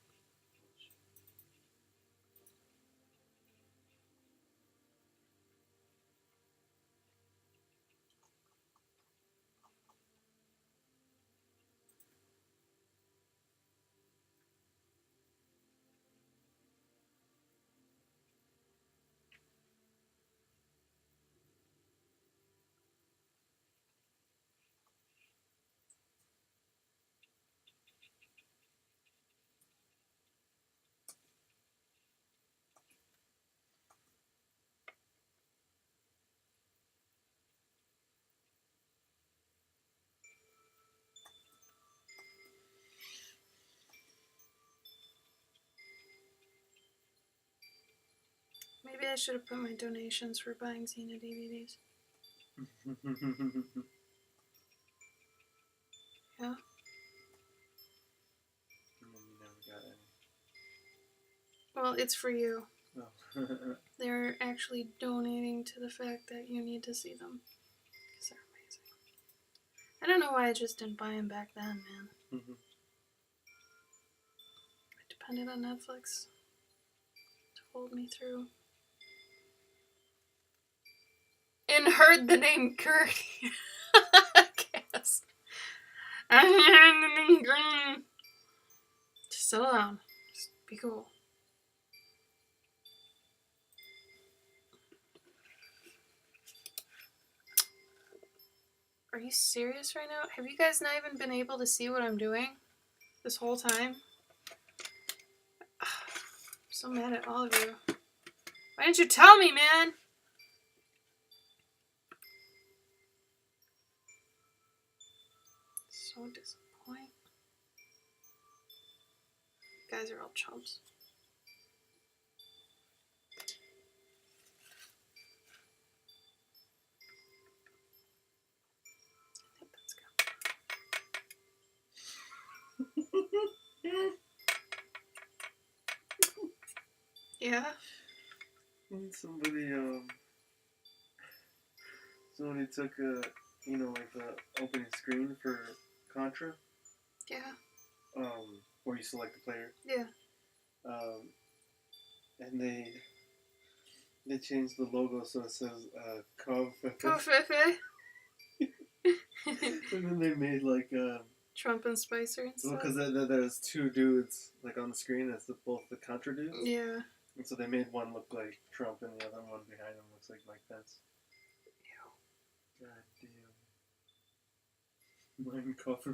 B: Maybe I should have put my donations for buying Xena DVDs. Yeah?
A: You never got any.
B: Well, it's for you.
A: Oh.
B: They're actually donating to the fact that you need to see them. Because they're amazing. I don't know why I just didn't buy them back then, man. I depended on Netflix to hold me through. And heard the name Gertie. I guess. I heard the name Green. Just settle down. Just be cool. Are you serious right now? Have you guys not even been able to see what I'm doing this whole time? I'm so mad at all of you. Why didn't you tell me, man? So disappointing. You guys are all chumps. I think that's good. Yeah?
A: Somebody took like the opening screen for Contra.
B: Yeah.
A: Where you select the player.
B: Yeah.
A: And they changed the logo so it says
B: Covfefe.
A: And then they made like
B: Trump and Spicer and stuff.
A: Well, because there's two dudes like on the screen. It's both the Contra dudes.
B: Yeah.
A: And so they made one look like Trump and the other one behind him looks like Mike Pence. Ew. God damn. Mein Kampf.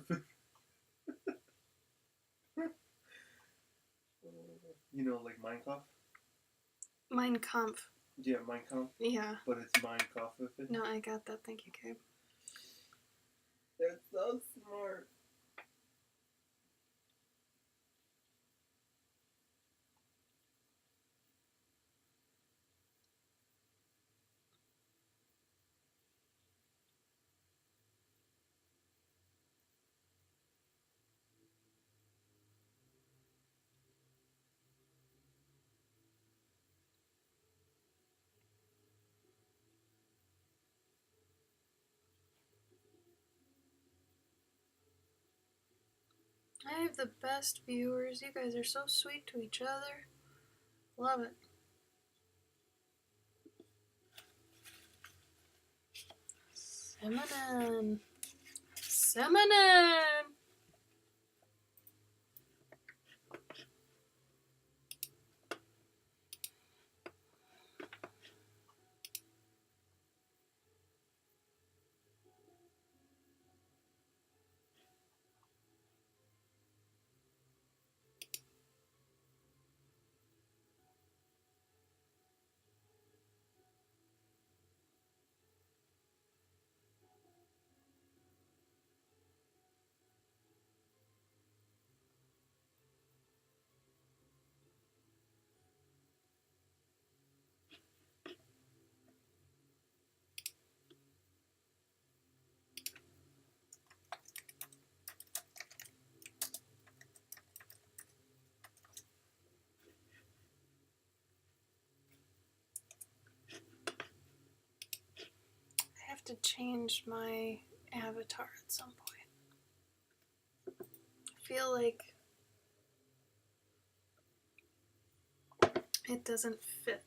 A: You know, like Mein Kampf?
B: Mein Kampf.
A: Yeah, Mein Kampf.
B: Yeah.
A: But it's Mein Kampf.
B: No, I got that. Thank you, Gabe.
A: They're so smart.
B: I have the best viewers. You guys are so sweet to each other. Love it. Simonin. to change my avatar at some point. I feel like it doesn't fit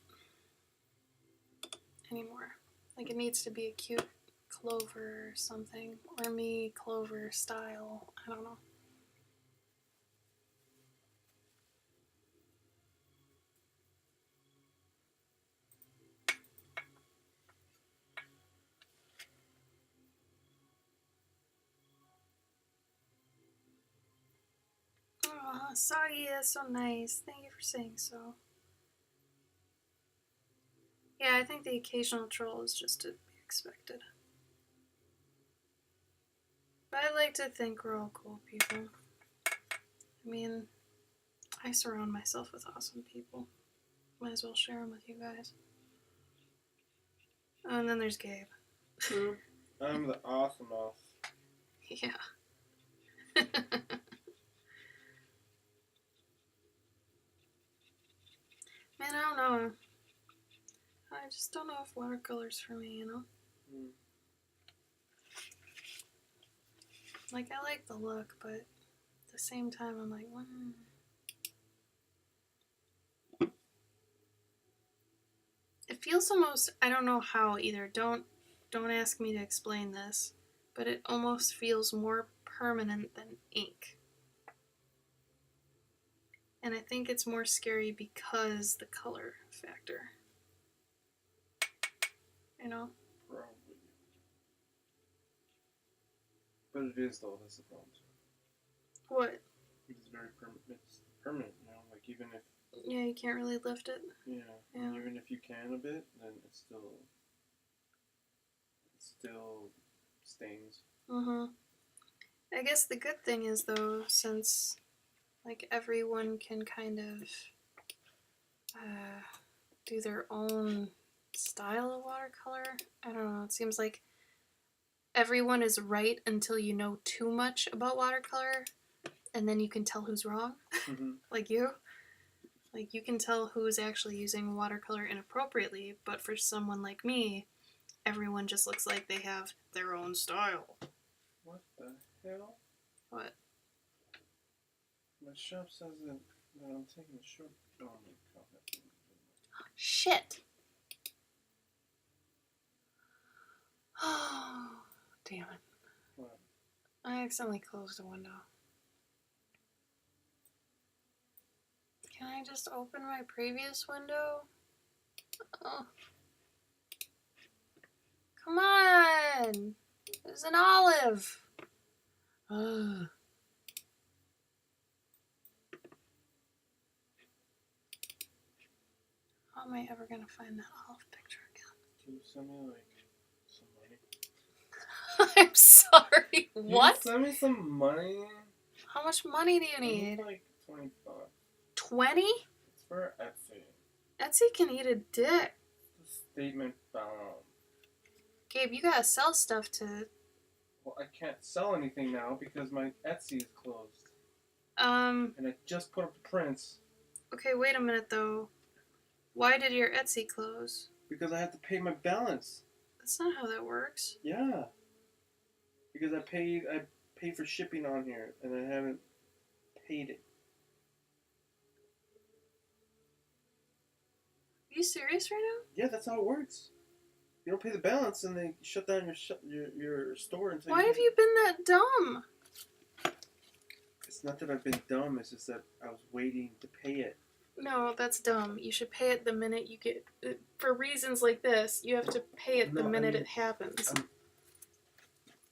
B: anymore. Like it needs to be a cute Clover or something, or me Clover style. I don't know. Oh, Soggy, that's so nice. Thank you for saying so. Yeah, I think the occasional troll is just to be expected. But I like to think we're all cool people. I mean, I surround myself with awesome people. Might as well share them with you guys. Oh, and then there's Gabe.
A: I'm the awesome-off.
B: Yeah. Man, I don't know. I just don't know if watercolor's for me, you know? Like, I like the look, but at the same time, I'm like, It feels almost, I don't know how either. Don't ask me to explain this, but it almost feels more permanent than ink. And I think it's more scary because the color factor. You know?
A: Probably. But it is, though, that's the problem.
B: What?
A: It's very permanent, you know? Like, even if...
B: Yeah, you can't really lift it.
A: Yeah. Even if you can a bit, then it still stains.
B: I guess the good thing is, though, since, like, everyone can kind of do their own style of watercolor. I don't know, it seems like everyone is right until you know too much about watercolor, and then you can tell who's wrong. Like you. Like, you can tell who's actually using watercolor inappropriately, but for someone like me, everyone just looks like they have their own style.
A: What the hell?
B: What?
A: My shop says that I'm taking a short... Oh my god.
B: Shit! Oh, damn it.
A: What?
B: I accidentally closed the window. Can I just open my previous window? Oh. Come on! There's an olive! Ugh. How am I ever gonna find that olive picture again?
A: Can you send me, like, some money?
B: I'm sorry, what?
A: Can you send me some money?
B: How much money do you need?
A: I need like 20 bucks.
B: 20?
A: It's for Etsy.
B: Etsy can eat a dick.
A: The statement bound.
B: Gabe, you gotta sell stuff to...
A: Well, I can't sell anything now because my Etsy is closed.
B: And
A: I just put up the prints.
B: Okay, wait a minute though. Why did your Etsy close?
A: Because I had to pay my balance.
B: That's not how that works.
A: Yeah. Because I paid for shipping on here and I haven't paid it.
B: Are you serious right now?
A: Yeah, that's how it works. You don't pay the balance and they shut down your store until
B: Why have you been that dumb?
A: It's not that I've been dumb, it's just that I was waiting to pay it.
B: No, that's dumb. You should pay it the minute you get... For reasons like this, you have to pay it the minute it happens.
A: I'm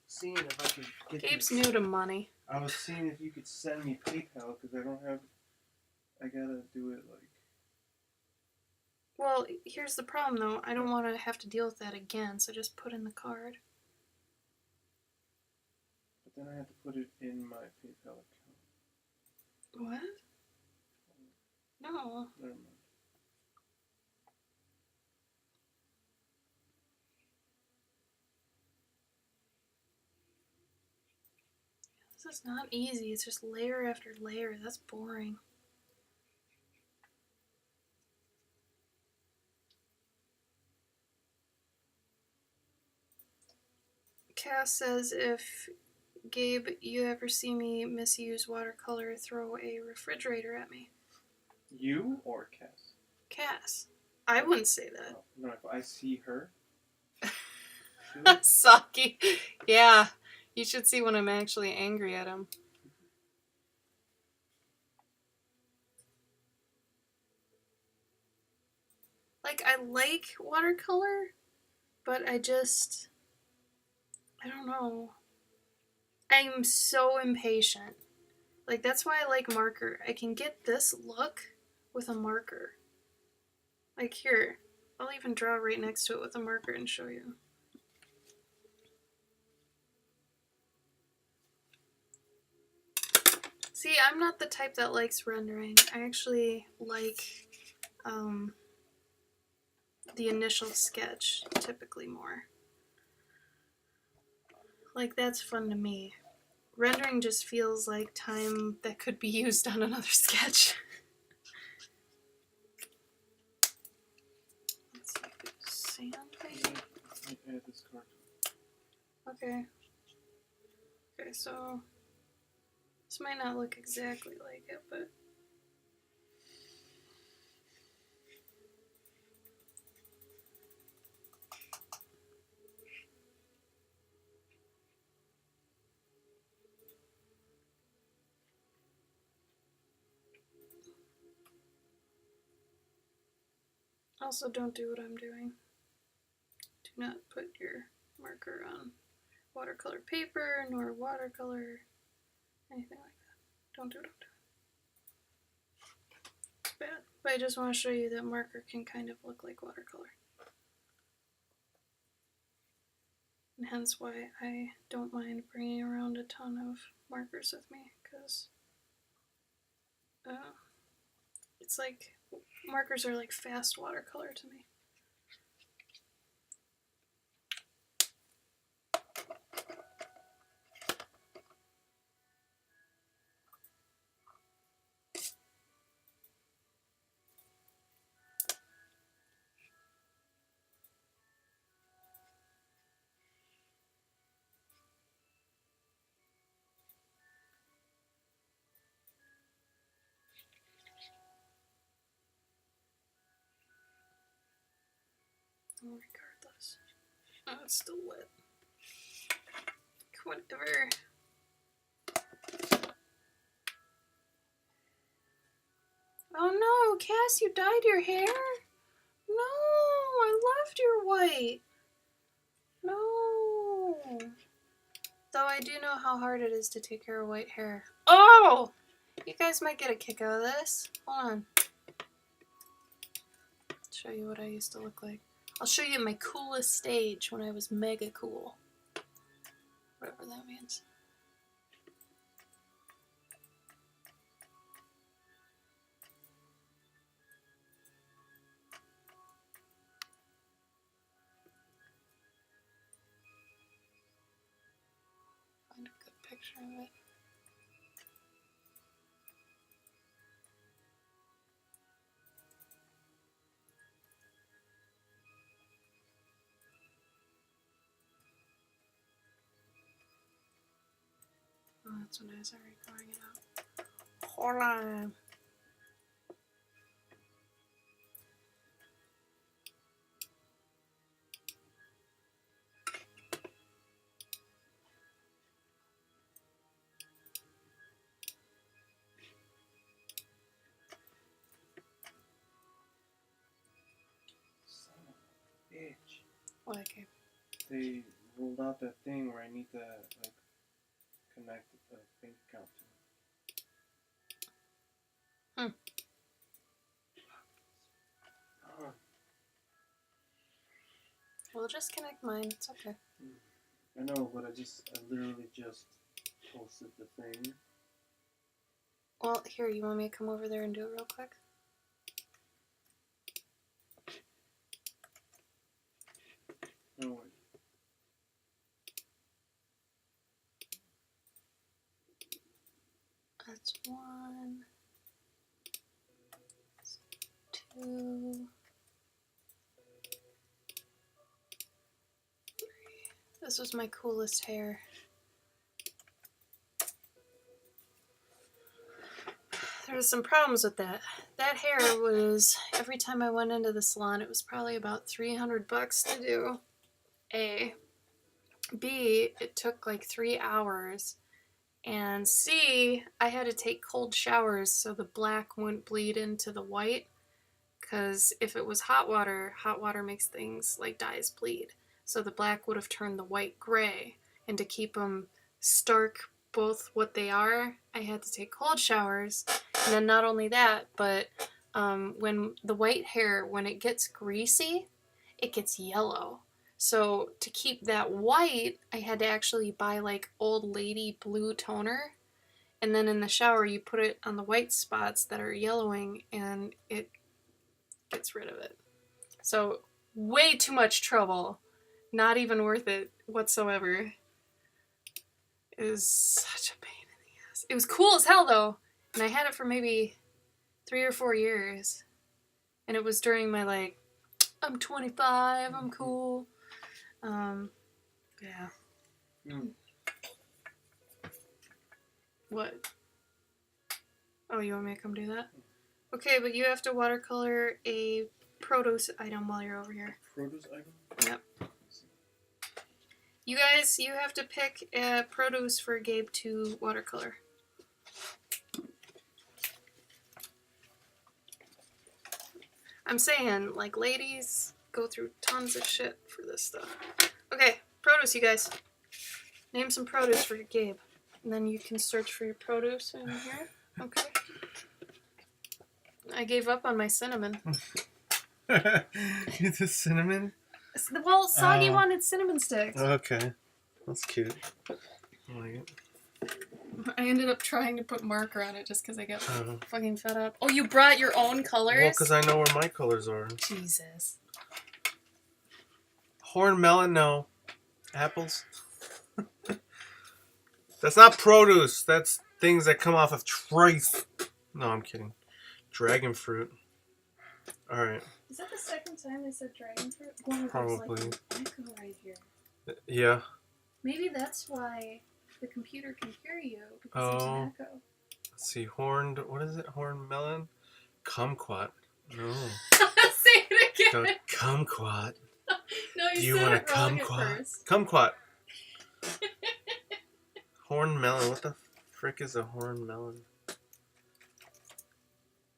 A: seeing if I can get
B: Gabe's new to money.
A: I was seeing if you could send me PayPal, because I don't have... I gotta do it, like...
B: Well, here's the problem, though. I don't want to have to deal with that again, so just put in the card.
A: But then I have to put it in my PayPal account.
B: What? No.
A: Never mind.
B: This is not easy. It's just layer after layer. That's boring. Cass says, if Gabe, you ever see me misuse watercolor, throw a refrigerator at me.
A: You or Cass?
B: Cass. I wouldn't say that.
A: No, if I see her.
B: Saki. Yeah. You should see when I'm actually angry at him. Like, I like watercolor, but I don't know. I'm so impatient. Like, that's why I like marker. I can get this look with a marker. Like, here. I'll even draw right next to it with a marker and show you. See, I'm not the type that likes rendering. I actually like the initial sketch typically more. Like, that's fun to me. Rendering just feels like time that could be used on another sketch. Let's see if it's sand maybe.
A: Add this card.
B: Okay. Okay, so this might not look exactly like it, but also don't do what I'm doing. Do not put your marker on watercolor paper, nor watercolor, anything like that. Don't do what I'm doing. Bad. But I just want to show you that marker can kind of look like watercolor. And hence why I don't mind bringing around a ton of markers with me, because it's like, markers are like fast watercolor to me. Regardless. Oh, it's still wet. Whatever. Oh no, Cass, you dyed your hair? No, I loved your white. No. Though I do know how hard it is to take care of white hair. Oh! You guys might get a kick out of this. Hold on. I'll show you what I used to look like. I'll show you my coolest stage when I was mega cool. Whatever that means. Find a good picture of it. Oh, that's when I was already drawing it out. Hold on.
A: Son of a bitch.
B: What, okay.
A: They rolled out that thing where I need to like connect the bank account to.
B: We'll just connect mine. It's okay.
A: I know, but I literally just posted the thing.
B: Well, here, you want me to come over there and do it real quick?
A: No worries.
B: That's 1, 2, 3. This was my coolest hair. There was some problems with that. That hair was, every time I went into the salon, it was probably about $300 to do. A. B, it took like 3 hours. And C, I had to take cold showers so the black wouldn't bleed into the white. Because if it was hot water makes things like dyes bleed. So the black would have turned the white gray. And to keep them stark, both what they are, I had to take cold showers. And then not only that, but when the white hair, when it gets greasy, it gets yellow. So to keep that white, I had to actually buy like old lady blue toner. And then in the shower, you put it on the white spots that are yellowing and it gets rid of it. So way too much trouble. Not even worth it whatsoever. It was such a pain in the ass. It was cool as hell though. And I had it for maybe 3 or 4 years. And it was during my like, I'm 25, I'm cool. Yeah. Mm. What? Oh, you want me to come do that? Okay, but you have to watercolor a produce item while you're over here.
A: Produce item?
B: Yep. You guys, you have to pick a produce for Gabe to watercolor. I'm saying, like, ladies go through tons of shit for this stuff. Okay, produce, you guys. Name some produce for your Gabe. And then you can search for your produce in here. Okay. I gave up on my cinnamon.
C: You did cinnamon?
B: Well, Soggy wanted cinnamon sticks.
C: Okay. That's cute. I like it.
B: I ended up trying to put marker on it just because I got fucking fed up. Oh, you brought your own colors?
C: Well, because I know where my colors are.
B: Jesus.
C: Horn melon, no. Apples? That's not produce. That's things that come off of trees. No, I'm kidding. Dragon fruit. Alright.
B: Is that the second time they said dragon fruit?
C: Probably.
B: Like echo right here.
C: Yeah.
B: Maybe that's why the computer can hear you, because there's an echo.
C: Let's see. Horned, what is it? Horn melon? Kumquat. No.
B: Say it again.
C: Kumquat.
B: No,
C: Do you want a kumquat? Kumquat. Horn melon. What the frick is a horn melon?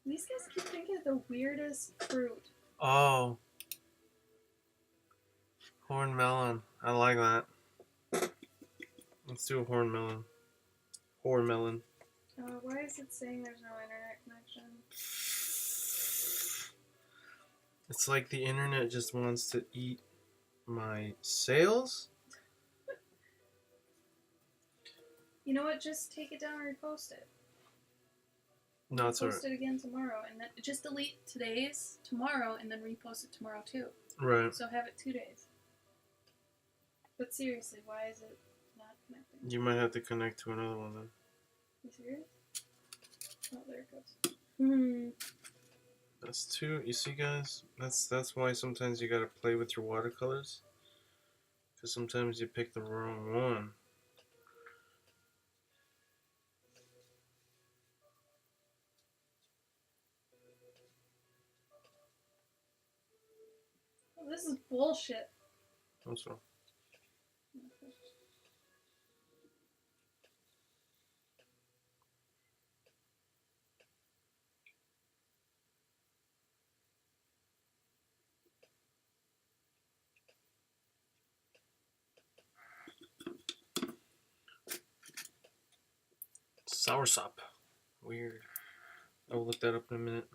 B: These guys keep thinking of the weirdest fruit.
C: Oh. Horn melon. I like that. Let's do a horn melon. Horn melon.
B: Why is it saying there's no internet connection?
C: It's like the internet just wants to eat my sales.
B: You know what? Just take it down and repost it.
C: No, it's alright.
B: Post it again tomorrow, and then just delete today's tomorrow, and then repost it tomorrow too.
C: Right.
B: So have it 2 days. But seriously, why is it not connecting?
C: You might have to connect to another one then.
B: You serious? Oh, there it goes.
C: That's two. You see, guys? That's why sometimes you gotta play with your watercolors. Because sometimes you pick the wrong one.
B: Oh, this is bullshit.
C: I'm sorry. Soursop. Weird. I'll look that up in a minute.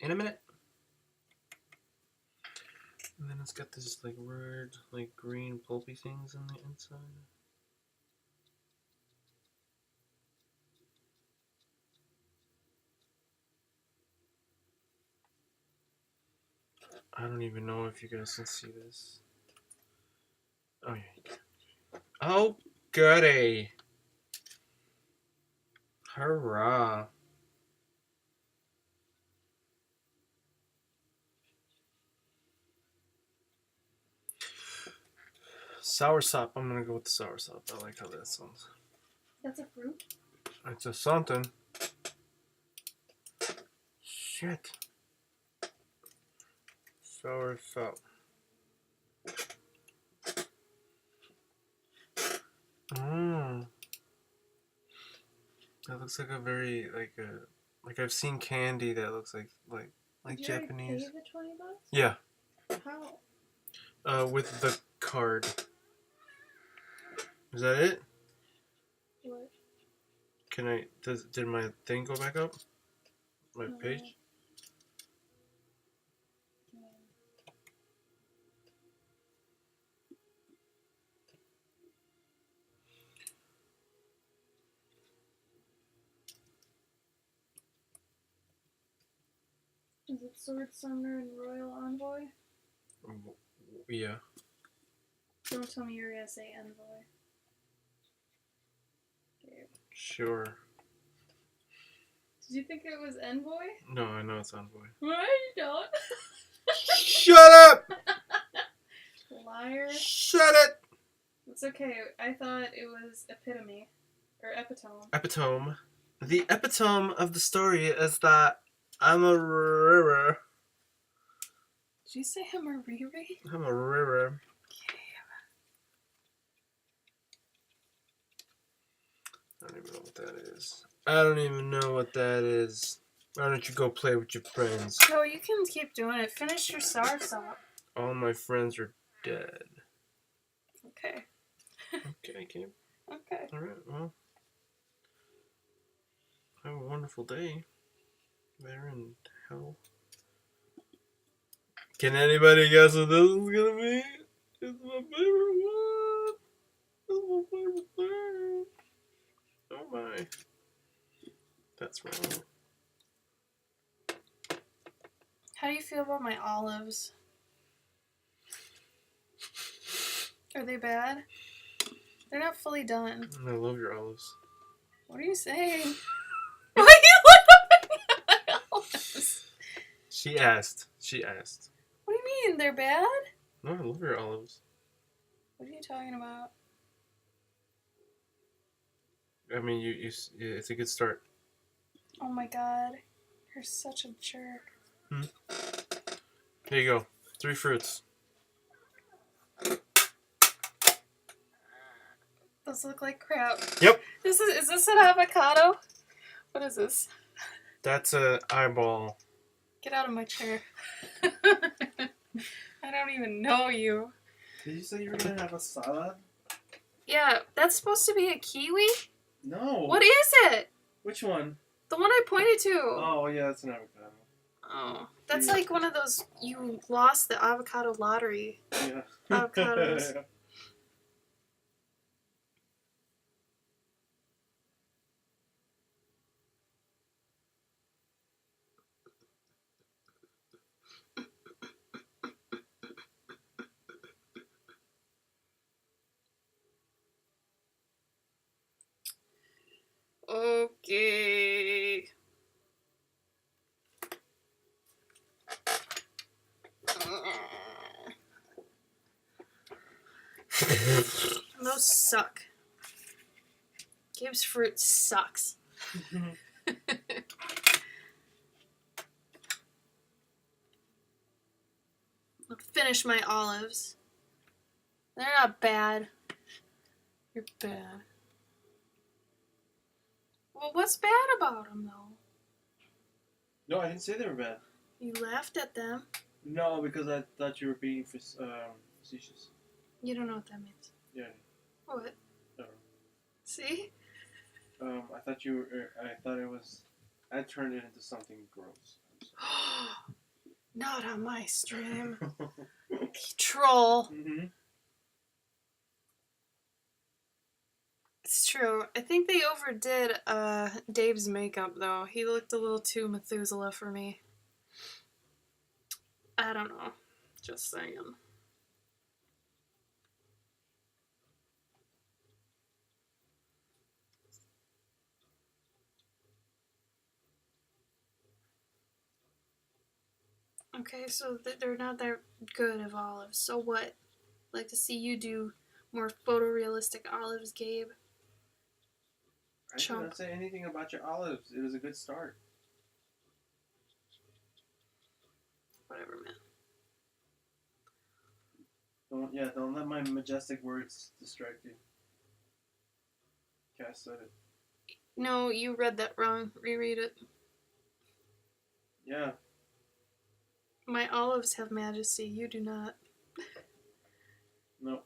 C: In a minute. And then it's got this like weird, like green pulpy things on the inside. I don't even know if you guys can see this. Oh yeah, you can. Oh goody. Hurrah. Soursop. I'm gonna go with the soursop. I like how that sounds.
B: That's a fruit?
C: It's a something. Shit. Soursop. Mmm. That looks like a very like I've seen candy that looks like
B: Did
C: Japanese.
B: You pay the $20?
C: Yeah.
B: How?
C: With the card. Is that it?
B: What?
C: Can I? Did my thing go back up? My page?
B: Is it Sword Summoner and Royal Envoy?
C: Yeah.
B: Don't tell me you're gonna say Envoy. Okay.
C: Sure.
B: Did you think it was Envoy?
C: No, I know it's Envoy.
B: Why you don't?
C: Shut up!
B: Liar.
C: Shut it!
B: It's okay. I thought it was Epitome. Or Epitome.
C: Epitome. The epitome of the story is that I'm a river.
B: Did you say I'm a Riri?
C: I'm a river. I don't even know what that is. I don't even know what that is. Why don't you go play with your friends?
B: No, you can keep doing it. Finish your soursop.
C: All my friends are dead.
B: Okay.
C: Okay, Kim.
B: Okay.
C: Alright, well. Have a wonderful day. There in hell. Can anybody guess what this is gonna be? It's my favorite one. It's my favorite thing. Oh my. That's wrong.
B: How do you feel about my olives? Are they bad? They're not fully done.
C: I love your olives.
B: What are you saying? Why are you looking at my olives?
C: She asked. She asked.
B: What do you mean? They're bad?
C: No, I love your olives.
B: What are you talking about?
C: I mean, it's a good start.
B: Oh my god. You're such a jerk.
C: Here you go. 3 fruits.
B: Those look like crap.
C: Yep.
B: Is this an avocado? What is this?
C: That's a eyeball.
B: Get out of my chair. I don't even know you.
A: Did you say you were gonna have a salad?
B: Yeah, that's supposed to be a kiwi?
A: No.
B: What is it?
A: Which one?
B: The one I pointed to.
A: Oh, yeah, it's an avocado.
B: Oh. That's like one of those, you lost the avocado lottery.
A: Yeah.
B: Avocados. Okay. Those suck. Gabe's fruit sucks. I'll finish my olives. They're not bad. You're bad. Well, what's bad about them, though?
A: No, I didn't say they were bad.
B: You laughed at them.
A: No, because I thought you were being facetious.
B: You don't know what that means.
A: Yeah.
B: What?
A: No.
B: See?
A: I thought you were. I thought it was. I turned it into something gross.
B: Not on my stream. Troll.
A: Mm-hmm.
B: It's true. I think they overdid Dave's makeup, though. He looked a little too Methuselah for me. I don't know. Just saying. Okay, so they're not that good of olives. So what? I'd like to see you do more photorealistic olives, Gabe.
A: I didn't say anything about your olives. It was a good start.
B: Whatever, man.
A: Don't let my majestic words distract you. Cass said it.
B: No, you read that wrong. Reread it.
A: Yeah.
B: My olives have majesty. You do not.
A: No.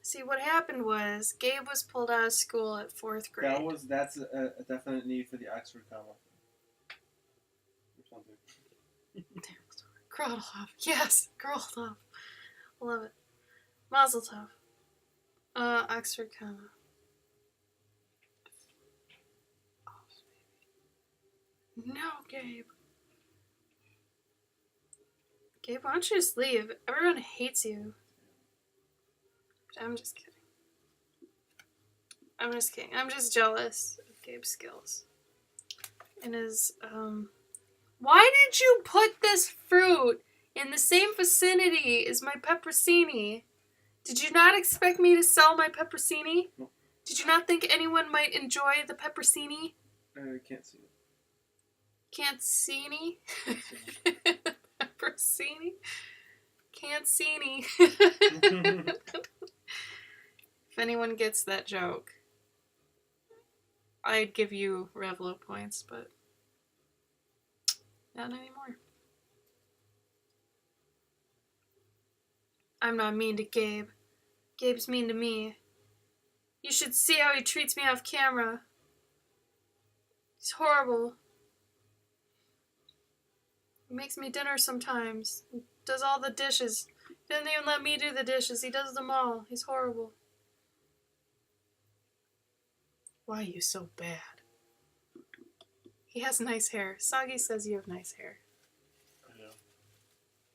B: See, what happened was Gabe was pulled out of school at 4th grade.
A: That's a definite need for the Oxford comma. Or something.
B: Grodolov. Yes, Grodolov. Love it. Mazel tov. Oxford comma. No, Gabe. Gabe, why don't you just leave? Everyone hates you. I'm just kidding. I'm just jealous of Gabe's skills. And his, Why did you put this fruit in the same vicinity as my peppercini? Did you not expect me to sell my peppercini?
A: No.
B: Did you not think anyone might enjoy the peppercini?
A: I can't see it.
B: Can't see any? Peppercini? Can't see any. If anyone gets that joke, I'd give you Revlo points, but not anymore. I'm not mean to Gabe. Gabe's mean to me. You should see how he treats me off camera. He's horrible. He makes me dinner sometimes. He does all the dishes. He doesn't even let me do the dishes. He does them all. He's horrible. Why are you so bad? He has nice hair. Sagi says you have nice hair.
A: I know.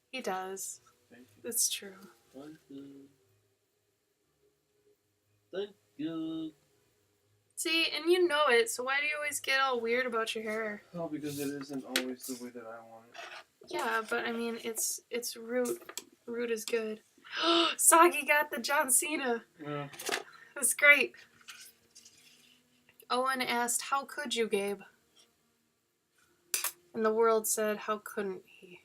B: He does.
A: Thank you.
B: It's true.
A: Thank you. Thank you.
B: See, and you know it, so why do you always get all weird about your hair?
A: Oh, because it isn't always the way that I want it.
B: Yeah, but I mean, it's root. Root is good. Sagi got the John Cena.
A: Yeah.
B: That's great. Owen asked, how could you, Gabe? And the world said, how couldn't he?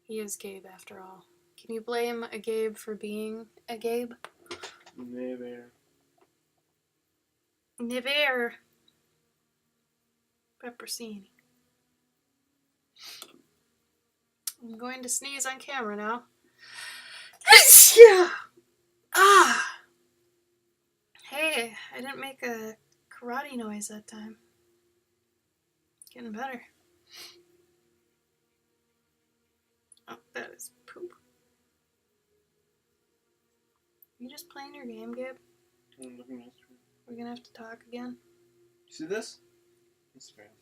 B: He is Gabe, after all. Can you blame a Gabe for being a Gabe?
A: Never.
B: Never. Peppercini. I'm going to sneeze on camera now. Yeah. Ah. Hey, I didn't make a karate noise that time. Getting better. Oh, that is poop. You just playing your game, Gabe?
A: I'm looking at you.
B: We're gonna have to talk again.
A: You see this? Instagram.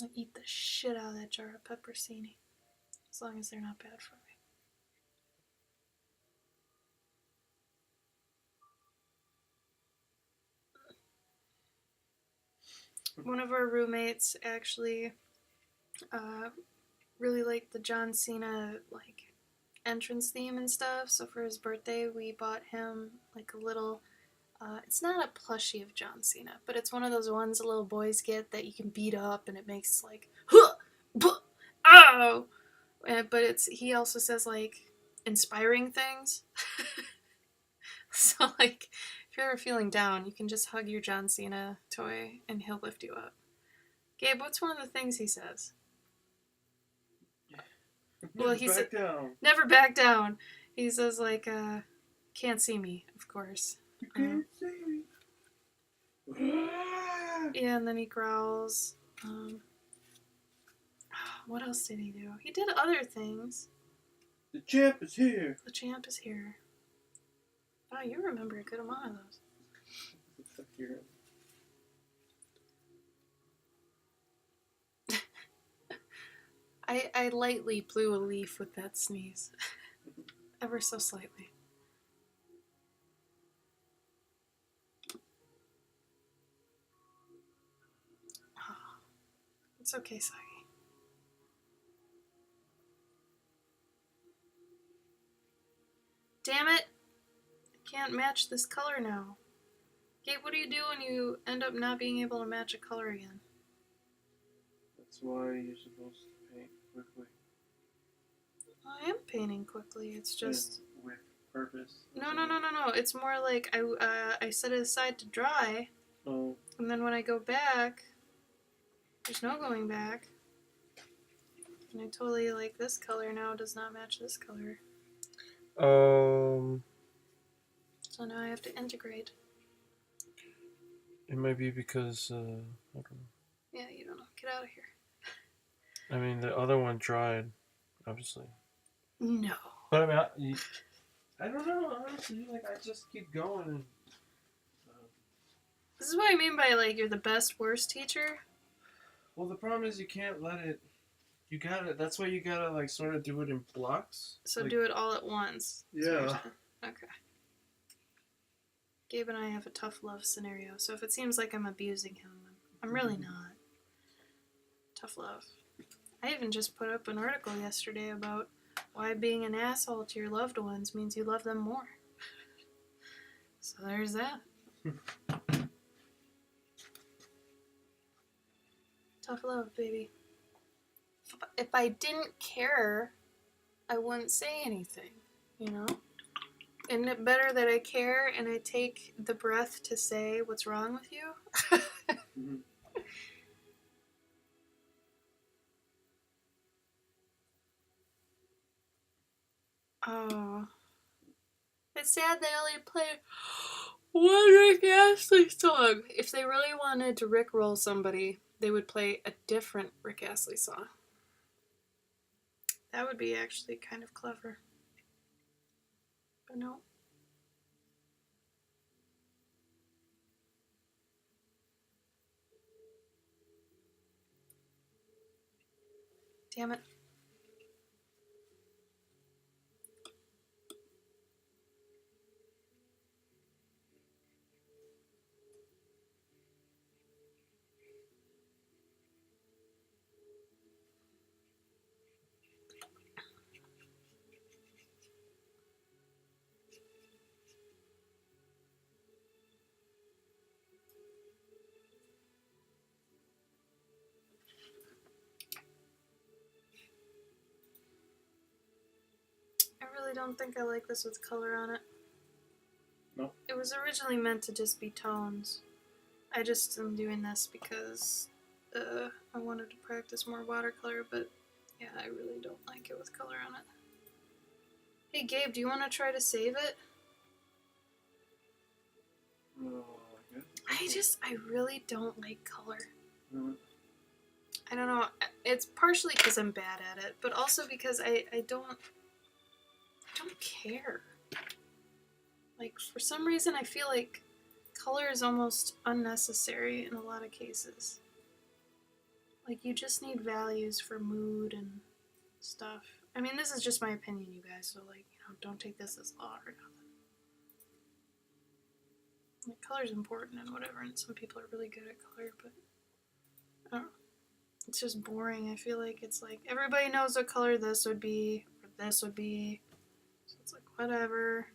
B: I'll eat the shit out of that jar of peppercini. As long as they're not bad for me. One of our roommates actually really liked the John Cena entrance theme and stuff, so for his birthday we bought him a little it's not a plushie of John Cena, but it's one of those ones that little boys get that you can beat up and it makes huh, buh, ow, but he also says inspiring things. So if you're ever feeling down, you can just hug your John Cena toy and he'll lift you up. Gabe, what's one of the things he says? Never back down. He says can't see me, of course.
A: You can't see me.
B: Yeah, and then he growls. What else did he do? He did other things.
A: The champ is here.
B: The champ is here. Wow, you remember a good amount of those. I lightly blew a leaf with that sneeze. Ever so slightly. It's okay, Sagi. Damn it! I can't match this color now. Gabe, what do you do when you end up not being able to match a color again?
A: That's why you're supposed to paint quickly.
B: I am painting quickly. It's just
A: and with purpose.
B: No. It's more like I set it aside to dry.
A: Oh.
B: And then when I go back, there's no going back. And I totally like this color now does not match this color. So now I have to integrate.
C: It might be because I don't know.
B: Yeah, you don't know. Get out of here.
C: I mean, the other one dried, obviously.
B: No.
C: But I mean, I don't know. Honestly, like I just keep going. And,
B: this is what I mean by like you're the best worst teacher.
A: Well, the problem is you can't let it. You gotta. That's why you gotta like sort of do it in blocks.
B: So
A: like,
B: do it all at once.
A: Yeah.
B: Okay. Gabe and I have a tough love scenario, so if it seems like I'm abusing him, I'm really not. Tough love. I even just put up an article yesterday about why being an asshole to your loved ones means you love them more. So there's that. Tough love, baby. If I didn't care, I wouldn't say anything, you know? Isn't it better that I care and I take the breath to say what's wrong with you?
A: mm-hmm.
B: Oh. It's sad they only play one Rick Astley song. If they really wanted to Rickroll somebody, they would play a different Rick Astley song. That would be actually kind of clever. But no. Damn it. I really don't think I like this with color on it.
A: No?
B: It was originally meant to just be tones. I just am doing this because I wanted to practice more watercolor, but yeah, I really don't like it with color on it. Hey Gabe, do you want to try to save it?
A: No, I guess.
B: I really don't like color.
A: Mm-hmm.
B: I don't know. It's partially because I'm bad at it, but also because I don't care. Like, for some reason, I feel like color is almost unnecessary in a lot of cases. Like, you just need values for mood and stuff. I mean, this is just my opinion, you guys, so, like, you know, don't take this as law or nothing. Like, color's important and whatever, and some people are really good at color, but I don't know. It's just boring. I feel like it's like, everybody knows what color this would be, or this would be. So it's like, whatever.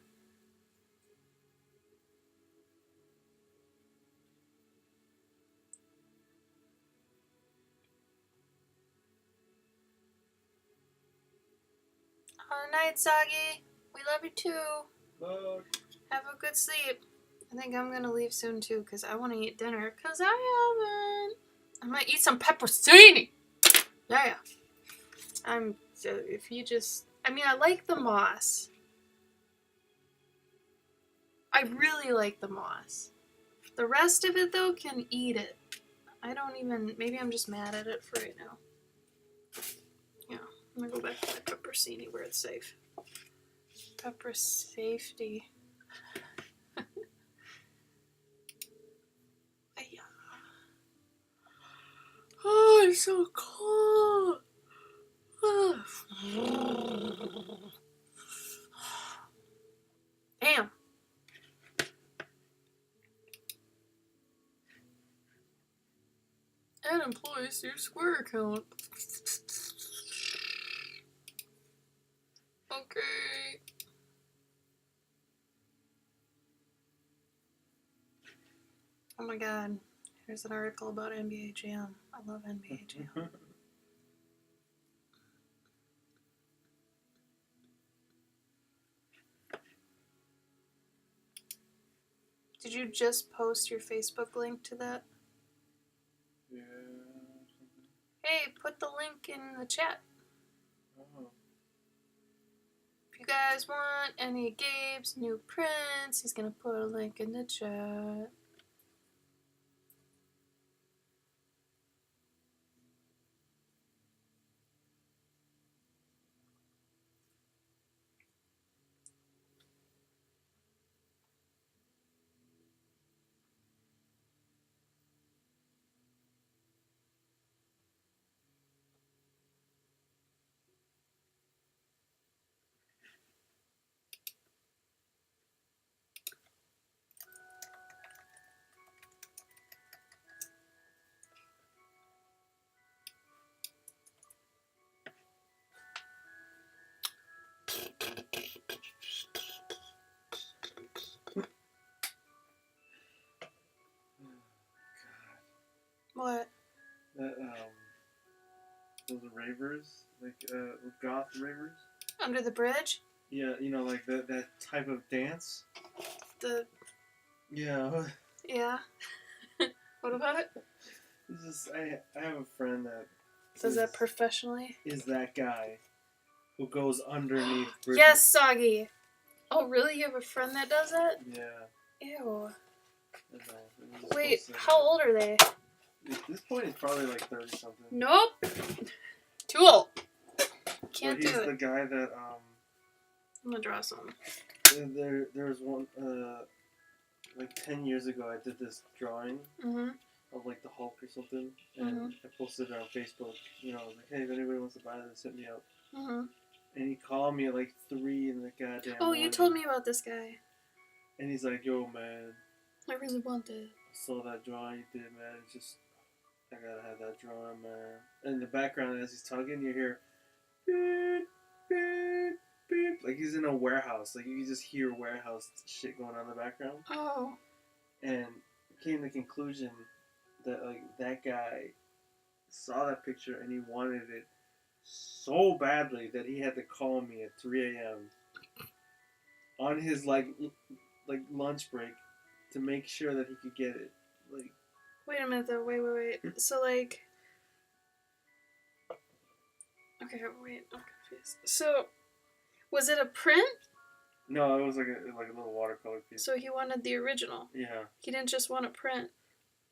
B: All night, Sagi. We love you too.
A: Look.
B: Have a good sleep. I think I'm gonna leave soon too, because I want to eat dinner, because I haven't. I'm gonna eat some pepperoni. Yeah. If you just, I mean, I like the moss. I really like the moss. The rest of it, though, can eat it. I don't even, maybe I'm just mad at it for right now. Yeah, I'm gonna go back to my pepperoni where it's safe. Pepper safety. Oh, it's so cold. Damn. add employees to your Square account. Okay. Oh my god. Here's an article about NBA Jam. I love NBA Jam. Did you just post your Facebook link to that?
A: Yeah.
B: Hey, put the link in the chat.
A: Oh.
B: If you guys want any of Gabe's new prints, he's gonna put a link in the chat. What?
A: That those ravers, like goth ravers.
B: Under the bridge?
A: Yeah, you know, like that type of dance. Yeah.
B: Yeah. What about it?
A: It's just I have a friend that
B: does that professionally.
A: Is that guy who goes underneath bridges.
B: Yes, Soggy. Oh, really? You have a friend that does that?
A: Yeah.
B: Ew.
A: I
B: Wait, how old are they?
A: At this point, he's probably like 30 something.
B: Nope. Too old. Can't do it.
A: He's the guy that
B: I'm gonna draw some.
A: There was one like 10 years ago. I did this drawing of like the Hulk or something, and I posted it on Facebook. You know, I was like, hey, if anybody wants to buy this, hit me up. And he called me at like 3 in the goddamn morning.
B: You told me about this guy.
A: And he's like, yo, man.
B: I really want it.
A: I saw that drawing you did, man. It's just, I gotta have that drawing, man. And in the background, as he's talking, you hear, beep, beep, beep. Like he's in a warehouse. Like you can just hear warehouse shit going on in the background.
B: Oh.
A: And came to the conclusion that like that guy saw that picture and he wanted it so badly that he had to call me at 3 a.m. on his like lunch break to make sure that he could get it. Like,
B: wait a minute though. Wait. So like, okay, wait. I'm confused. So, was it a print?
A: No, it was like a little watercolor piece.
B: So he wanted the original.
A: Yeah.
B: He didn't just want a print.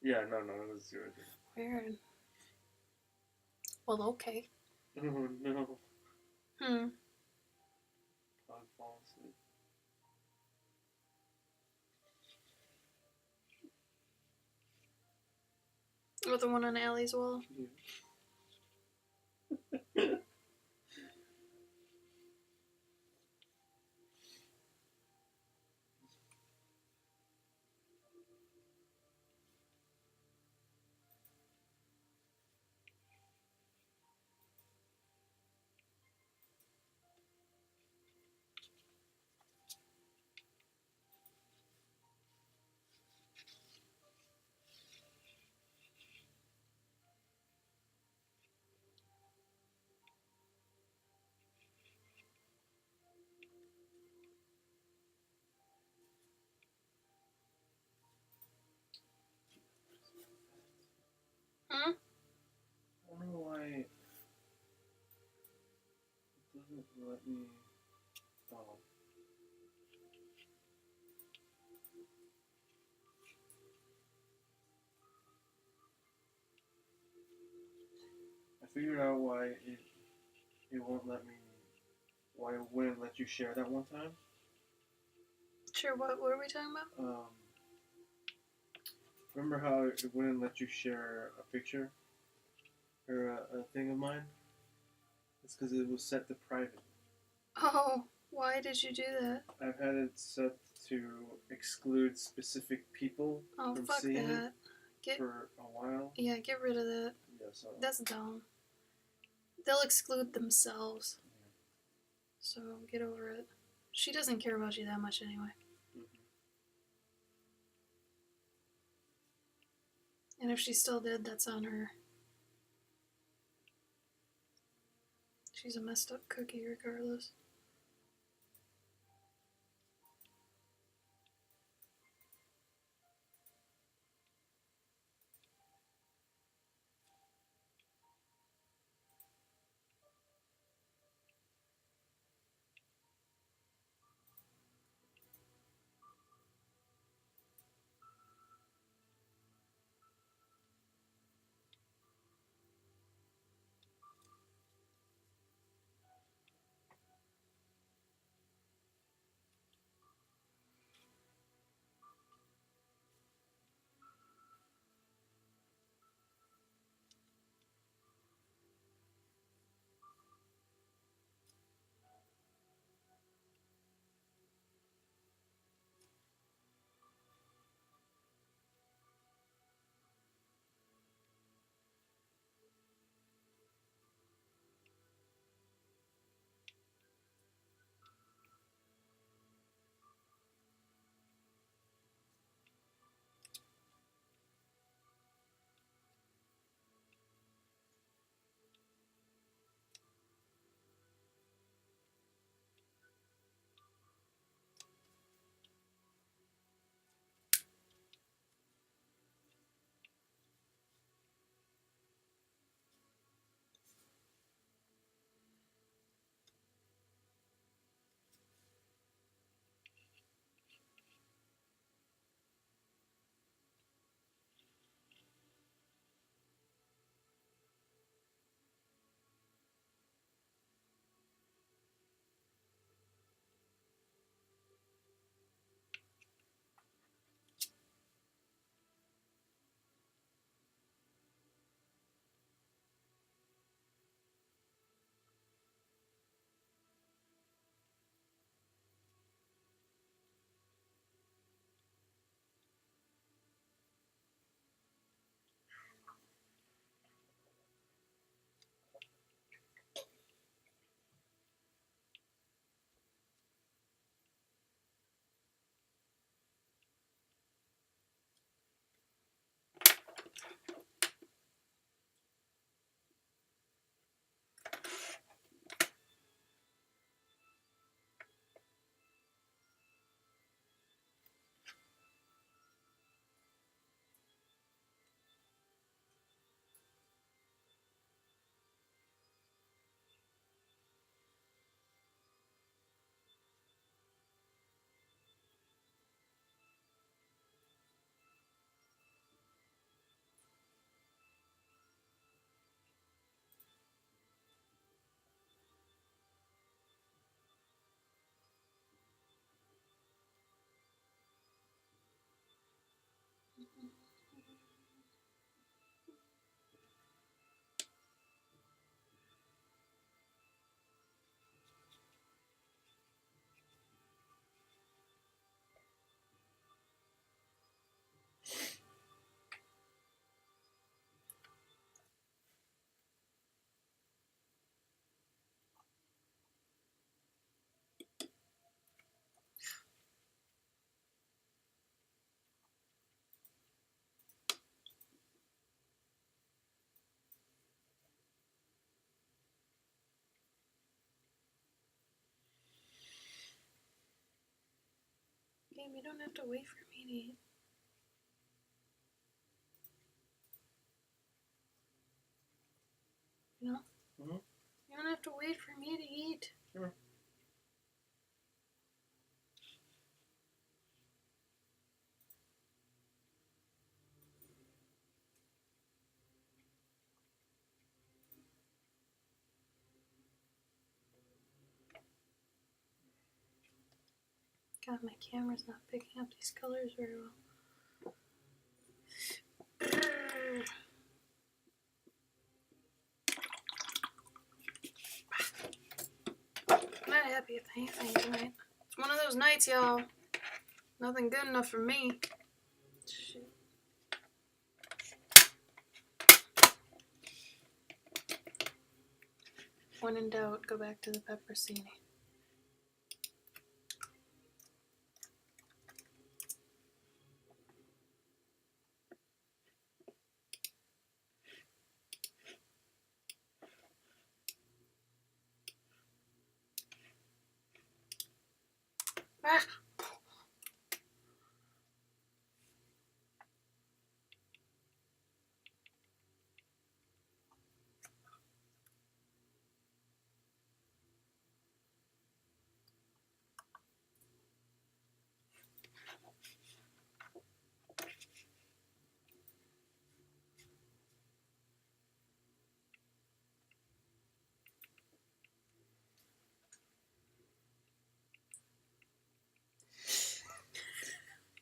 A: Yeah, no, it was the original.
B: Weird. Well, okay.
A: Oh no. I'll fall asleep.
B: Or the one on Allie's wall.
A: Yeah.
B: Hmm?
A: I don't know why it doesn't let me. Oh. I figured out why it won't let me. Why it wouldn't let you share that one time.
B: Sure. What were we talking about?
A: Remember how it wouldn't let you share a picture or a thing of mine? It's because it was set to private.
B: Oh, why did you do that?
A: I've had it set to exclude specific people
B: Oh,
A: from
B: fuck
A: seeing
B: that.
A: it. for a while.
B: Yeah, get rid of that.
A: Yeah, so
B: that's dumb. They'll exclude themselves.
A: Yeah.
B: So get over it. She doesn't care about you that much anyway. And if she still did, that's on her. She's a messed up cookie regardless. Game, you don't have to wait for me to eat. You know?
A: Mm-hmm.
B: You don't have to wait for me to eat.
A: Sure.
B: God, my camera's not picking up these colors very well. I'm not happy with anything tonight. It's one of those nights, y'all. Nothing good enough for me. Shit. When in doubt, go back to the pepperoni. Ah!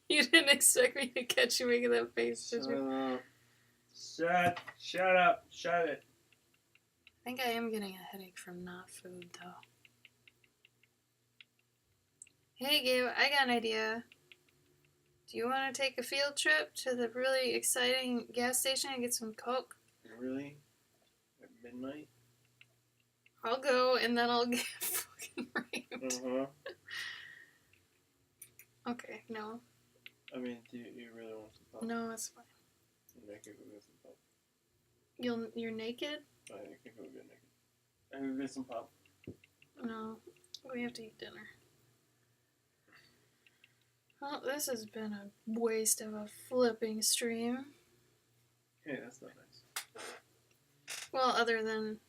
B: You didn't expect me to catch you making that face, did you?
A: Shut up. Shut it.
B: I think I am getting a headache from not food, though. Hey, Gabe, I got an idea. Do you want to take a field trip to the really exciting gas station and get some Coke?
A: Really? At midnight?
B: I'll go, and then I'll get fucking raped.
A: Uh-huh.
B: Okay, no.
A: I mean, do you really want some pop?
B: No, it's fine.
A: I can go get some pop.
B: You're naked?
A: I can go get naked. I can go get some pop.
B: No, we have to eat dinner. Well, this has been a waste of a flipping stream.
A: Hey, that's not nice.
B: Well, other than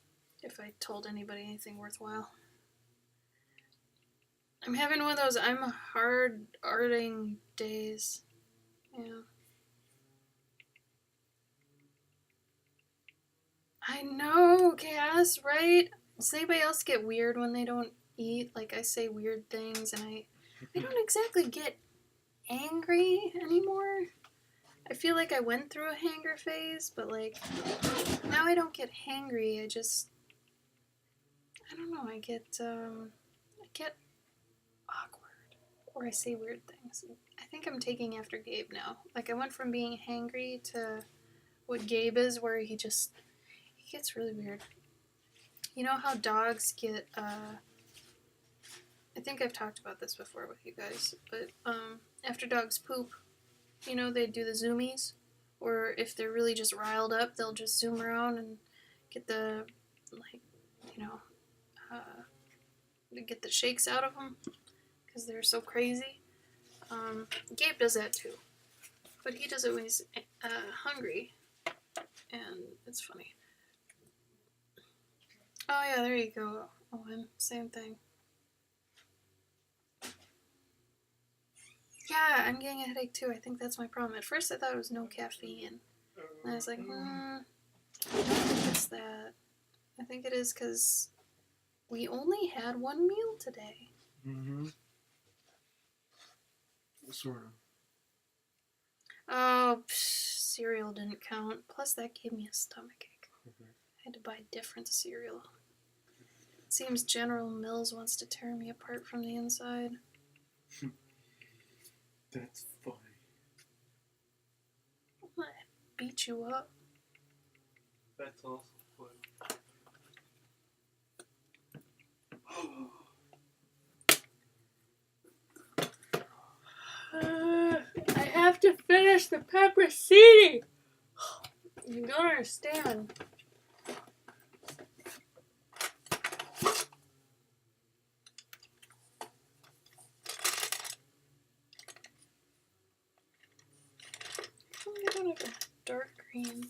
B: if I told anybody anything worthwhile. I'm having one of those I'm hard arting days. Yeah. I know, Cass, right? Does anybody else get weird when they don't eat? Like, I say weird things, and I don't exactly get angry anymore. I feel like I went through a hanger phase, but, like, now I don't get hangry. I don't know, I get awkward. Or I say weird things. I think I'm taking after Gabe now. Like, I went from being hangry to what Gabe is, where he gets really weird. You know how dogs get, I think I've talked about this before with you guys, but after dogs poop, you know, they do the zoomies, or if they're really just riled up, they'll just zoom around and get the, like, you know, get the shakes out of them, because they're so crazy. Gabe does that too, but he does it when he's hungry, and it's funny. Oh yeah, there you go, Owen, same thing. Yeah, I'm getting a headache too. I think that's my problem. At first I thought it was no caffeine. And I was like, I don't think it's that. I think it is because we only had one meal today.
A: Mm-hmm. Sort of.
B: Oh, cereal didn't count. Plus that gave me a stomachache.
A: Okay.
B: I had to buy different cereal. It seems General Mills wants to tear me apart from the inside.
A: That's funny.
B: I'm gonna beat you up.
A: That's also
B: funny. I have to finish the pepperoni. You don't understand. I don't have a dark green.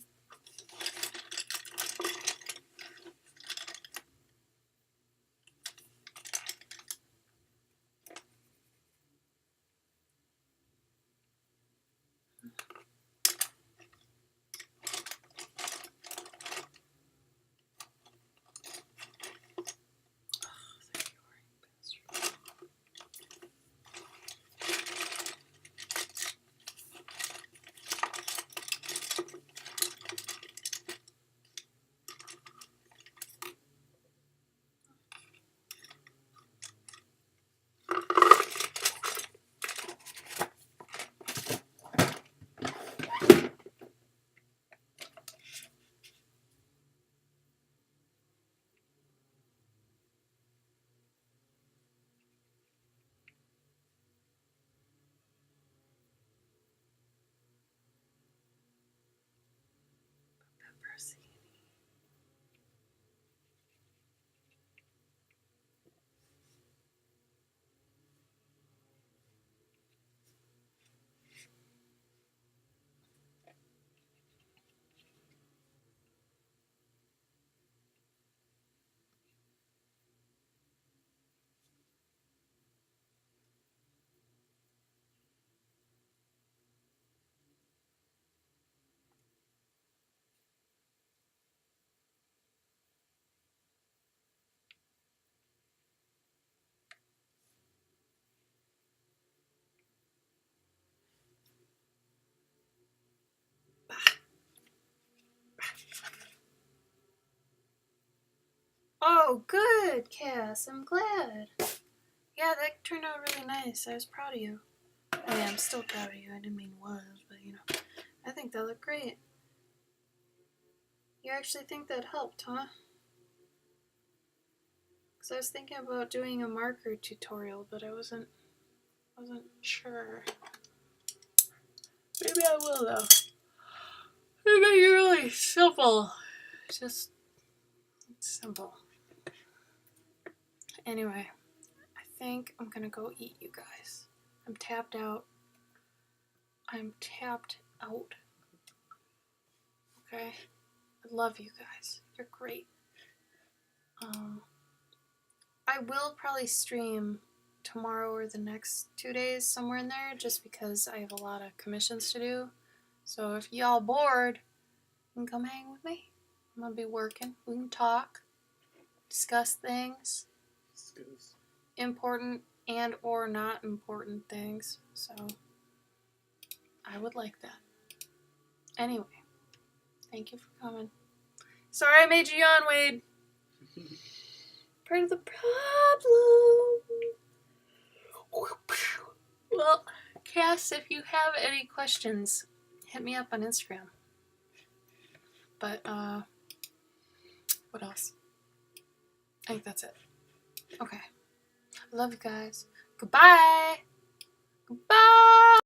B: Oh, good, Cass. I'm glad. Yeah, that turned out really nice. I was proud of you. I mean, I'm still proud of you. I didn't mean was, but you know. I think that looked great. You actually think that helped, huh? Because I was thinking about doing a marker tutorial, but I wasn't sure. Maybe I will, though. It'd make it really simple. Just simple. Anyway, I think I'm gonna go eat, you guys. I'm tapped out. I'm tapped out. Okay? I love you guys. You're great. I will probably stream tomorrow or the next 2 days, somewhere in there, just because I have a lot of commissions to do. So if y'all bored, you can come hang with me. I'm gonna be working. We can talk, discuss things. Important and or not important things. So I would like that. Anyway, thank you for coming. Sorry I made you yawn, Wade. Part of the problem. Well, Cass, if you have any questions, hit me up on Instagram. But, what else? I think that's it. Okay. I love you guys. Goodbye. Goodbye.